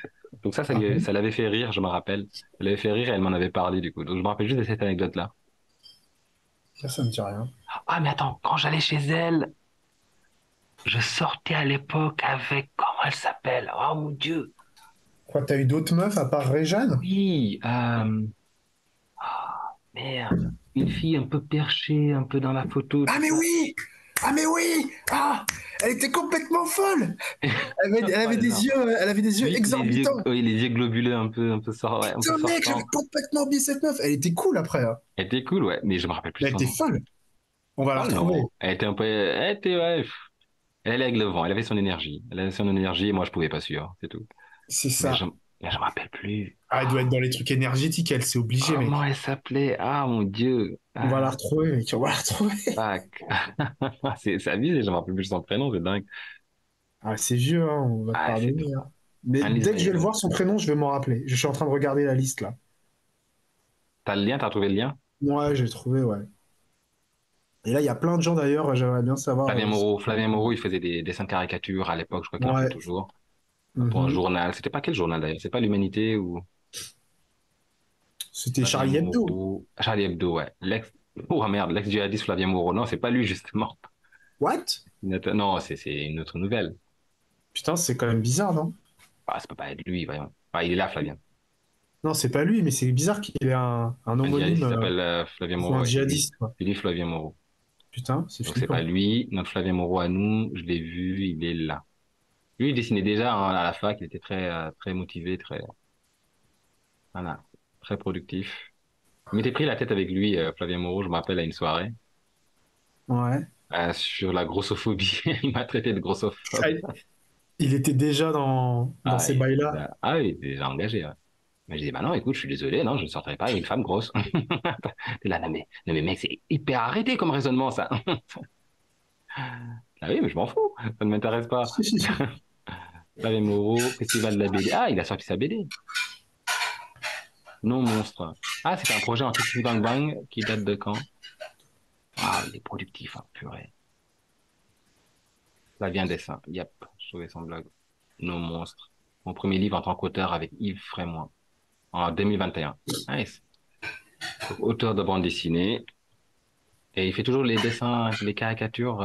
Donc Ah bon? ça l'avait fait rire, je me rappelle. Elle l'avait fait rire et elle m'en avait parlé du coup. Donc je me rappelle juste de cette anecdote-là. Ça me dit rien. Ah, mais attends, quand j'allais chez elle, je sortais à l'époque avec, comment elle s'appelle? Oh mon Dieu. Quoi, t'as eu d'autres meufs à part Réjeanne? Oui, merde. Une fille un peu perchée, un peu dans la photo, Ah tout mais ça. oui! Ah mais oui! Ah! Elle était complètement folle! Elle avait des yeux Oui, exorbitants! les yeux globuleux ouais, un peu Putain mec, j'avais sortants. complètement oublié cette meuf! Elle était cool après, hein. Elle était cool, ouais, mais je me rappelle plus Mais de elle son était nom. folle! On va la Oh retrouver. non, elle était un peu, elle était, ouais, elle allait avec le vent, elle avait son énergie. Elle avait son énergie et moi je pouvais pas suivre, c'est tout. C'est Mais je, ça. mais je me rappelle plus. Ah, elle doit être dans les trucs énergétiques, elle, c'est obligé, Comment mec. elle s'appelait? Ah mon Dieu. On va la Ah, retrouver, mec. On va la retrouver. fuck. C'est abusé, je me rappelle plus de son prénom, c'est dingue. Ah, c'est vieux, hein, on va te Ah, c'est tout. pardonner, hein. Mais Annelise dès que je vais Maillet. le voir, son prénom, je vais m'en rappeler. Je suis en train de regarder la liste, là. T'as le lien, t'as trouvé le lien? Ouais, j'ai trouvé, ouais. Et là, il y a plein de gens, d'ailleurs, j'aimerais bien savoir. Flavien Moreau, il faisait des dessins de caricature à l'époque, je crois qu'il en fait Ouais. toujours. Pour un Mhm. journal. C'était pas quel journal d'ailleurs? C'est pas l'Humanité ou C'était Flavien Charlie Hebdo. Moreau. Charlie Hebdo, ouais. Oh merde, l'ex-djihadiste Flavien Moreau. Non, c'est pas lui, justement. What? Non, c'est une autre nouvelle. Putain, c'est quand même bizarre, non? Ah, ça peut pas être lui, voyons. Ah, il est là, Flavien. Non, c'est pas lui, mais c'est bizarre qu'il ait un Un djihadiste homonyme qui s'appelle Flavien pour Moreau, un ouais. djihadiste, quoi. Philippe Flavien Moreau. Putain, c'est Donc c'est pas flippant. lui. Notre Flavien Moreau à nous, je l'ai vu, il est là. Lui, il dessinait déjà hein, à la fac, il était très motivé, très, voilà, très productif. Je m'étais pris la tête avec lui, Flavien Moreau, je me rappelle, à une soirée, Ouais. sur la grossophobie. Il m'a traité de Ah, grossophobe. il était déjà dans Ah, ces bails-là. il était déjà engagé. Ouais. Mais je dis, bah non, écoute, je suis désolé, non, je ne sortirai pas avec une femme grosse. T'es là, non, mais mec, c'est hyper arrêté comme raisonnement, ça. Ah oui, mais je m'en fous, ça ne m'intéresse pas. Flavien Moreau, Festival de la BD. Ah, il a sorti sa BD. Non monstre. Ah, c'était un projet en Tiki Bang Bang qui date de quand? Ah, il est productif, hein, purée. Flavien Dessin. Yep, je trouvais son blog. Non monstre. Mon premier livre en tant qu'auteur avec Yves Frémois en 2021. Nice. Donc, auteur de bande dessinée. Et il fait toujours les dessins, les caricatures,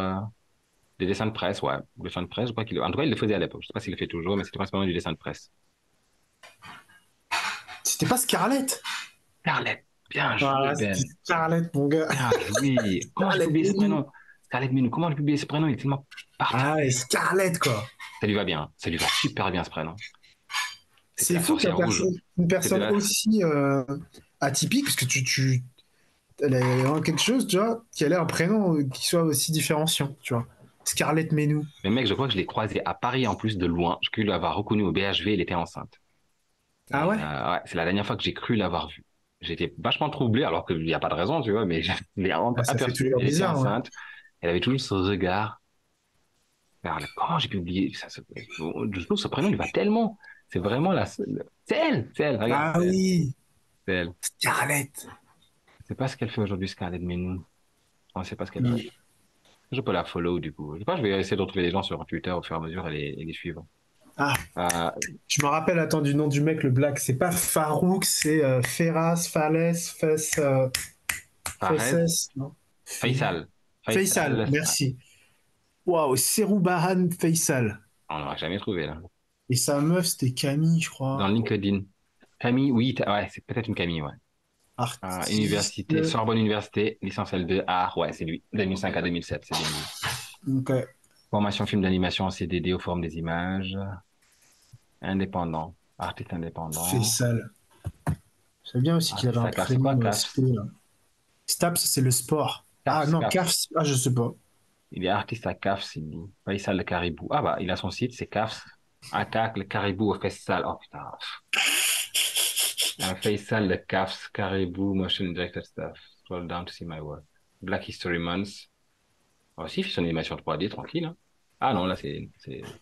des dessins de presse, ouais. Dessins de presse, je crois qu'il, en tout cas, il le faisait à l'époque. Je sais pas s'il le fait toujours, mais c'était principalement du dessin de presse. C'était pas Scarlett? Scarlett. Bien joué, Voilà, c'était Ben. Scarlett, mon gars. Bien joué. Comment j'ai pu Scarlett oublier ce Menou. prénom? Scarlett Menou. Comment j'ai pu oublier ce prénom? Il est tellement partout. Ah, et Scarlett, quoi. Ça lui va bien. Ça lui va super bien, ce prénom. C'était C'est la fou qu'une sorcière rouge. personne, une C'était personne la, aussi atypique, parce que elle a vraiment quelque chose, tu vois, qui a l'air un prénom qui soit aussi différenciant, tu vois. Scarlett Menou. mais mec, je crois que je l'ai croisé à Paris en plus de loin. Je cru l'avoir reconnu au BHV, elle était enceinte. Ah Et ouais? ouais, c'est la dernière fois que j'ai cru l'avoir vue. J'étais vachement troublé, alors qu'il n'y a pas de raison, tu vois, mais je l'ai Ah, ça fait aperçue. toujours Elle était bizarre, ouais. enceinte. Elle avait toujours ce regard. Comment j'ai pu oublier ça, je trouve ce prénom, il va tellement. C'est vraiment la seule. C'est elle, regarde, Ah oui, c'est elle. Scarlett. Je sais pas ce qu'elle fait aujourd'hui, Scarlett Menou. On ne sait pas ce qu'elle fait. Mm. Je peux la follow, du coup. Je sais pas, je vais essayer de retrouver les gens sur Twitter au fur et à mesure et les suivre. Ah, Euh, je me rappelle, attends, du nom du mec, le black. C'est pas Farouk, c'est Ferras, Fales, Fares, Fesses, non? Faisal. Faisal, Faisal, merci. Waouh, Seroubahan Faisal. on n'aura jamais trouvé, là. Et sa meuf, c'était Camille, je Dans crois. LinkedIn. Camille, oui, ouais, c'est peut-être une Camille, ouais. Artiste. Université, Sorbonne Université, licence L2, art, ouais, c'est lui. 2005 à 2007, c'est bien lui. Ok. Formation film d'animation en CDD aux formes des images. Indépendant. Artiste indépendant. Faisal. C'est bien aussi qu'il avait Artiste un à CAF, c'est quoi prénom CAFS? stylé, là. Staps, c'est le sport. Ah CAFS, non, CAFS. CAFS. Ah, je sais pas. Il est artiste à CAFS, il dit. Faisal le Caribou. Ah bah, il a son site, c'est CAFS. Attaque le Caribou au festival. Oh putain. Faisal le CAFS, Caribou, Motion Director Stuff. Scroll down to see my work. Black History Month. Oh si, il fait son animation 3D, tranquille, hein. Ah non, là, c'est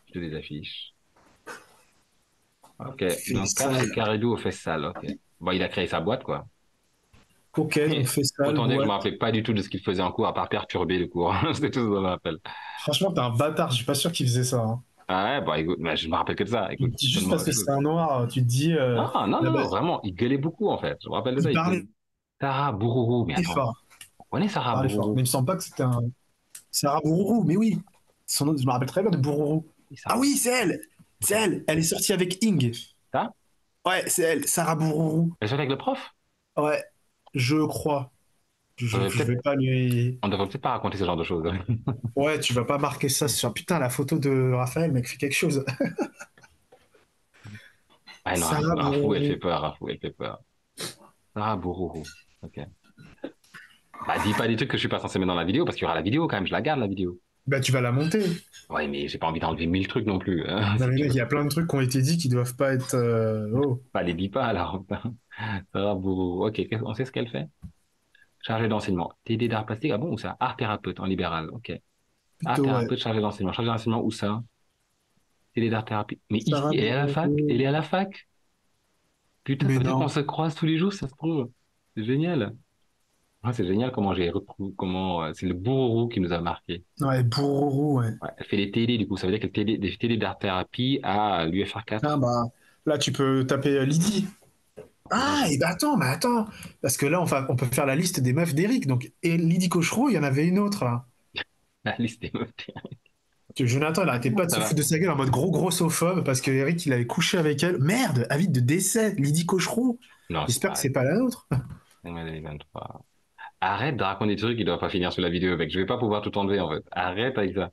plutôt des affiches. Ok, donc CAFS Faisal. et Caribou au festival, ok. Bon, il a créé sa boîte, quoi. Ok, donc Faisal, Autant dire que je me boîte. rappelais pas du tout de ce qu'il faisait en cours, à part perturber le cours. C'était tout ce que je me rappelle. Franchement, t'es un bâtard. Je suis pas sûr qu'il faisait ça, hein. Ah ouais, bah écoute, bah, je me rappelle que de ça. Écoute, Juste donne-moi parce autre que chose. c'est un noir, tu te dis. Non, non, Là-bas, non, vraiment, il gueulait beaucoup en fait. Je me rappelle de ça. il Il parlait gueulait. Sarah Bourourou, mais attends, fort. on connaît Il Sarah parlait fort. Bourourou. Mais il me semble pas que c'était un. Sarah Bourourou, mais oui. Son nom, je me rappelle très bien de Bourourou. Qui Ah Sarah? oui, c'est elle! C'est Ok. elle! Elle est sortie avec Ing. Ça? Ouais, c'est elle, Sarah Bourourou. Elle est sortie avec le prof? Ouais, je crois. On devrait Je vais peut-être, pas lui. on devrait peut-être pas raconter ce genre de choses. Ouais, tu vas pas marquer ça sur. Putain, la photo de Raphaël, mec, fait quelque chose. Ah non, Sarah Rafou, elle fait Bourourou. peur, Rafou, elle fait peur. Sarah Bourourou. Ok. Bah, dis pas des trucs que je suis pas censé mettre dans la vidéo, parce qu'il y aura la vidéo quand même, je la garde la vidéo. Bah, tu vas la monter. Ouais, mais j'ai pas envie d'enlever 1000 trucs non plus, hein, Non, si mais tu mec, il veux. y a plein de trucs qui ont été dit qui doivent pas être. Oh. Bah, les dis pas alors. Sarah Bourourou. Ok, on sait ce qu'elle fait? Chargé d'enseignement. TD d'art plastique, ah bon, où ça? Art thérapeute en libéral, ok. Art Plutôt, ouais. thérapeute, chargé d'enseignement. Chargé d'enseignement, où ça? TD d'art thérapie. Mais ici, Sarah elle est à la fac? Elle Bourourou. est à la fac? Putain, ça Mais veut dire qu'on non. se croise tous les jours, ça se trouve. C'est génial. Ah, c'est génial comment j'ai retrouvé, comment, c'est le bourreau qui nous a marqué. Ouais, Bourourou, ouais. Ouais, elle fait les TD, du coup, ça veut dire qu'elle fait des TD d'art thérapie à l'UFR Ah 4. bah, là, tu peux taper Lydie. Là, Ah, et bah attends, mais attends. Parce que là, on peut faire la liste des meufs d'Eric. Donc, et Lydie Cochereau, il y en avait une autre, là. la liste des meufs. Que Jonathan, il arrêtait pas de Ça se va. foutre de sa gueule en mode gros grossophobe parce que Eric, il avait couché avec elle. Merde, avis de décès, Lydie Cochereau. Non, c'est J'espère que pas c'est pas la nôtre. 2023. Arrête de raconter des trucs qui doivent pas finir sur la vidéo, mec. Je vais pas pouvoir tout enlever, en fait. Arrête avec ça.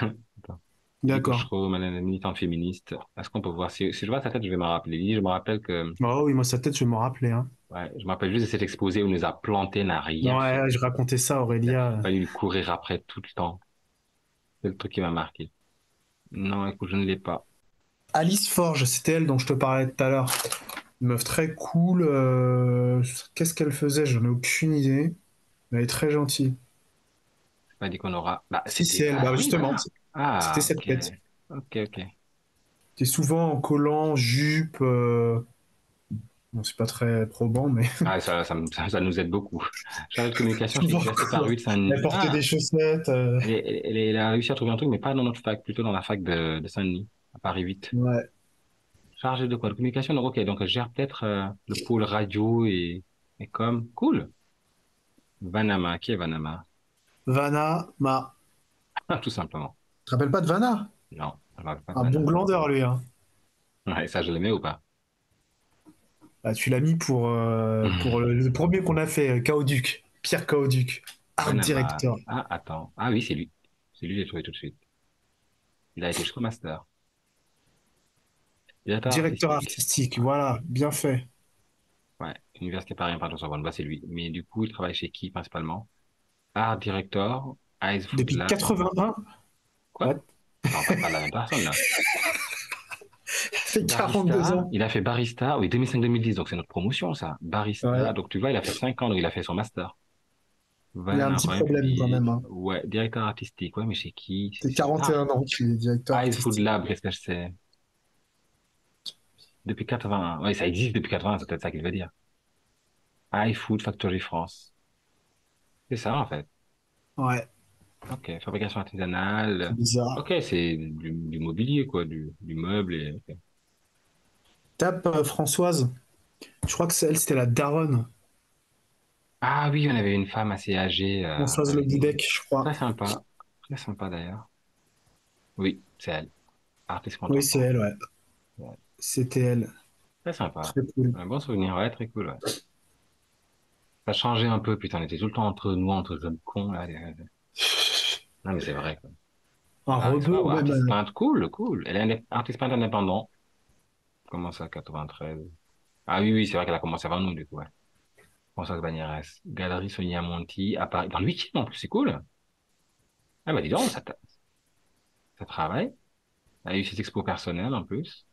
Attends. Lily D'accord. Cochereau, madame la militante féministe. Est-ce qu'on peut voir si je vois sa tête, je vais me rappeler. Lily, je me rappelle que, Oh oui, moi, sa tête, je vais m'en rappeler, hein. ouais, je me rappelle juste de cet exposé où il nous a planté, n'a rien fait. Ouais, je racontais ça à Il a Aurélia. fallu lui courir après tout le temps. C'est le truc qui m'a marqué. Non, écoute, je ne l'ai pas. Alice Forge, c'était elle dont je te parlais tout à l'heure. Une meuf très cool. Qu'est-ce qu'elle faisait? J'en ai aucune idée. Mais elle est très gentille. C'est pas dit qu'on aura. Bah, Si, c'est c'était. elle. Ah Bah, oui, justement, voilà. c'était Ah, cette ok. tête. Ok, ok. T'es souvent en collant, jupe. Bon, c'est pas très probant, mais Ah, ça nous aide beaucoup. Chargée de communication chez souvent l'Université quoi. Paris de Elle Saint-Denis. portait des Ah, chaussettes. elle a réussi à trouver un truc, mais pas dans notre fac, plutôt dans la fac de Saint-Denis, à Paris 8. Ouais. Chargée de quoi? De communication? Donc, ok, donc elle gère peut-être le pôle radio et comme. Cool. Vanama, qui est Vanama? Vanna, Tout simplement. Tu te rappelles pas de Vanna? Non, je ne pas de Un bon Vanama. glandeur, lui, hein. Ouais, ça, je l'aimais ou pas? Bah, tu l'as mis pour le premier qu'on a fait, Caoduc. Pierre Caoduc. Art Vanama. director. Ah, attends. Ah oui, c'est lui. C'est lui, j'ai trouvé tout de suite. Il a été jusqu'au master. Directeur Directeur artistique. artistique, Ouais, voilà, bien fait. ouais. Université Paris, pardon, Sorbonne, bah, c'est lui. Mais du coup, il travaille chez qui principalement? Art Director, Ice Food Depuis Lab. 81, Quoi? ouais, Non, on parle pas de la même personne, là. ça fait 42 Barista, ans. il a fait barista, oui, 2005-2010, donc c'est notre promotion, ça. Barista, Ouais, donc tu vois, il a fait 5 ans, donc il a fait son master. il y a un Vanna, petit Romain problème quand même, Pupier, hein. ouais, directeur artistique, ouais, mais chez qui? C'est 41 ans qu'il est directeur Ice Food artistique. Lab, qu'est-ce que je sais? Depuis 80, ouais, ça existe depuis 80, c'est peut-être ça qu'il veut dire. iFood Factory France. C'est ça, en fait. Ouais, Ok, fabrication c'est artisanale. bizarre. Ok, c'est du mobilier, quoi, du meuble et, ok. Tape Françoise, je crois que c'est elle, c'était la daronne. Ah oui, on avait une femme assez âgée, Françoise Le avec nous. Boudec, je crois. Très sympa d'ailleurs. Oui, c'est elle, artiste Oui, c'est contemporain. elle, ouais. Ouais. C'était elle. Très sympa. Très cool. Un bon souvenir, ouais, très cool, ouais. Ça a changé un peu, putain, on était tout le temps entre nous, entre jeunes cons, là. Non, mais c'est vrai, quoi. Un Ah, c'est pas, rebeu, ouais, même. artiste peintre, cool, cool. Elle est artiste peintre indépendant. Comment ça, 93? Ah oui, oui, c'est vrai qu'elle a commencé avant nous, du coup, ouais. Françoise Bannières. Galerie Sonia Monti, à Paris. Dans le 8e, en plus, c'est cool. Ah, bah, dis donc, ça travaille. Elle a eu ses expos personnelles, en plus.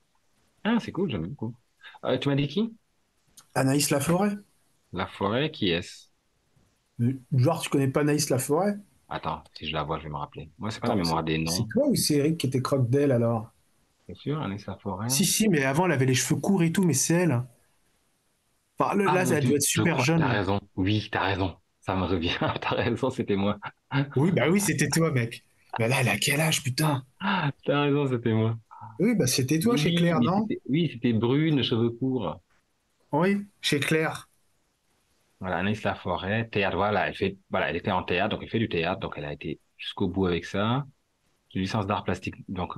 Ah, c'est cool, j'aime beaucoup. Tu m'as dit qui? Anaïs Laforêt. La Forêt, qui est-ce? Genre, tu connais pas Anaïs Laforêt? Attends, si je la vois, je vais me rappeler. Moi, c'est pas la Attends, mémoire des c'est noms. toi ou c'est Eric qui était croque d'elle alors? C'est sûr, Anaïs La Forêt. Si, si, mais avant, elle avait les cheveux courts et tout, mais c'est elle. Enfin, Ah, là, mon elle doit Dieu, être je super crois, t'as jeune. raison. Oui, t'as raison. Ça me revient. T'as raison, c'était moi. Oui, bah oui, c'était toi, mec. Mais là, elle a quel âge, putain? Ah, t'as raison, c'était moi. Oui, bah c'était toi chez Oui, Claire, mais non? c'était brune, cheveux courts. Oui, chez Claire. Voilà, Anaïs Laforêt, théâtre, voilà, voilà, elle était en théâtre, donc elle fait du théâtre, donc elle a été jusqu'au bout avec ça. Une licence d'art plastique, donc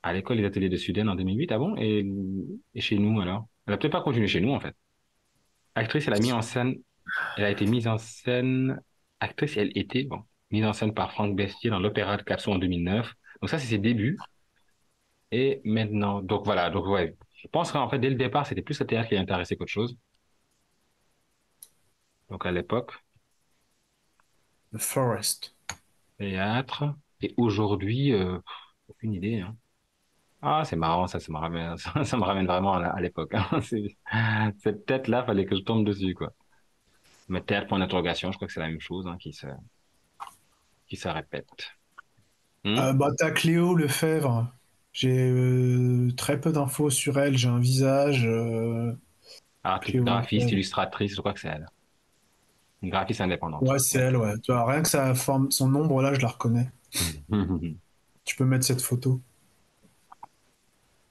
à l'école des ateliers de Sudène en 2008, ah bon? Et chez nous, alors? Elle a peut-être pas continué chez nous, en fait. Actrice, elle a mis en scène, elle a été mise en scène, actrice, elle était, bon, mise en scène par Franck Bestier dans l'Opéra de Capson en 2009. Donc ça, c'est ses débuts. Et maintenant, donc voilà, donc ouais, je pense qu'en fait, dès le départ, c'était plus le théâtre qui l'intéressait qu'autre chose. Donc à l'époque, The Forest. théâtre. Et aujourd'hui, aucune idée, hein. Ah, c'est marrant, ça me ramène, ça me ramène vraiment à l'époque, hein. Cette tête-là, fallait que je tombe dessus, quoi. Mais théâtre, point d'interrogation, je crois que c'est la même chose, hein, qui se répète. Hmm. Bah, t'as Cléo Lefebvre. J'ai très peu d'infos sur elle. J'ai un visage. Artiste, Cléo graphiste, Lefebvre. illustratrice, je crois que c'est elle. Une graphiste indépendante. Ouais, c'est Ouais. elle, ouais. Tu vois, rien que sa forme, son ombre là, je la reconnais. Tu peux mettre cette photo.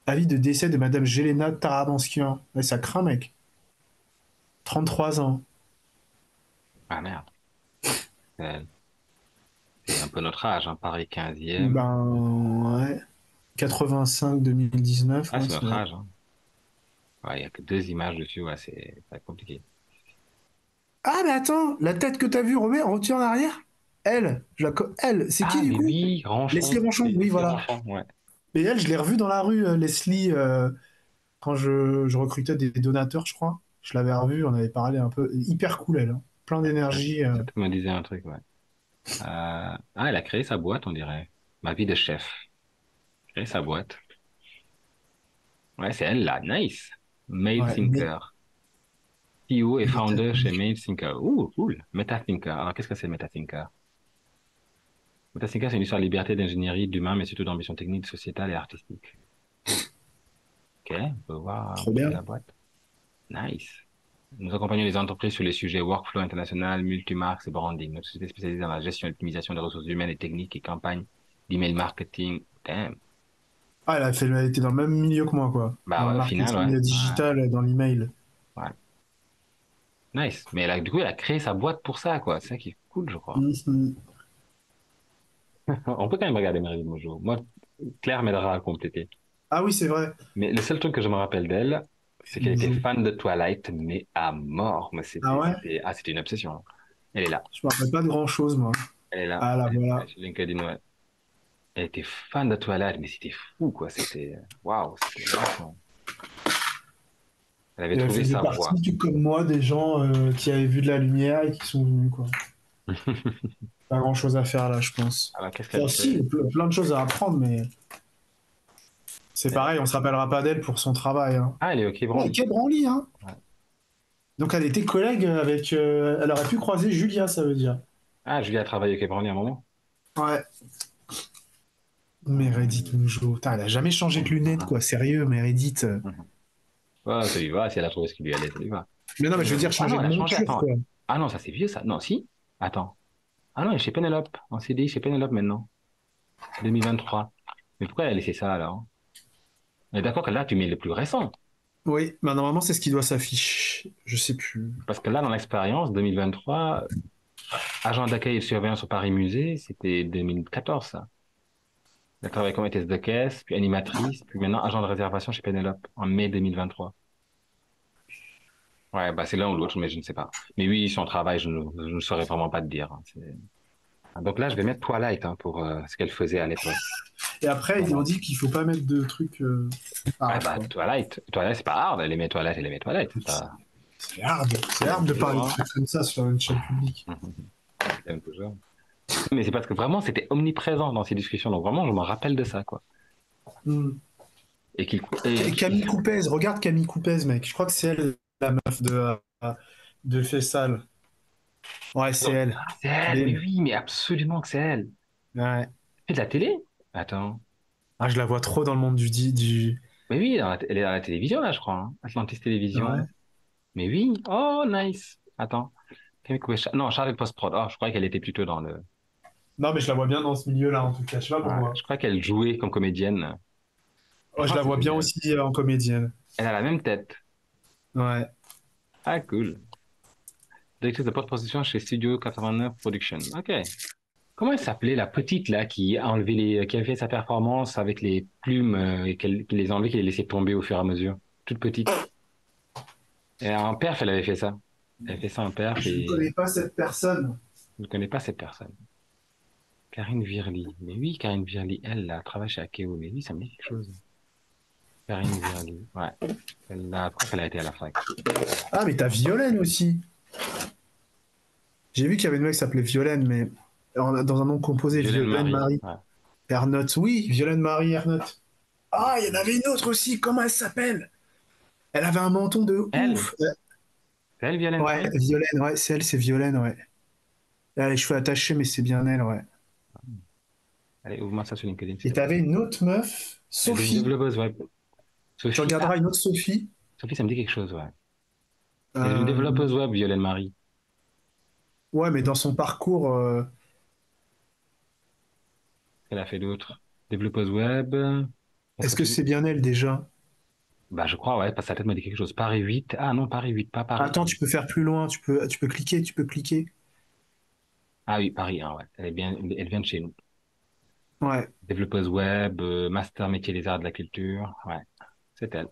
Avis de décès de Madame Jelena Tarabanskian. Ouais, ça craint, mec. 33 ans. Ah merde, c'est elle. C'est un peu notre âge, hein, Paris 15e. Ben, ouais. 85-2019, Ah, ouais, c'est c'est notre elle. âge, hein. Ouais, il y a que 2 images dessus, ouais, ça va être compliqué. Ah, mais attends, la tête que t'as vue, Robert, retiens en arrière. Elle, elle, c'est qui Ah, du mais coup? oui, Leslie Ranchon. Ronchon, oui, C'est voilà. Ranchon, ouais. Et elle, je l'ai revue dans la rue, Leslie, quand je recrutais des donateurs, je crois. Je l'avais revue, on avait parlé un peu. Hyper cool, elle, hein. Plein Ouais. d'énergie. Ça te me disait un truc, ouais. Ah, elle a créé sa boîte, on dirait. Ma vie de chef. Créé sa boîte. Ouais, c'est elle là. Nice. Ouais, mais MailThinker. CEO et founder chez métatechnique. MailThinker. Ouh, cool. MetaThinker. Alors, qu'est-ce que c'est MetaThinker? MetaThinker, c'est une histoire de liberté, d'ingénierie, d'humain, mais surtout d'ambition technique, sociétale et artistique. Ok, on peut voir un Trop peu ce qu'est bien. la boîte. Nice. Nous accompagnons les entreprises sur les sujets workflow international, multimarques et branding. Notre société est spécialisée dans la gestion et l'optimisation des ressources humaines et techniques et campagnes d'email marketing. Damn. Ah, elle a été dans le même milieu que moi, quoi. Bah Dans le ouais, au final, ouais. marketing Ouais, digital, dans l'email. ouais. Nice. Mais du coup, elle a créé sa boîte pour ça, quoi. C'est ça qui est cool, je crois. Mhm. On peut quand même regarder Marilyn Monroe. Moi, Claire m'aidera à compléter. Ah oui, c'est vrai. Mais le seul truc que je me rappelle d'elle, c'est qu'elle était Bonjour. fan de Twilight, mais à mort. Mais Ah ouais? c'était une obsession. Elle est là. Je me rappelle pas de grand-chose, moi. Elle est là. Ah là, Elle est voilà. sur LinkedIn, ouais. Elle était fan de Twilight, mais c'était fou, quoi. Waouh, c'était vachement. Elle avait Et elle trouvé faisait sa voie. partie, tout comme moi, des gens qui avaient vu de la lumière et qui sont venus, quoi. Pas grand-chose à faire là, je pense. Alors, qu'est-ce qu'elle Enfin, si, il y fait? a plein de choses à apprendre, mais c'est pareil, on se rappellera pas d'elle pour son travail, hein. Ah, elle est au Quai Ouais, Branly. quel branly, hein. Ouais. Donc elle était collègue avec... elle aurait pu croiser Julia, ça veut dire. Ah, Julie a travaillé au Quai Branly à un moment. Ouais. Meredith Hum, Mongeau. Putain, elle a jamais changé de lunettes, hum, quoi. Sérieux, Meredith. hum. Ouais, ça lui va. Si elle a trouvé ce qui lui allait, ça lui va. Mais non, mais je veux dire Ah changer non, de elle a changé. monture, Attends. quoi. Ah non, ça c'est vieux, ça. Non, si. Attends. Ah non, elle est chez Penelope. En CDI chez Penelope maintenant. 2023. Mais pourquoi elle a laissé ça alors? On est d'accord que là, tu mets le plus récent. Oui, bah normalement, c'est ce qui doit s'afficher. Je sais plus. Parce que là, dans l'expérience 2023, agent d'accueil et de surveillance au Paris Musée, c'était 2014, ça. Elle a travaillé comme hôtesse de caisse, puis animatrice, puis maintenant agent de réservation chez Penelope en mai 2023. Ouais, bah c'est l'un ou l'autre, mais je ne sais pas. Mais oui, son travail, je ne saurais vraiment pas te dire, hein. Donc là, je vais mettre Twilight hein, pour ce qu'elle faisait à l'époque. Et après, ils ont Voilà. dit qu'il faut pas mettre de trucs Ouais, hard, bah quoi. Twilight, c'est pas hard. Elle aimait Twilight, c'est pas. C'est hard. C'est Elle aime hard de toujours, parler de hein. trucs comme ça sur une chaîne publique. Elle aime toujours. Mais c'est parce que vraiment, c'était omniprésent dans ces discussions. Donc vraiment, je me rappelle de ça, quoi. Hmm. Et qu'il, Et Camille Coupez, regarde Camille Coupez, mec. Je crois que c'est elle, la meuf de Fessal. Ouais, c'est elle. C'est elle, mais BM. oui, mais absolument que c'est elle. Ouais. Elle fait de la télé? Attends. Ah, je la vois trop dans le monde du... Mais oui, elle est à la télévision, là, je crois, hein. Atlantis Ouais. Télévision. Mais oui. Oh, nice. Attends. Non, Charlotte Post-Prod. Oh, je croyais qu'elle était plutôt dans le. Non, mais je la vois bien dans ce milieu-là, en tout cas. Je sais pas Ouais, pourquoi. je crois qu'elle jouait comme comédienne. Ouais, je Franchement, la c'est vois bien génial. aussi en comédienne. Elle a la même tête. Ouais. Ah, cool. Directrice de post-production chez Studio 89 Production. OK. Comment elle s'appelait la petite là qui a enlevé qui a fait sa performance avec les plumes et qui les a enlevées, qui les laissait tomber au fur et à mesure. Toute petite. Et en perf, elle avait fait ça. Elle avait fait ça en perf Je ne et connais pas cette personne. je ne connais pas cette personne. Karine Virli. Mais oui, Karine Virli, elle a travaillé chez Akeo. Mais oui, ça me dit quelque chose. Karine Virli. Ouais. Je crois qu'elle a été à la fac. Ah, mais t'as Violaine aussi. J'ai vu qu'il y avait une meuf qui s'appelait Violaine, mais dans un nom composé, Violaine Violaine Marie. Marie Ouais. Ernotte. Oui, Violaine Marie Ernotte. Ah, il y en avait une autre aussi. Comment elle s'appelle? Elle avait un menton de Elle, ouf. c'est elle, Violaine Ouais, Marie? Violaine, ouais, c'est elle, c'est Violaine, ouais. Elle a les cheveux attachés, mais c'est bien elle, ouais. Allez, ouvre-moi ça sur LinkedIn, s'il Et te plaît. t'avais une autre meuf, Elle est une Sophie. développeuse web. Tu Sophie. Ah, regarderas une autre Sophie. Sophie, ça me dit quelque chose, ouais. Elle est une Euh, développeuse web, Violaine Marie. ouais, mais dans son parcours, Elle a fait d'autres. Développeuse web. est-ce que c'est bien elle déjà? Bah, je crois, ouais, parce que sa tête m'a dit quelque chose. Paris 8. Ah non, Paris 8, pas Paris Attends, 1. tu peux faire plus loin, tu peux cliquer, tu peux cliquer. Ah oui, Paris 1, ouais. Elle vient de chez nous. Ouais. Développeuse web, master métier des arts de la culture. Ouais, c'est elle.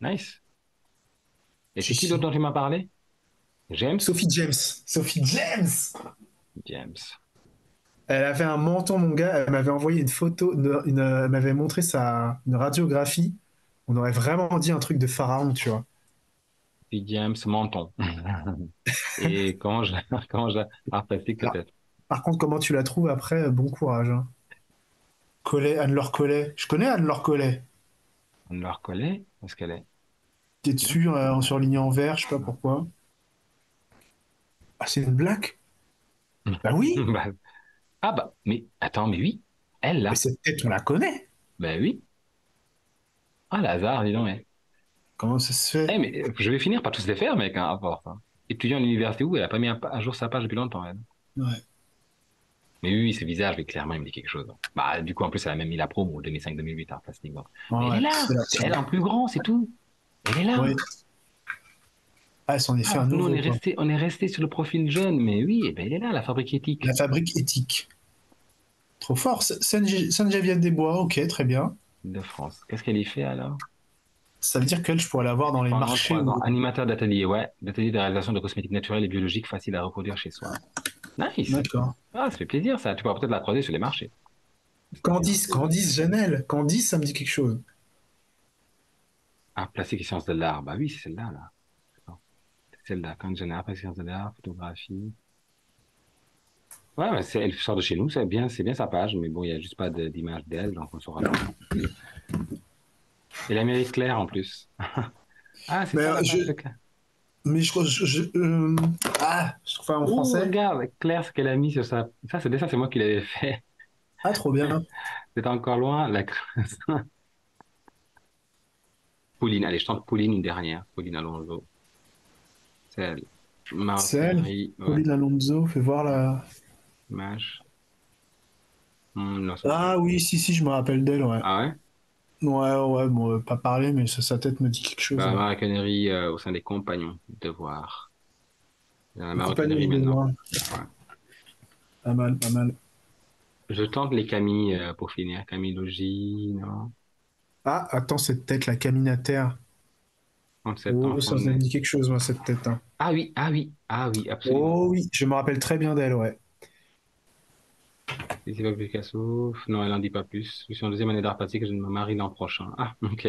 Nice. Et Si, c'est qui d'autre si. dont tu m'as parlé? James? Sophie James. Sophie James. James. Elle avait un menton, mon gars. Elle m'avait envoyé une photo, elle m'avait montré une radiographie. On aurait vraiment dit un truc de pharaon, tu vois. Puis James Menton. Et comment je, ah, plastique Alors, peut-être. par contre, comment tu la trouves après? Bon courage, hein. Collet, Anne-Laure Collet. Je connais Anne-Laure Collet. On la reconnaît? Où est-ce qu'elle est? Qui est Là? dessus, surligné en vert, je sais pas pourquoi. Ah, c'est une blague? Bah oui! Bah, ah bah, mais attends, mais oui, elle Mais là. cette tête, on la connaît. Ben oui. Ah, le hasard, dis donc. Comment ça se Eh, fait? mais je vais finir par tous les faire, mec, hein, à force. Hein. Étudiant à l'université où elle a pas mis à jour sa page depuis longtemps, elle. Ouais. Mais oui, ce visage, mais clairement, il me dit quelque chose. Hein. Bah, du coup, en plus, elle a même mis la promo 2005-2008, hein, plastique. Donc. Mais elle est Ouais, là. c'est la C'est tienne. elle en plus grand, c'est tout. Elle est là. Oui. Ah, elle s'en est fait Ah, un nous, nouveau, quoi. on est resté sur le profil jeune, mais oui, eh ben, elle est là, la fabrique éthique La fabrique éthique. Trop fort. Sainte-Geneviève-des-Bois, ok, très bien. de France. Qu'est-ce qu'elle y fait alors? Ça veut dire qu'elle, je pourrais la voir dans les Pendant marchés 3 ans, ou... animateur d'atelier, ouais, d'atelier de réalisation de cosmétiques naturels et biologiques faciles à reproduire chez soi. Nice. D'accord. Ah, ça fait plaisir, ça. Tu pourras peut-être la croiser sur les marchés. C'est bien. Candice Janel. Candice, ça me dit quelque chose. Ah, plastique et sciences de l'art. Bah oui, c'est celle-là, là. Attends, c'est celle-là. Quand j'en ai après sciences de l'art, photographie. Ouais, mais elle sort de chez nous, c'est bien sa page, mais bon, il n'y a juste pas d'image d'elle, donc on saura pas. Et la mairie de Claire, en plus. Ah, c'est Mais, ça euh, la je, page de Claire. mais je crois... Ah, je trouve pas en Oh, français. regarde, Claire, ce qu'elle a mis sur sa... Ça, c'est moi qui l'avais fait. Ah, trop bien. C'était encore loin, la creuse. Pauline, allez, je tente Pauline une dernière. Pauline Alonso. C'est elle. C'est elle. Marie, ouais. Pauline Alonso, fais voir la... Image. Non, ça me dit Ah rien. oui, si, je me rappelle d'elle, ouais. Ah ouais? Ouais, bon, pas parler, mais sa tête me dit quelque chose, Bah, ouais. maroquinerie au sein des compagnons. Devoir. Dans la Le compagnon maroquinerie de maintenant. devoir. Ouais. Pas mal, pas mal. Je tente les Camille pour finir. Camille Logis, non? Ah, attends, cette tête, la Caminataire. 37 ans, Oh, ça me fondé. dit quelque chose, moi, cette tête, hein. Ah oui, ah oui, ah oui, absolument. Oh oui, je me rappelle très bien d'elle, ouais. Ici, pas Picasso. Non, elle en dit pas plus. Je suis en deuxième année d'art plastique et je me marie l'an prochain. Ah, ok.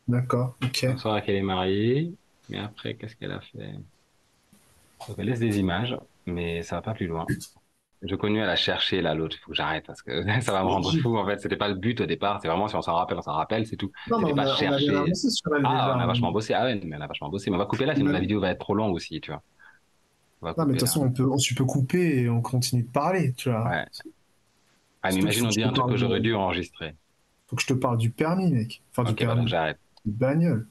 D'accord, ok. On saura qu'elle est mariée. Mais après, qu'est-ce qu'elle a fait? Donc, elle laisse des images, mais ça va pas plus loin. Je connais à la chercher, là, l'autre. Il faut que j'arrête parce que ça va me rendre fou, en fait. C'était pas le but au départ. C'est vraiment si on s'en rappelle, c'est tout. Non, mais C'était pas on a bien chercher. avancé sur elle Ah, déjà, on a hein. vachement bossé. Ah ouais, mais on a vachement bossé. Mais on va couper là, sinon la vidéo va être trop longue aussi, tu vois. On va Non, mais de couper toute là. façon, tu peux couper et on continue de parler, tu vois. Ouais. Ah, mais Surtout qu'il imagine, faut on que je dit te un truc parle que j'aurais dû enregistrer. faut que je te parle du permis, mec. Enfin, du Ok, bah donc permis. j'arrête. Du bagnole.